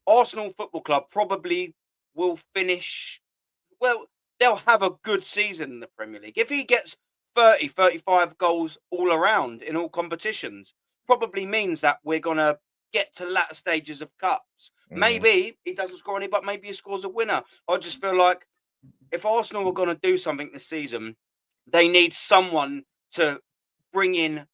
Arsenal Football Club probably will finish, well, they'll have a good season in the Premier League. If he gets 30, 35 goals all around in all competitions, probably means that we're going to get to latter stages of cups. Maybe he doesn't score any, but maybe he scores a winner. I just feel like if Arsenal were going to do something this season, they need someone to bring in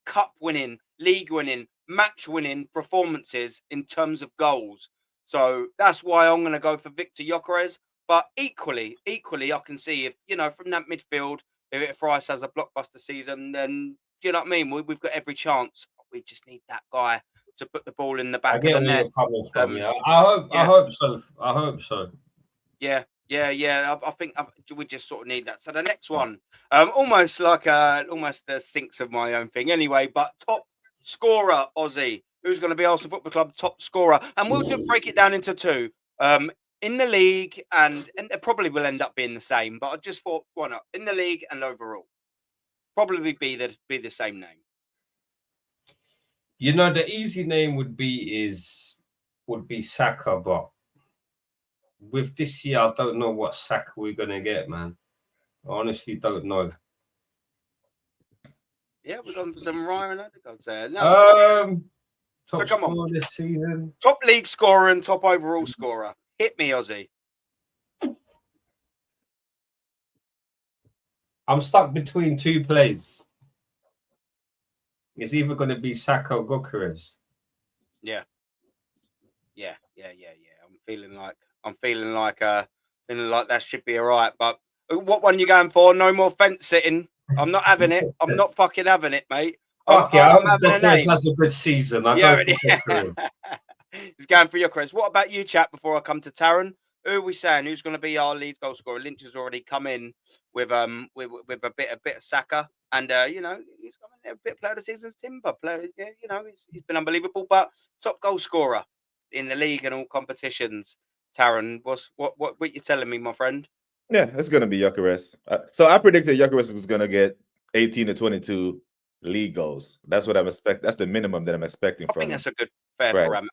cup-winning, league-winning, match-winning performances in terms of goals. So that's why I'm going to go for Victor Gyökeres. But equally, I can see if, from that midfield, if Rice has a blockbuster season, then, do you know what I mean? We've got every chance. We just need that guy to put the ball in the back of the net. I hope so. Yeah. I think we just sort of need that. So the next one, almost the sinks of my own thing anyway, but top scorer, Ozzy. Who's going to be Arsenal Football Club top scorer? And we'll just break it down into two. In the league, and it probably will end up being the same, but I just thought, why not? In the league and overall. Probably be the same name. You know, the easy name would be Saka, but with this year, I don't know what Saka we're gonna get, man. I honestly don't know. Yeah, we're going for some Ryan Odegaard's there. No, top so come scorer on. this season. Top league scorer and top overall scorer. Hit me, Ozzy. I'm stuck between two players. It's either going to be Saka or Gyökeres. Yeah. I'm feeling like that should be all right. But what one you going for? No more fence sitting. I'm not having it. I'm not fucking having it, mate. I'm having a name. That's a good season. He's going for Gyökeres. What about you, chat? Before I come to Taron, who are we saying? Who's going to be our lead goal scorer? Lynch has already come in with a bit of Saka, and he's coming in a bit player of the season's Timber player. Yeah, he's been unbelievable. But top goal scorer in the league and all competitions. Taron, what you telling me, my friend? Yeah, it's going to be Gyökeres. So I predicted Gyökeres is going to get 18 to 22 league goals. That's what I'm expecting. That's the minimum that I'm expecting from him. I think that's a good fair parameter.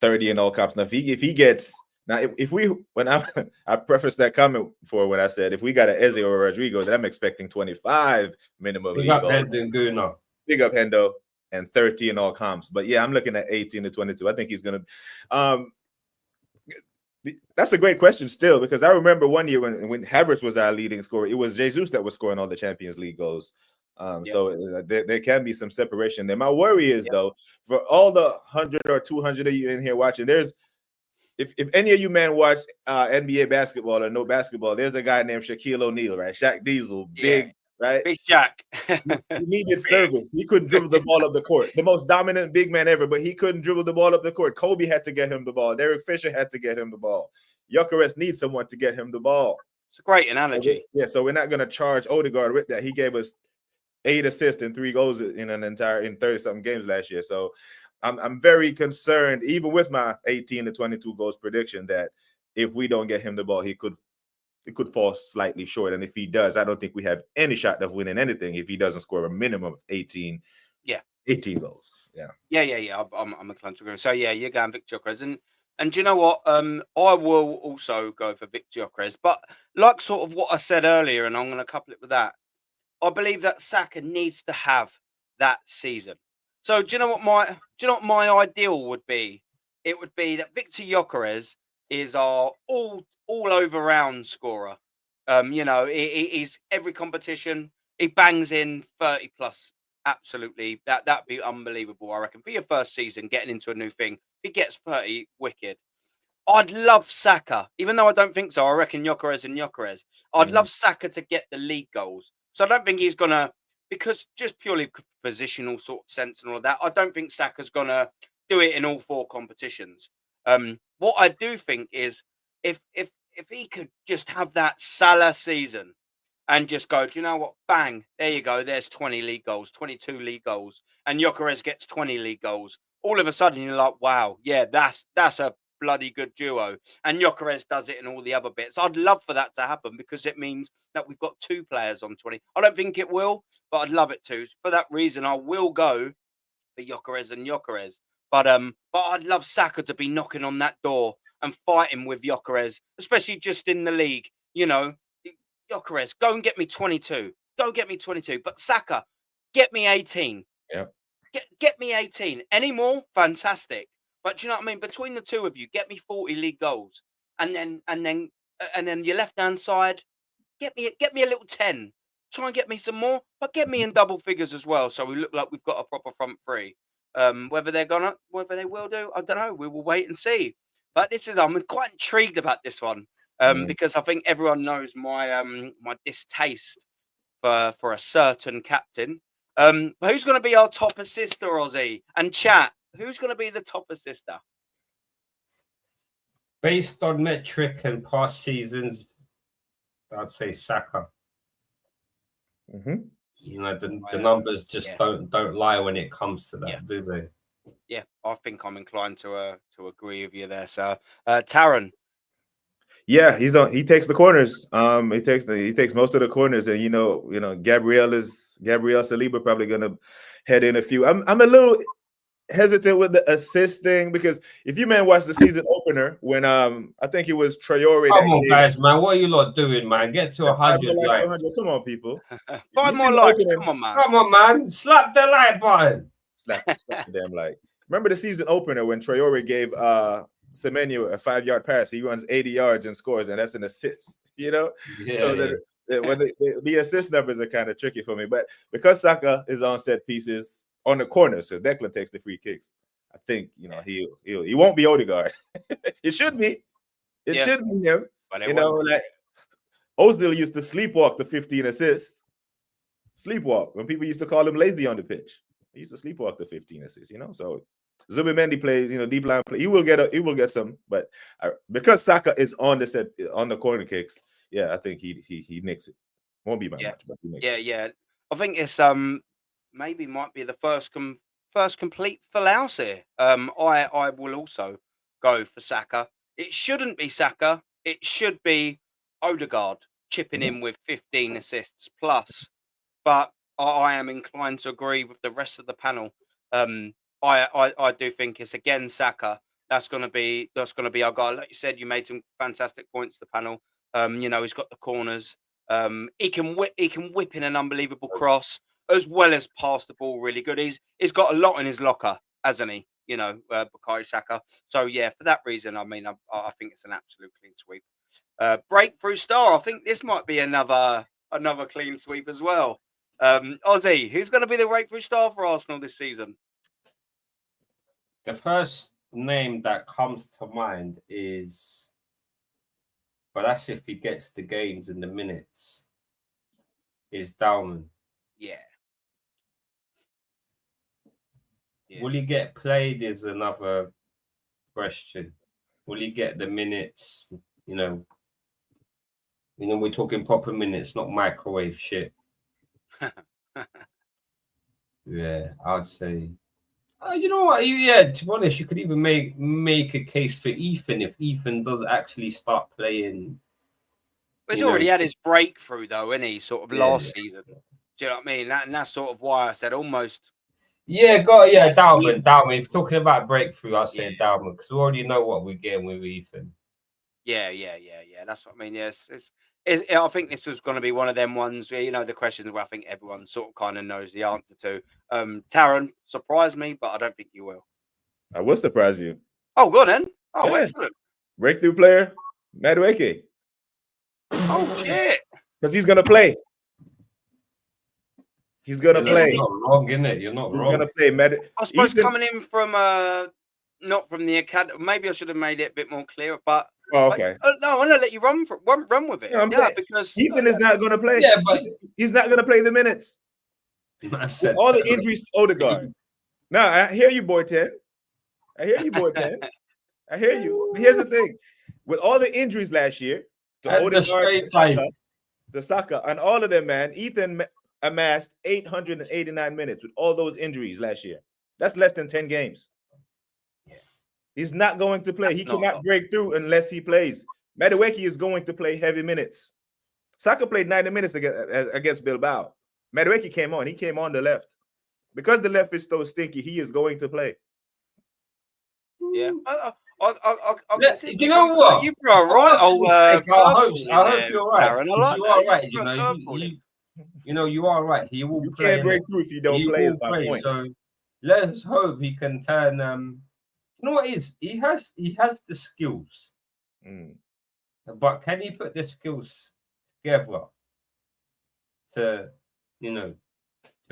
30 in all comps. Now, if he gets now, I prefaced that comment before when I said if we got an Eze or a Rodrigo, then I'm expecting 25 minimum league goals. Big up Hendo and 30 in all comps. But yeah, I'm looking at 18 to 22. I think he's going to. That's a great question still, because I remember one year when Havertz was our leading scorer, it was Jesus that was scoring all the Champions League goals. So there can be some separation there. My worry is though, for all the 100 or 200 of you in here watching, there's if any of you man watch NBA basketball or no basketball, there's a guy named Shaquille O'Neal, right? Shaq Diesel, big, right? Big Shaq. He needed service. He couldn't dribble the ball up the court. The most dominant big man ever, but he couldn't dribble the ball up the court. Kobe had to get him the ball. Derek Fisher had to get him the ball. Gyökeres needs someone to get him the ball. It's a great analogy. Yeah, so we're not going to charge Odegaard with that. He gave us 8 assists and 3 goals in 30-something games last year. So I'm very concerned, even with my 18 to 22 goals prediction, that if we don't get him the ball, it could fall slightly short. And if he does, I don't think we have any shot of winning anything if he doesn't score a minimum of 18 goals. Yeah. I'm inclined to agree. So yeah, you're going Victor Gyökeres. And do you know what? I will also go for Victor Gyökeres. But like sort of what I said earlier, and I'm going to couple it with that, I believe that Saka needs to have that season. So do you know what my ideal would be? It would be that Victor Gyökeres is our all over round scorer. He's every competition, he bangs in 30 plus. Absolutely. That'd be unbelievable, I reckon. For your first season, getting into a new thing, if he gets 30, wicked. I'd love Saka, even though I don't think so. I reckon Gyökeres. I'd love Saka to get the league goals. So I don't think he's gonna, because just purely positional sort of sense and all of that, I don't think Saka's gonna do it in all 4 competitions. What I do think is if he could just have that Salah season and just go, do you know what? Bang, there you go. There's 20 league goals, 22 league goals, and Gyökeres gets 20 league goals. All of a sudden, you're like, wow, yeah, that's a bloody good duo. And Gyökeres does it in all the other bits. I'd love for that to happen because it means that we've got 2 players on 20. I don't think it will, but I'd love it to. For that reason, I will go for Gyökeres. But I'd love Saka to be knocking on that door and fighting with Gyökeres, especially just in the league. Gyökeres, go and get me 22. Go get me 22. But Saka, get me 18. Yeah. Get me 18. Any more? Fantastic. But do you know what I mean? Between the 2 of you, get me 40 league goals. And then your left-hand side, get me a little 10. Try and get me some more, but get me in double figures as well. So we look like we've got a proper front 3. Whether they will do, I don't know. We will wait and see. But I'm quite intrigued about this one. Because I think everyone knows my my distaste for a certain captain. But who's going to be our top assister, Ozzy? And chat, who's going to be the top assister? Based on metric and past seasons, I'd say Saka. The numbers just don't lie when it comes to that, do they? Yeah, I think I'm inclined to agree with you there. So, Taron. Yeah, he takes the corners. He takes most of the corners, and Gabriel Saliba probably gonna head in a few. I'm a little hesitant with the assist thing because if you man watch the season opener when I think it was Traore. Come on, guys, man. What are you lot doing, man? Get to 100 likes. Come on, people. 5 more likes. Come on, man. Come on, man. Slap the like button. Slap the damn like. Remember the season opener when Traore gave Semenyo a 5-yard pass? He runs 80 yards and scores, and that's an assist. You know, when the assist numbers are kind of tricky for me, but because Saka is on set pieces on the corner, so Declan takes the free kicks. I think he won't be Odegaard. It should be. It should be him. But you know, like Ozil used to sleepwalk the 15 assists. Sleepwalk when people used to call him lazy on the pitch. He used to sleepwalk the 15 assists. You know, so Zubimendi plays. You know, deep line play. He will get some, but because Saka is on the corner kicks. Yeah, I think he nicks it. Won't be by much, but he nicks it. Yeah. I think it's maybe might be the first complete full house here. I will also go for Saka. It shouldn't be Saka. It should be Odegaard chipping in with 15 assists plus. But I am inclined to agree with the rest of the panel. I do think it's again Saka. That's gonna be our guy. Like you said, you made some fantastic points to the panel. You know, he's got the corners. He can whip in an unbelievable cross as well as pass the ball really good. He's got a lot in his locker, hasn't he? You know, Bukayo Saka. So yeah, for that reason, I mean, I think it's an absolute clean sweep. Breakthrough star. I think this might be another clean sweep as well. Ozzy, who's going to be the breakthrough star for Arsenal this season? The first name that comes to mind is, but that's if he gets the games and the minutes, is Dalman. Yeah. Will he get played is another question. Will he get the minutes? You know, we're talking proper minutes, not microwave shit. Yeah, I'd say. You know what? Yeah, to be honest, you could even make a case for Ethan if Ethan does actually start playing. He's already had his breakthrough, though, isn't he? Sort of last season. Do you know what I mean? And that's sort of why I said almost. Yeah, Dalman. If you're talking about breakthrough, I'd say Dalman because we already know what we're getting with Ethan. Yeah. That's what I mean. Yes, I think this was going to be one of them ones where, you know, the questions where I think everyone sort of kind of knows the answer to. Taron surprised me, but I don't think you will. I will surprise you. Oh, go on then. Oh, excellent. Breakthrough player, Madueke. Oh, shit. Because he's going to play. He's going to play. You're not wrong, innit? You're not wrong. He's going to play. I suppose coming in from, not from the academy, maybe I should have made it a bit more clear, but. Oh, okay. No, I'm going to let you run with it. Yeah, because Ethan is not going to play. Yeah, but he's not going to play the minutes. All the injuries to Odegaard. Now, I hear you, boy 10. I hear you. But here's the thing. With all the injuries last year, to Odegaard, to Saka, and all of them, man, Ethan amassed 889 minutes with all those injuries last year. That's less than 10 games. He's not going to play. He cannot break through unless he plays. Madueke is going to play heavy minutes. Saka played 90 minutes against Bilbao. Madueke came on. He came on the left. Because the left is so stinky, he is going to play. Yeah. You know what? You're right. I hope you're right. Darren, you are right. You know, you are right. He will play. You can't break through if you don't play. Is my point. So let's hope he can turn. You know what it is? He has the skills, but can he put the skills together to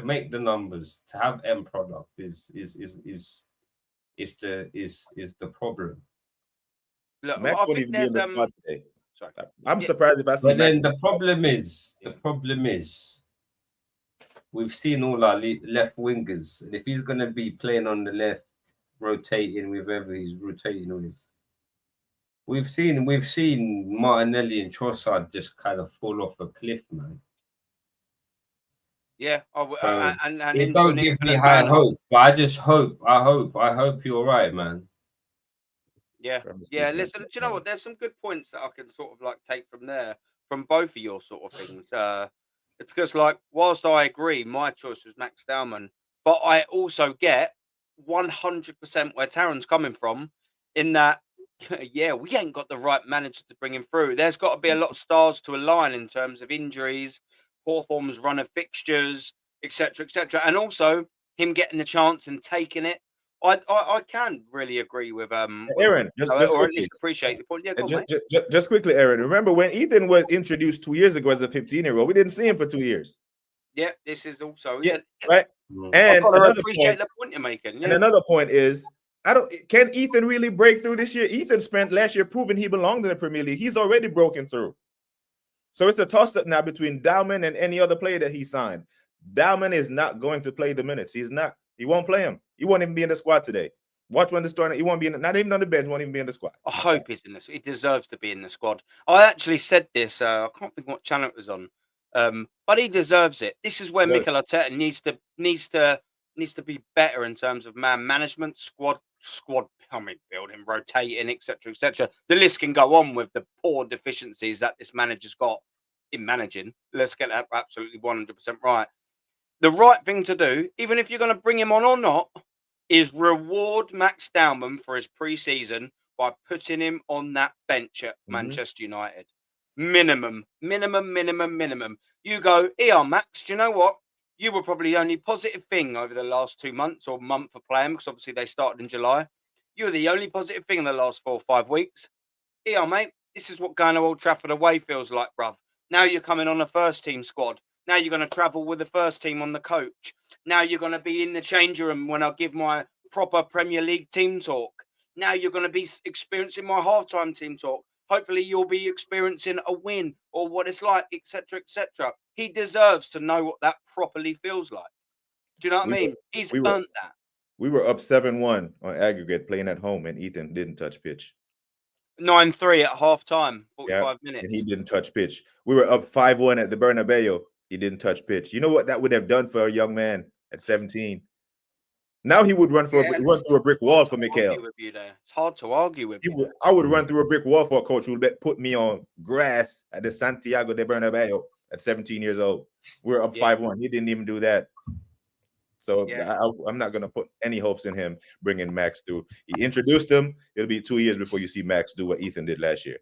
make the numbers, to have end product is the problem. Look, Max I won't think even be in the there's squad today. Sorry. I'm surprised if I see. But then the problem is, we've seen all our left wingers, and if he's going to be playing on the left, rotating with whoever he's rotating with, we've seen Martinelli and Trossard just kind of fall off a cliff, man. Yeah, and it don't give me high hope, but I hope you're right, man. Yeah. Listen, do you know what? There's some good points that I can sort of like take from there, from both of your sort of things. Because like, whilst I agree, my choice was Max Dalman, but I also get 100% where Taron's coming from, in that, yeah, we ain't got the right manager to bring him through. There's got to be a lot of stars to align in terms of injuries, poor form's run of fixtures, etc., etc., and also him getting the chance and taking it. I can really agree with Aaron, just or at quickly. least appreciate the point. Yeah, go on, mate. Just quickly, Aaron. Remember when Ethan was introduced 2 years ago as a 15-year-old? We didn't see him for 2 years. Yeah, this is also right. I've And got to another appreciate point, the point you're making. Yeah. and another point is, can Ethan really break through this year? Ethan spent last year proving he belonged in the Premier League. He's already broken through. So it's a toss-up now between Dowman and any other player that he signed. Dowman is not going to play the minutes. He's not. He won't play him. He won't even be in the squad today. Watch when the starting. He won't be in. Not even on the bench. Won't even be in the squad. I hope he's in this. He deserves to be in the squad. I actually said this. I can't think what channel it was on. But he deserves it. This is where Mikel Arteta needs to be better in terms of man management, squad. Building, rotating, etc., etc. The list can go on with the poor deficiencies that this manager's got in managing. Let's get that absolutely 100% right. The right thing to do, even if you're going to bring him on or not, is reward Max Dowman for his pre-season by putting him on that bench at Manchester United. Minimum. You go, here, Max, do you know what? You were probably the only positive thing over the last 2 months or month of playing, because obviously they started in July. You were the only positive thing in the last 4 or 5 weeks. Here, mate, this is what going to Old Trafford away feels like, bruv. Now you're coming on a first-team squad. Now you're going to travel with the first team on the coach. Now you're going to be in the change room when I give my proper Premier League team talk. Now you're going to be experiencing my halftime team talk. Hopefully you'll be experiencing a win or what it's like, etc., etc. He deserves to know what that properly feels like. Do you know what I mean? He's earned that. We were up 7-1 on aggregate playing at home, and Ethan didn't touch pitch. 9-3 at half-time, 45 minutes. And he didn't touch pitch. We were up 5-1 at the Bernabeu. He didn't touch pitch. You know what that would have done for a young man at 17? Now he would run through a brick wall for Mikel. It's hard to argue with you. I would run through a brick wall for a coach who would put me on grass at the Santiago de Bernabeu at 17 years old. We're up 5-1. He didn't even do that. So I'm not going to put any hopes in him bringing Max through. He introduced him. It'll be 2 years before you see Max do what Ethan did last year.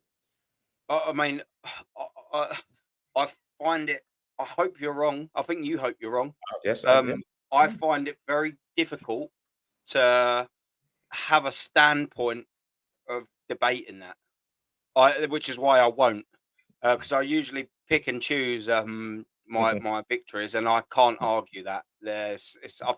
I mean, I find it. I hope you're wrong. I think you hope you're wrong. Yes. I find it very difficult to have a standpoint of debating that. Which is why I won't, because I usually pick and choose my victories, and I can't argue that. I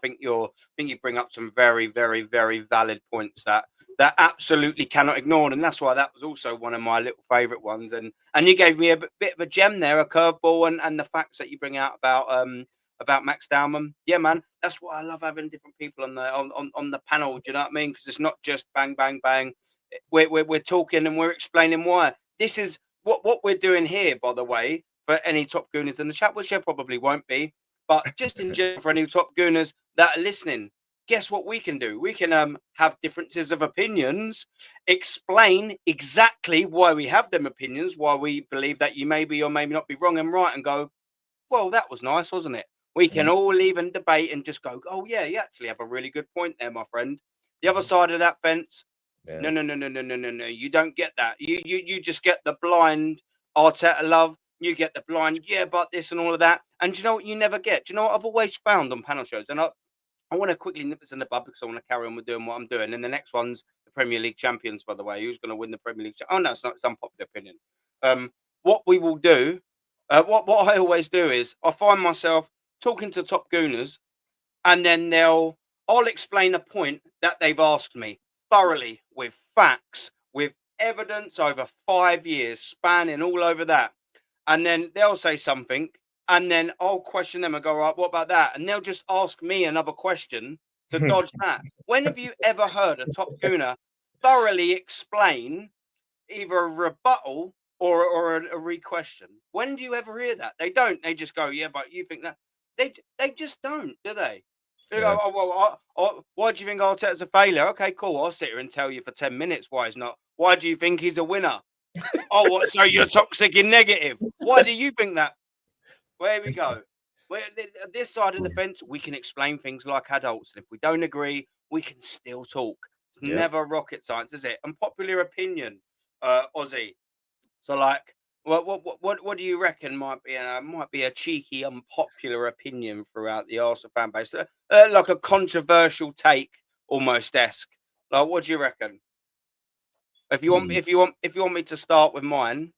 think you bring up some very, very, very valid points that absolutely cannot ignore, and that's why that was also one of my little favourite ones. And you gave me a bit of a gem there, a curveball, and the facts that you bring out about Max Dowman. Yeah, man, that's why I love having different people on the panel. Do you know what I mean? Because it's not just bang, bang, bang. We're talking and we're explaining why. This is what we're doing here, by the way, for any Top Gooners in the chat, which there probably won't be, but just in general for any Top Gooners that are listening, guess what we can do? We can have differences of opinions, explain exactly why we have them opinions, why we believe that you may be or may not be wrong and right, and go, well, that was nice, wasn't it? We can all even debate and just go, oh, yeah, you actually have a really good point there, my friend. The other side of that fence, no. You don't get that. You just get the blind Arteta love. You get the blind, but this and all of that. And do you know what you never get? Do you know what I've always found on panel shows? And I want to quickly nip this in the bud because I want to carry on with doing what I'm doing. And the next one's the Premier League champions, by the way. Who's going to win the Premier League? Oh, no, it's not. It's unpopular opinion. What we will do, what I always do is I find myself talking to Top Gooners, and then I'll explain a point that they've asked me thoroughly with facts, with evidence over 5 years, spanning all over that. And then they'll say something, and then I'll question them and go, right, what about that? And they'll just ask me another question to dodge that. When have you ever heard a Top Gooner thoroughly explain either a rebuttal or a re-question? When do you ever hear that? They don't. They just go, yeah, but you think that. They just don't, do they? They go, oh, well, why do you think Arteta's a failure? Okay, cool. I'll sit here and tell you for 10 minutes why he's not. Why do you think he's a winner? Oh, what, so you're toxic and negative. Why do you think that? Where we go. This side of the fence, we can explain things like adults. And if we don't agree, we can still talk. It's Yeah. never rocket science, is it? And popular opinion, Aussie. So, like, what do you reckon might be a cheeky, unpopular opinion throughout the Arsenal fan base, like a controversial take, almost esque? Like, what do you reckon? If you want me to start with mine,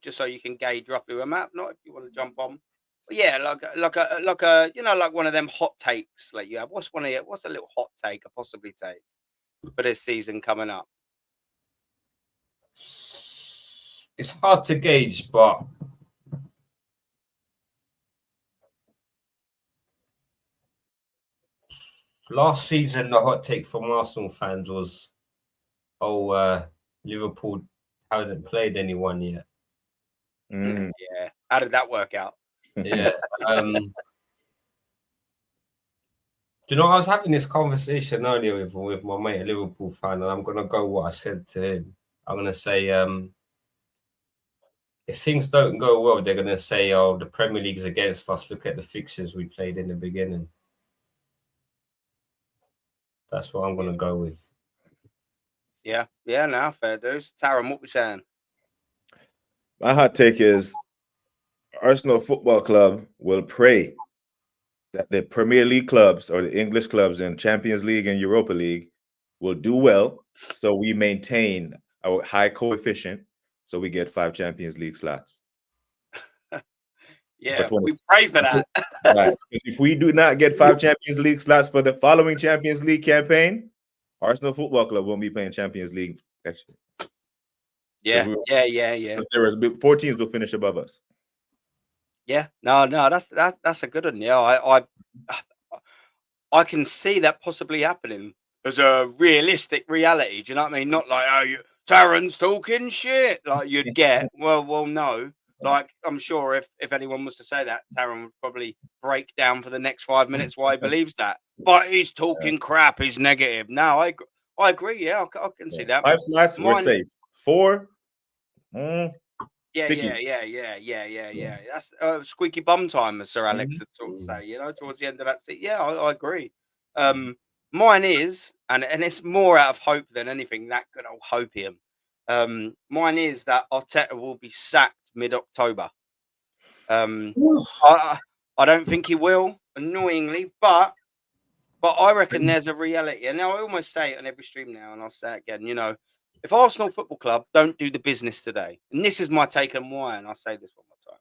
just so you can gauge roughly where I'm at. Not if you want to jump on. But yeah, like a like one of them hot takes like you have. What's a little hot take I possibly take for this season coming up? It's hard to gauge, but last season the hot take from Arsenal fans was, Liverpool hasn't played anyone yet. Yeah. How did that work out? Yeah. Do you know, I was having this conversation earlier with my mate, a Liverpool fan, and I'm going to go what I said to him. I'm going to say, if things don't go well, they're going to say, oh, the Premier League's against us. Look at the fixtures we played in the beginning. That's what I'm going to go with. Yeah, now fair dues. Taron, what we saying? My hot take is Arsenal Football Club will pray that the Premier League clubs or the English clubs in Champions League and Europa League will do well, so we maintain our high coefficient, so we get 5 Champions League slots. Yeah, we pray for that. Right. If we do not get 5 Champions League slots for the following Champions League campaign, Arsenal Football Club won't be playing Champions League. Actually. Yeah. There are 4 teams will finish above us. Yeah, no, that's a good one. Yeah, I can see that possibly happening as a realistic reality. Do you know what I mean? Not like, oh, Taron's talking shit. Like you'd get. Well, no. Like I'm sure if anyone was to say that, Taron would probably break down for the next 5 minutes why he believes that. But he's talking crap. He's negative. No, I agree. Yeah, I can see that. 5 slots, we're safe. 4. Yeah. That's squeaky bum time, as Sir Alex would sort of say, towards the end of that seat. Yeah, I agree. Mine is, and it's more out of hope than anything, that good old hopium. Mine is that Arteta will be sacked mid-October. I don't think he will, annoyingly, but I reckon there's a reality. And now I almost say it on every stream now, and I'll say it again, if Arsenal Football Club don't do the business today, and this is my take on why, and I'll say this one more time,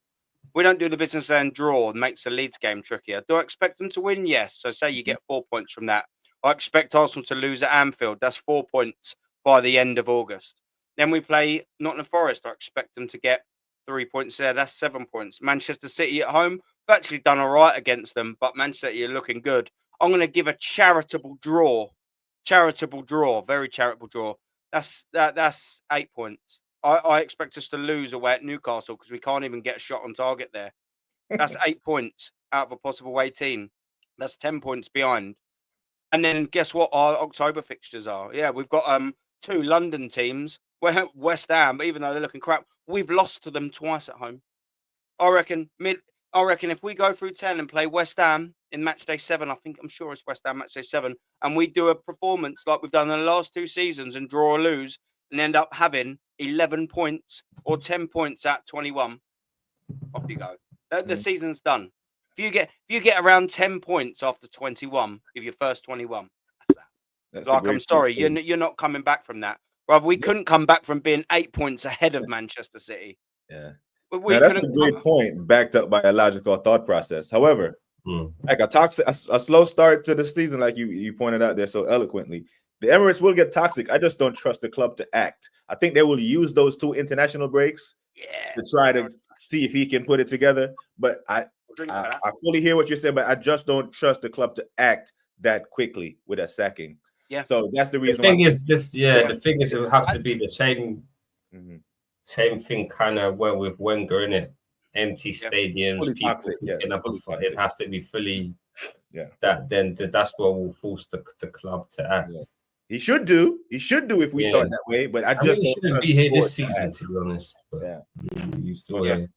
we don't do the business and draw, makes the Leeds game trickier. Do I expect them to win? Yes. So say you get 4 points from that. I expect Arsenal to lose at Anfield. That's 4 points by the end of August. Then we play Nottingham Forest. I expect them to get 3 points there. That's 7 points. Manchester City at home. I've actually done all right against them, but Manchester City are looking good. I'm going to give a charitable draw. Very charitable draw. That's 8 points. I expect us to lose away at Newcastle because we can't even get a shot on target there. That's 8 points out of a possible 18. That's 10 points behind. And then guess what our October fixtures are? Yeah, we've got 2 London teams. Where West Ham, even though they're looking crap, we've lost to them twice at home. I reckon if we go through 10 and play West Ham in match day 7, I'm sure it's West Ham match day 7, and we do a performance like we've done in the last 2 seasons and draw or lose and end up having 11 points or 10 points at 21, off you go. The season's done. If you get around 10 points after 21, give your first 21. That's that. Like, I'm sorry, you're not coming back from that. Well, we couldn't come back from being 8 points ahead of Manchester City. Yeah. That's a great point, backed up by a logical thought process. However, like a slow start to the season, like you pointed out there so eloquently, the Emirates will get toxic. I just don't trust the club to act. I think they will use those 2 international breaks to try to see if he can put it together. But I fully hear what you're saying, but I just don't trust the club to act that quickly with a sacking. Yeah. So that's the reason. The thing is, it would have to be the same. Same thing kind of went with Wenger, innit? Empty stadiums, fully people toxic, it'd have to be fully that's what will force the club to act. Yeah. He should do if we start that way, but I just he shouldn't be here this season, to be honest. But he's still here.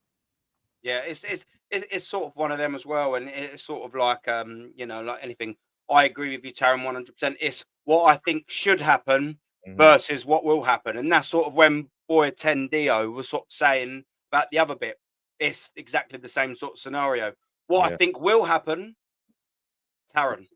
Yeah, it's sort of one of them as well, and it's sort of like like anything. I agree with you, Taron, 100%. It's what I think should happen versus what will happen. And that's sort of when Boy 10 Dio was sort of saying about the other bit. It's exactly the same sort of scenario. What I think will happen, Taron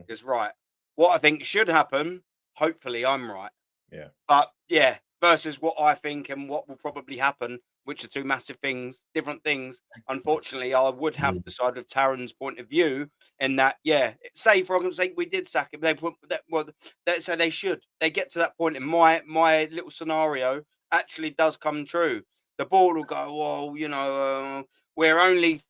is right. What I think should happen, hopefully I'm right. Yeah. But yeah, versus what I think and what will probably happen, which are two massive things, different things. Unfortunately, I would have the side of Taron's point of view in that, yeah, say for argument's sake, we did sack him. They put that, well, so they should. They get to that point in my little scenario actually does come true. The board will go, well, you know, we're only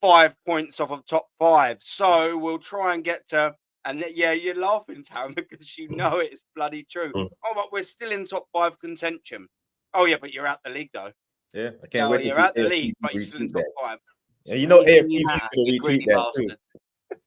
5 points off of top 5, so we'll try and get to. And yeah, you're laughing, Taron, because you know it's bloody true. Oh, but we're still in top 5 contention. Oh yeah, but you're out the league though. Yeah, I can't wait to You're see out the AFC league, but you're still in retweet top that. 5. Yeah, you know AFC You is going to retweet greedy that too. bastards.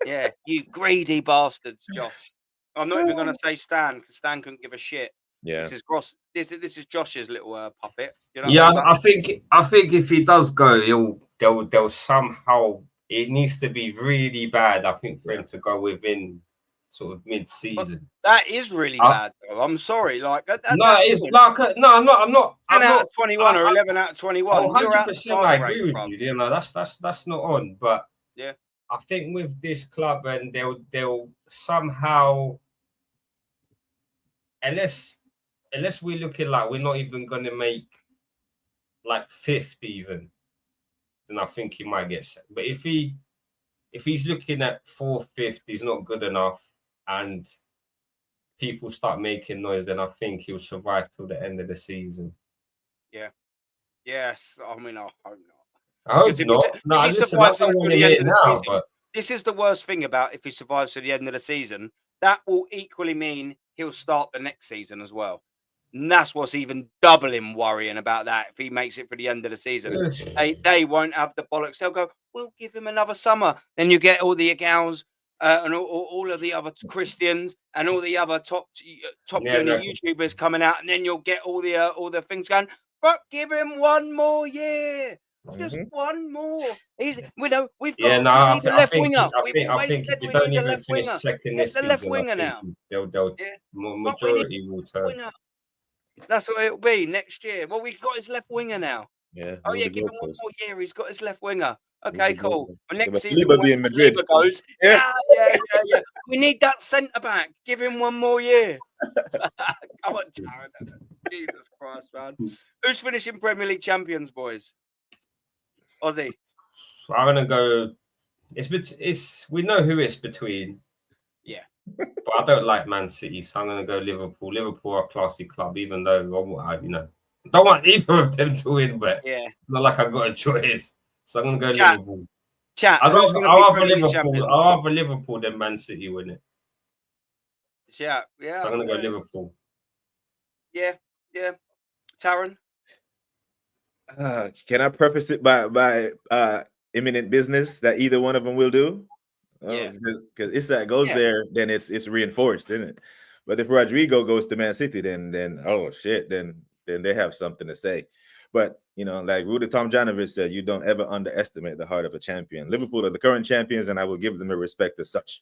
Yeah, you greedy bastards, Josh. I'm not even going to say Stan because Stan couldn't give a shit. Yeah. This is Gross. This is Josh's little puppet. You know Yeah, what I mean? I think if he does go, they'll somehow. It needs to be really bad, I think, for him to go within sort of mid-season. That is really bad, though. I'm sorry. Like no, it's like I'm not. 10 out of 21 or 11 out of 21. 100%. I agree with you. You know, that's not on. But yeah, I think with this club, and they'll somehow, unless we're looking like we're not even going to make like 5th even, then I think he might get set. But if he's looking at 4th, 5th, he's not good enough, and people start making noise, then I think he'll survive till the end of the season. Yeah. Yes. I mean, I hope not. I hope not. No, if he listen, survives I don't to want the him end in of the now, season, but this is the worst thing about if he survives to the end of the season. That will equally mean he'll start the next season as well. And that's what's even double him worrying about that if he makes it for the end of the season. They won't have the bollocks. They'll go, we'll give him another summer. Then you get all the Agals and all of the other Christians and all the other top YouTubers coming out, and then you'll get all the things going. But give him one more year. Just one more. We've got we need a left winger. We've always said we need a left winger. Get the left winger now. Majority will turn. That's what it'll be next year. Well, we've got his left winger now. Yeah. Oh yeah, give him one more year. He's got his left winger. Okay, cool. Well, next season, Saliba be in Madrid. Goes, yeah. We need that centre back. Give him one more year. Come on, Jared. Jesus Christ, man. Who's finishing Premier League champions, boys? Ozzy. I'm gonna go. It's we know who it's between. Yeah. But I don't like Man City, so I'm gonna go Liverpool. Liverpool are a classy club, even though don't want either of them to win, but yeah, it's not like I've got a choice. So I'm gonna go Liverpool. I'll rather Liverpool than Man City win it. Yeah. So I'm gonna go Liverpool. Yeah. Taron. Can I preface it by imminent business that either one of them will do? Because if that goes there, then it's reinforced, isn't it? But if Rodrigo goes to Man City, then oh shit, then they have something to say. But like Rudy Tomjanovic said, you don't ever underestimate the heart of a champion. Liverpool are the current champions, and I will give them the respect as such.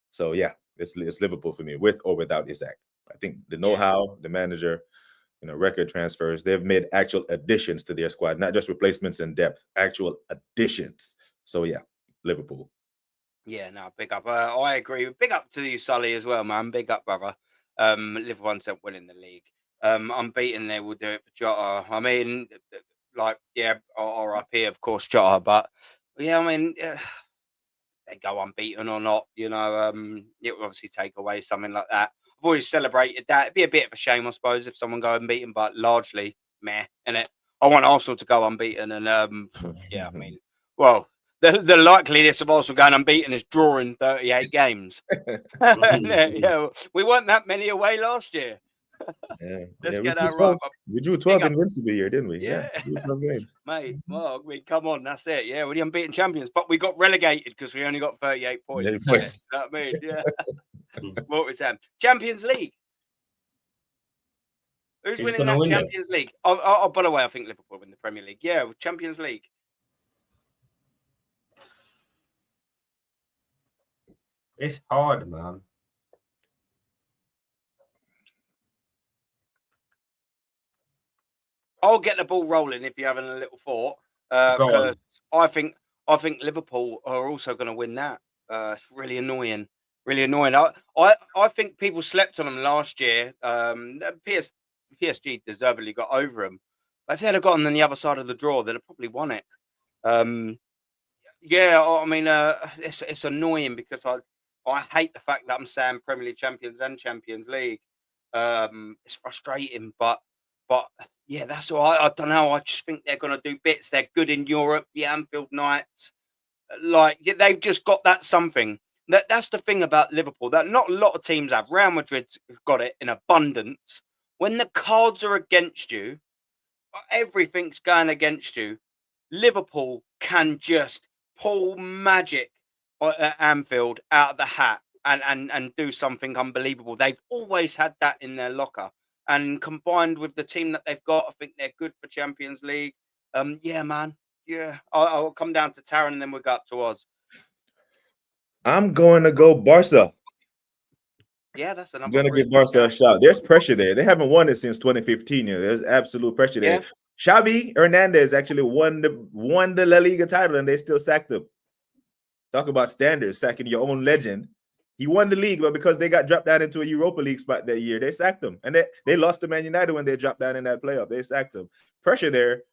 So yeah, it's Liverpool for me, with or without Isaac. I think the know-how, the manager, record transfers, they've made actual additions to their squad, not just replacements in depth, actual additions. So yeah, Liverpool. Yeah, no, big up. I agree. Big up to you, Sully, as well, man. Big up, brother. Liverpool once winning the league. Unbeaten, they will do it for Jota. I mean, RIP, of course, Jota. But yeah, I mean, they go unbeaten or not, it will obviously take away something like that. I've always celebrated that. It'd be a bit of a shame, I suppose, if someone go unbeaten, but largely, meh, innit? I want Arsenal to go unbeaten, and yeah, I mean, well. The likeliness of Arsenal going unbeaten is drawing 38 games. Yeah, we weren't that many away last year. Let's get that right. We drew 12 invincible here, didn't we? Yeah. 12 games. Mate, well, come on, that's it. Yeah, we're the unbeaten champions, but we got relegated because we only got 38 points. You know what I mean? Yeah. What was that? Champions League. Who's winning that Champions League? Oh, by the way, I think Liverpool win the Premier League. Yeah, Champions League. It's hard, man. I'll get the ball rolling if you're having a little thought. Go on. Because I think Liverpool are also going to win that. It's really annoying. Really annoying. I think people slept on them last year. PSG deservedly got over them. But if they'd have gotten on the other side of the draw, they'd have probably won it. Yeah, I mean, it's annoying because I hate the fact that I'm saying Premier League champions and Champions League. It's frustrating, but yeah, that's all. I don't know. I just think they're going to do bits. They're good in Europe. The Anfield Knights, like they've just got that something. That's the thing about Liverpool that not a lot of teams have. Real Madrid's got it in abundance. When the cards are against you, everything's going against you. Liverpool can just pull magic at Anfield out of the hat and do something unbelievable. They've always had that in their locker. And combined with the team that they've got, I think they're good for Champions League. Yeah, man. Yeah. I'll come down to Taron and then we'll go up to Oz. I'm going to go Barca. Yeah, that's another. I'm going to give Barca a shout. There's pressure there. They haven't won it since 2015. There's absolute pressure there. Yeah. Xavi Hernandez actually won the La Liga title and they still sacked him. Talk about standards, sacking your own legend. He won the league, but because they got dropped down into a Europa League spot that year, they sacked him. And they lost to Man United when they dropped down in that playoff. They sacked him. Pressure there.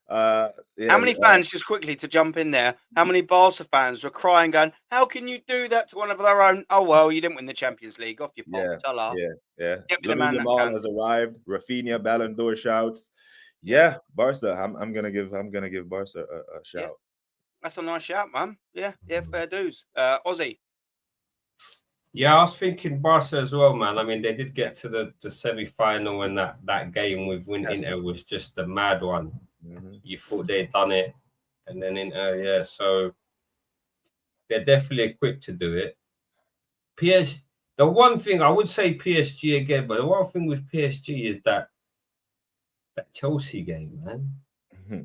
Yeah, how many fans, just quickly to jump in there, how many Barca fans were crying, going, how can you do that to one of their own? Oh, well, you didn't win the Champions League. Off your pop. Yeah. Get me the man that Jamal has arrived. Rafinha, Ballon d'Or shouts. Yeah, Barca. I'm gonna give Barca a shout. Yeah. That's a nice shout, man. Yeah, fair dues. Ozzy. Yeah, I was thinking Barca as well, man. I mean, they did get to the semi-final, and that game with Inter was just a mad one. Mm-hmm. You thought they'd done it, and then Inter, so they're definitely equipped to do it. The one thing I would say PSG again, but the one thing with PSG is that Chelsea game, man. Mm-hmm.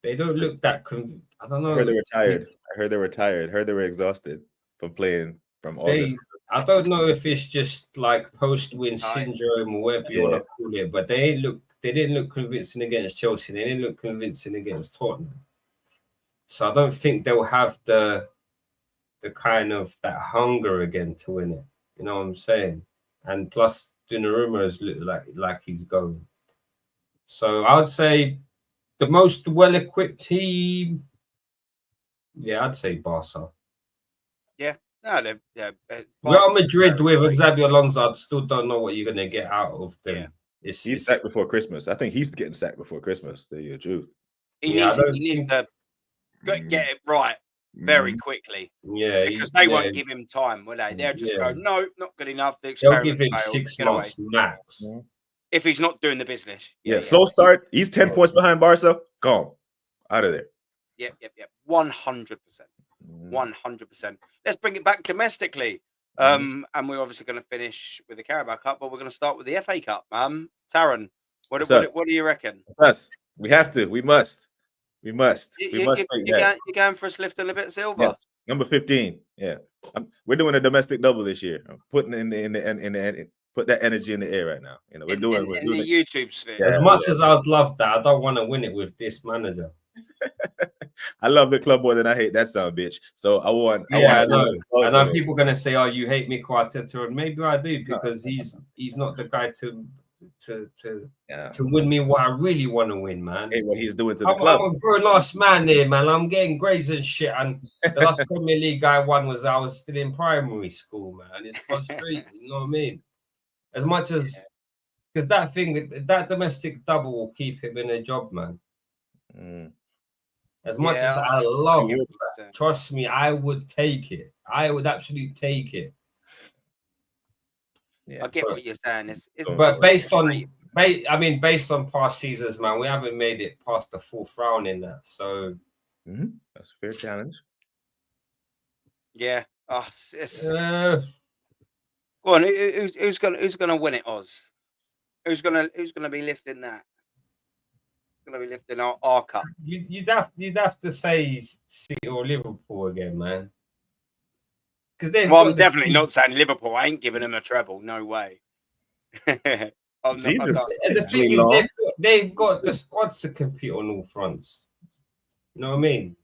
They don't look that I don't know. I heard they were tired. I heard they were exhausted from playing from August. I don't know if it's just like post-win syndrome or whatever you want to call it, but they didn't look convincing against Chelsea. They didn't look convincing against Tottenham. So I don't think they'll have the kind of that hunger again to win it. You know what I'm saying? And plus, Donnarumma has looked like he's going. So I would say the most well-equipped team. Yeah, I'd say Barca. Yeah. No, Real Madrid with Xabi Alonso, I still don't know what you're going to get out of them. Yeah. He's sacked before Christmas. I think he's getting sacked before Christmas. The truth. He needs to get it right very quickly. Yeah, because they won't give him time, will they? They'll just go, no, not good enough. The experiment They'll give him 6 months max. If he's not doing the business. Slow start. He's 10 points behind Barca. Gone. Out of there. Yep. 100%. 100%. Let's bring it back domestically. And we're obviously going to finish with the Carabao Cup, but we're going to start with the FA Cup. Taron, what do you reckon? Us. We have to. We must. We must. You're going for a lift and a bit of silver. Yes. Number 15. Yeah. We're doing a domestic double this year. I'm putting in the put that energy in the air right now. You know, we're doing the YouTube sphere. As much as I'd love that, I don't want to win it with this manager. I love the club more than I hate that son of a bitch. So I know people are gonna say, "Oh, you hate me, Arteta," and maybe I do because he's not the guy to win me what I really want to win, man. Hey, what he's doing to the club. I'm a grown last man there, man. I'm getting grades and shit. And the last Premier League I won was I was still in primary school, man. It's frustrating, you know what I mean? As much as because that domestic double will keep him in a job, man. As much as I love it, trust me, I would take it. I would absolutely take it. Yeah, I get what you're saying. But based on past seasons, man, we haven't made it past the 4th round in that. So that's a fair challenge. Yeah. Go on. Who's gonna win it, Oz? Who's gonna be lifting that? Going to be lifting our cup. You'd have to say City or Liverpool again, man. Well, I'm definitely not saying Liverpool. I ain't giving them a treble. No way. Jesus. And the thing is, they've got the squads to compete on all fronts. You know what I mean?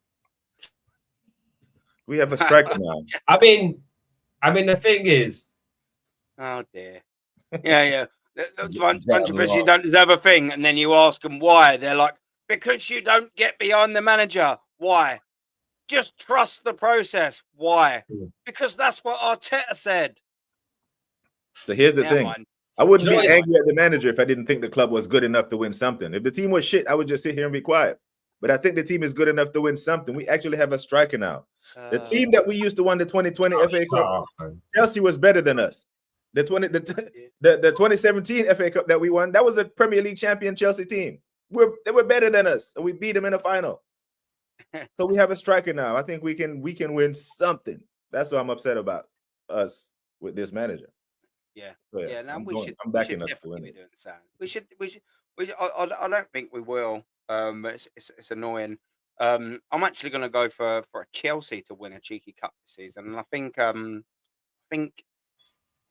We have a striker now. I mean, the thing is, oh dear. Yeah. That's one controversy. You don't deserve a thing, and then you ask them why. They're like, because you don't get behind the manager. Why? Just trust the process. Why? Because that's what Arteta said. So here's the thing. Mind. I wouldn't be angry at the manager if I didn't think the club was good enough to win something. If the team was shit, I would just sit here and be quiet. But I think the team is good enough to win something. We actually have a striker now. The team that we used to win the 2020 FA Cup, Chelsea was better than us. The 2017 FA Cup that we won, that was a Premier League champion Chelsea team. They were better than us, and we beat them in the final. So we have a striker now. I think we can win something. That's what I'm upset about us with this manager. Yeah. So, yeah. Now I'm backing us to win it. We should. I don't think we will. It's annoying. I'm actually going to go for a Chelsea to win a cheeky cup this season, and I think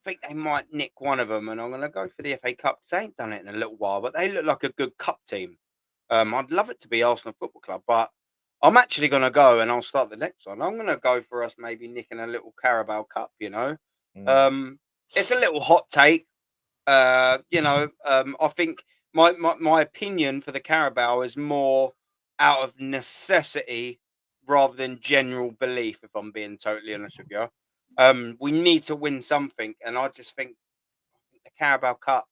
they might nick one of them, and I'm going to go for the FA Cup because they ain't done it in a little while, but they look like a good cup team. I'd love it to be Arsenal Football Club, but I'm actually going to go, and I'll start the next one. I'm going to go for us maybe nicking a little Carabao Cup. It's a little hot take. I think my opinion for the Carabao is more out of necessity rather than general belief, if I'm being totally honest with you. We need to win something, and I just think the Carabao Cup.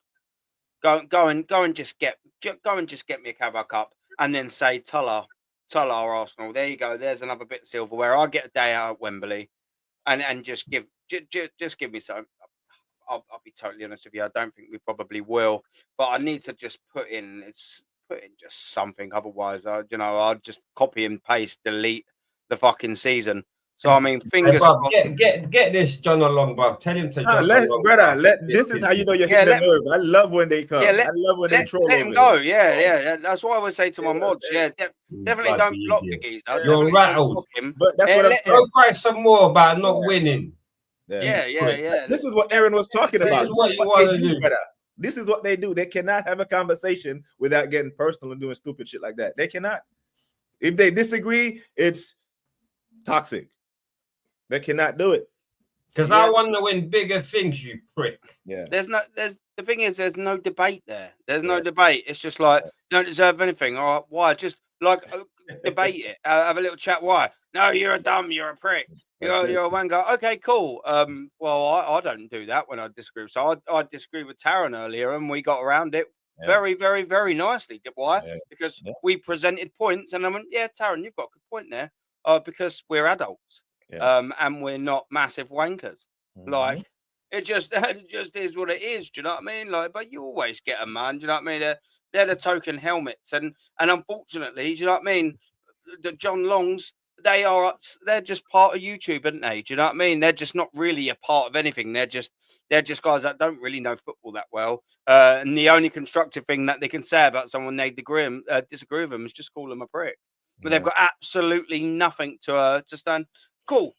Go and just get me a Carabao Cup, and then say Tulla Arsenal. There you go. There's another bit of silverware. I'll get a day out at Wembley, and just give me some. I'll be totally honest with you. I don't think we probably will, but I need to just put in just something. Otherwise, I'll just copy and paste, delete the fucking season. So I mean, fingers crossed. Get this John along, bruv. Tell him to this is how you know you're hitting the nerve. I love when they come. I love when they troll. Let him go. Yeah. That's what I would say to my mods. Yeah, definitely don't block the geezer. You're rattled. But that's what I'm saying. Don't cry some more about not winning. Yeah. This is what Aaron was talking about. This is what you want to do. This is what they do. They cannot have a conversation without getting personal and doing stupid shit like that. They cannot. If they disagree, it's toxic. They cannot do it. Because I want to win bigger things, you prick. Yeah. The thing is, there's no debate there. There's no debate. It's just like, you don't deserve anything. All right, why? Just like debate it. Have a little chat. Why? No, you're a dumb. You're a prick. You're a wango. Okay, cool. Well, I don't do that when I disagree. So I disagreed with Taron earlier, and we got around it very, very, very nicely. Why? Yeah. Because we presented points, and I went, yeah, Taron, you've got a good point there. Because we're adults. And we're not massive wankers. Like it just is what it is. Do you know what I mean? Like, but you always get them, man. Do you know what I mean? They're the token helmets, and unfortunately, do you know what I mean? The John Longs, they're just part of YouTube, aren't they? Do you know what I mean? They're just not really a part of anything. They're just guys that don't really know football that well. And the only constructive thing that they can say about someone they disagree with them is just call them a prick. But they've got absolutely nothing to stand. Cool.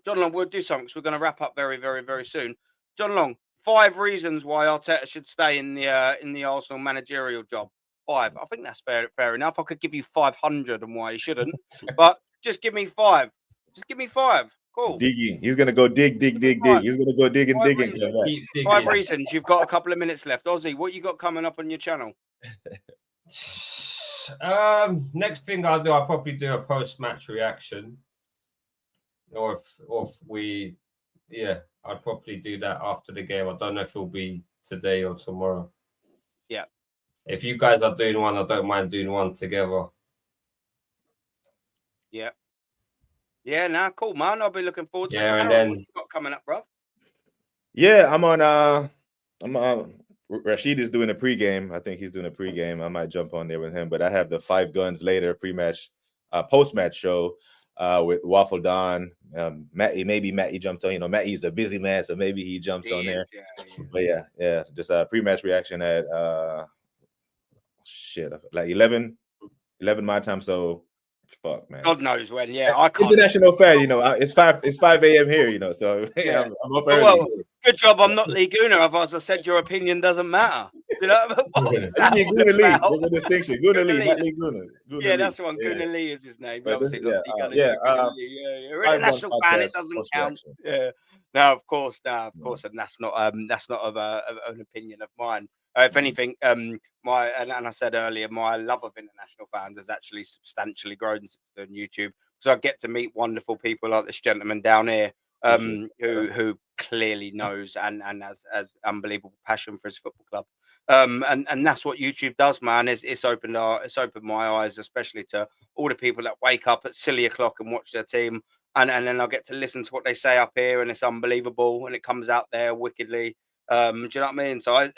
John Long, we'll do something. So we're going to wrap up very, very, very soon. John Long, 5 reasons why Arteta should stay in the Arsenal managerial job. 5. I think that's fair enough. I could give you 500 on why he shouldn't, but just give me 5. Just give me 5. Cool. Digging. He's going to go dig. He's going to go digging. 5 reasons. You've got a couple of minutes left. Ozzy, what you got coming up on your channel? Next thing I'll probably do a post-match reaction. Or if we, I'd probably do that after the game. I don't know if it'll be today or tomorrow. Yeah. If you guys are doing one, I don't mind doing one together. Yeah. Yeah, cool, man. I'll be looking forward to it. And then what you got coming up, bro? Yeah, I'm on Rashid is doing a pregame. I think he's doing a pregame. I might jump on there with him, but I have the 5 Guns Later pre-match, post-match show. With Waffle Don, maybe Matty jumped on. Matty's a busy man, so maybe he jumps on there. But yeah, just a pre-match reaction at like 11 my time. So fuck, man. God knows when. Yeah, I can't. International fan, it's 5 a.m. here, so I'm up early. Well, good job. I'm not Lee Gooner. Otherwise, I said your opinion doesn't matter. You know You mean Guna Lee? There's a distinction. Guna Lee, not Lee Guna. Yeah, that's the one. Guna Lee is his name. But Obviously, this, not yeah, Guna Lee. We're a national fan. It doesn't count. Yeah. No, of course, and that's not of an opinion of mine. If anything, my and I said earlier, my love of international fans has actually substantially grown since doing YouTube. So I get to meet wonderful people like this gentleman down here, who clearly knows and has unbelievable passion for his football club. And that's what YouTube does, man. It's opened my eyes, especially to all the people that wake up at silly o'clock and watch their team, and then I get to listen to what they say up here, and it's unbelievable, and it comes out there wickedly. Do you know what I mean? So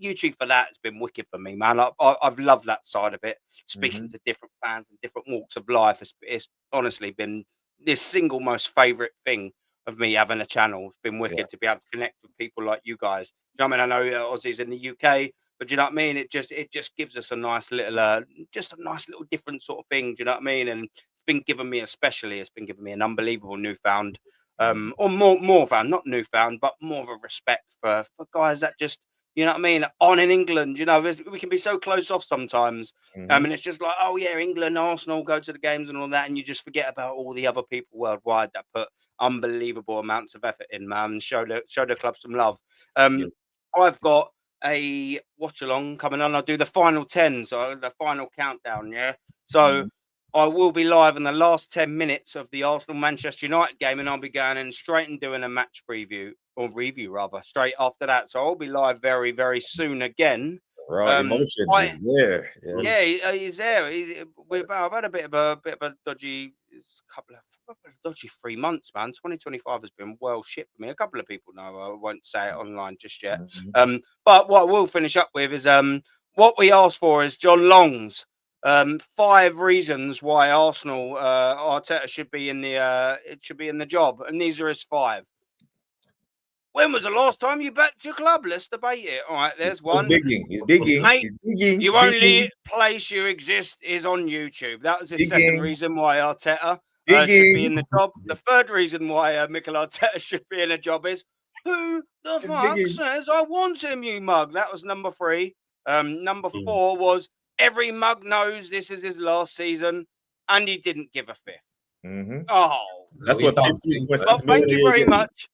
YouTube for that has been wicked for me, man. I've loved that side of it. Speaking to different fans and different walks of life, it's honestly been this single most favorite thing of me having a channel. It's been wicked to be able to connect with people like you guys. You know what I mean? I know Aussie's in the UK, but do you know what I mean? It just gives us a nice little, different sort of thing. Do you know what I mean? And it's been given me an unbelievable newfound, or more found, not newfound, but more of a respect for guys that just, you know what I mean, on in England. You know, we can be so closed off sometimes. And it's just like, oh yeah, England, Arsenal, go to the games and all that, and you just forget about all the other people worldwide that put unbelievable amounts of effort in, man. Show the club some love. I've got a watch along coming on. I'll do the final 10, so the final countdown. Yeah, so I will be live in the last 10 minutes of the Arsenal Manchester United game, and I'll be going in straight and doing a match preview, or review rather, straight after that. So I'll be live very, very soon again. Emotion is there. Yeah, he's there. I've had a bit of a dodgy, couple of dodgy 3 months, man. 2025 has been well shit for me. A couple of people know. I won't say it online just yet. But what we'll finish up with is what we asked for is John Long's 5 reasons why Arsenal Arteta should be in the job, and these are his 5. When was the last time you backed your club? Let's debate it. All right, there's one. He's digging. Mate, only place you exist is on YouTube. That was the second reason why Arteta should be in the job. The third reason why Mikel Arteta should be in a job is, who the fuck says I want him, you mug? That was number 3. Number 4 was, every mug knows this is his last season, and he didn't give a fifth. Oh, that's what. Well, thank you very much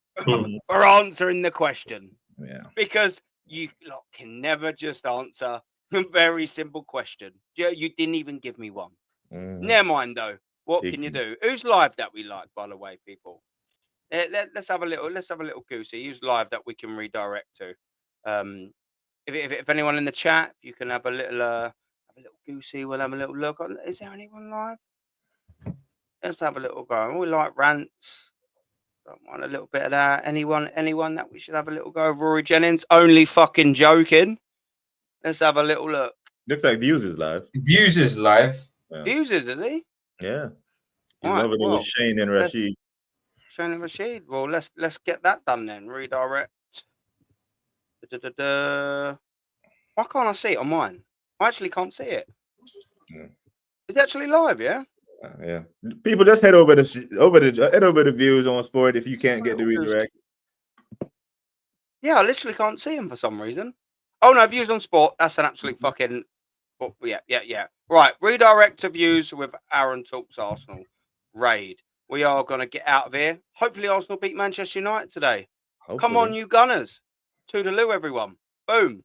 for answering the question. Yeah, because you lot can never just answer a very simple question. You didn't even give me one. Never mind though. What can you do? Who's live that we like, by the way, people? Let's have a little goosey. Who's live that we can redirect to? If anyone in the chat, you can have a little goosey. We'll have a little look. Is there anyone live? Let's have a little go. We like rants. Don't want a little bit of that. Anyone that we should have a little go? Rory Jennings, only fucking joking. Let's have a little look. Looks like Views is live. Views is live. Yeah. Views is he? Yeah. He's over there with Shane and Rashid. Shane and Rashid. Well, let's get that done then. Redirect. Why can't I see it on mine? I actually can't see it. It's actually live, yeah. Yeah, people just head over the Views on Sport if you can't get the redirect. Yeah, I literally can't see him for some reason. Oh no, Views on Sport. That's an absolute fucking. Oh, yeah. Right, redirect to Views with Aaron Talks Arsenal. Raid. We are gonna get out of here. Hopefully, Arsenal beat Manchester United today. Hopefully. Come on, you Gunners! Toodaloo, everyone. Boom.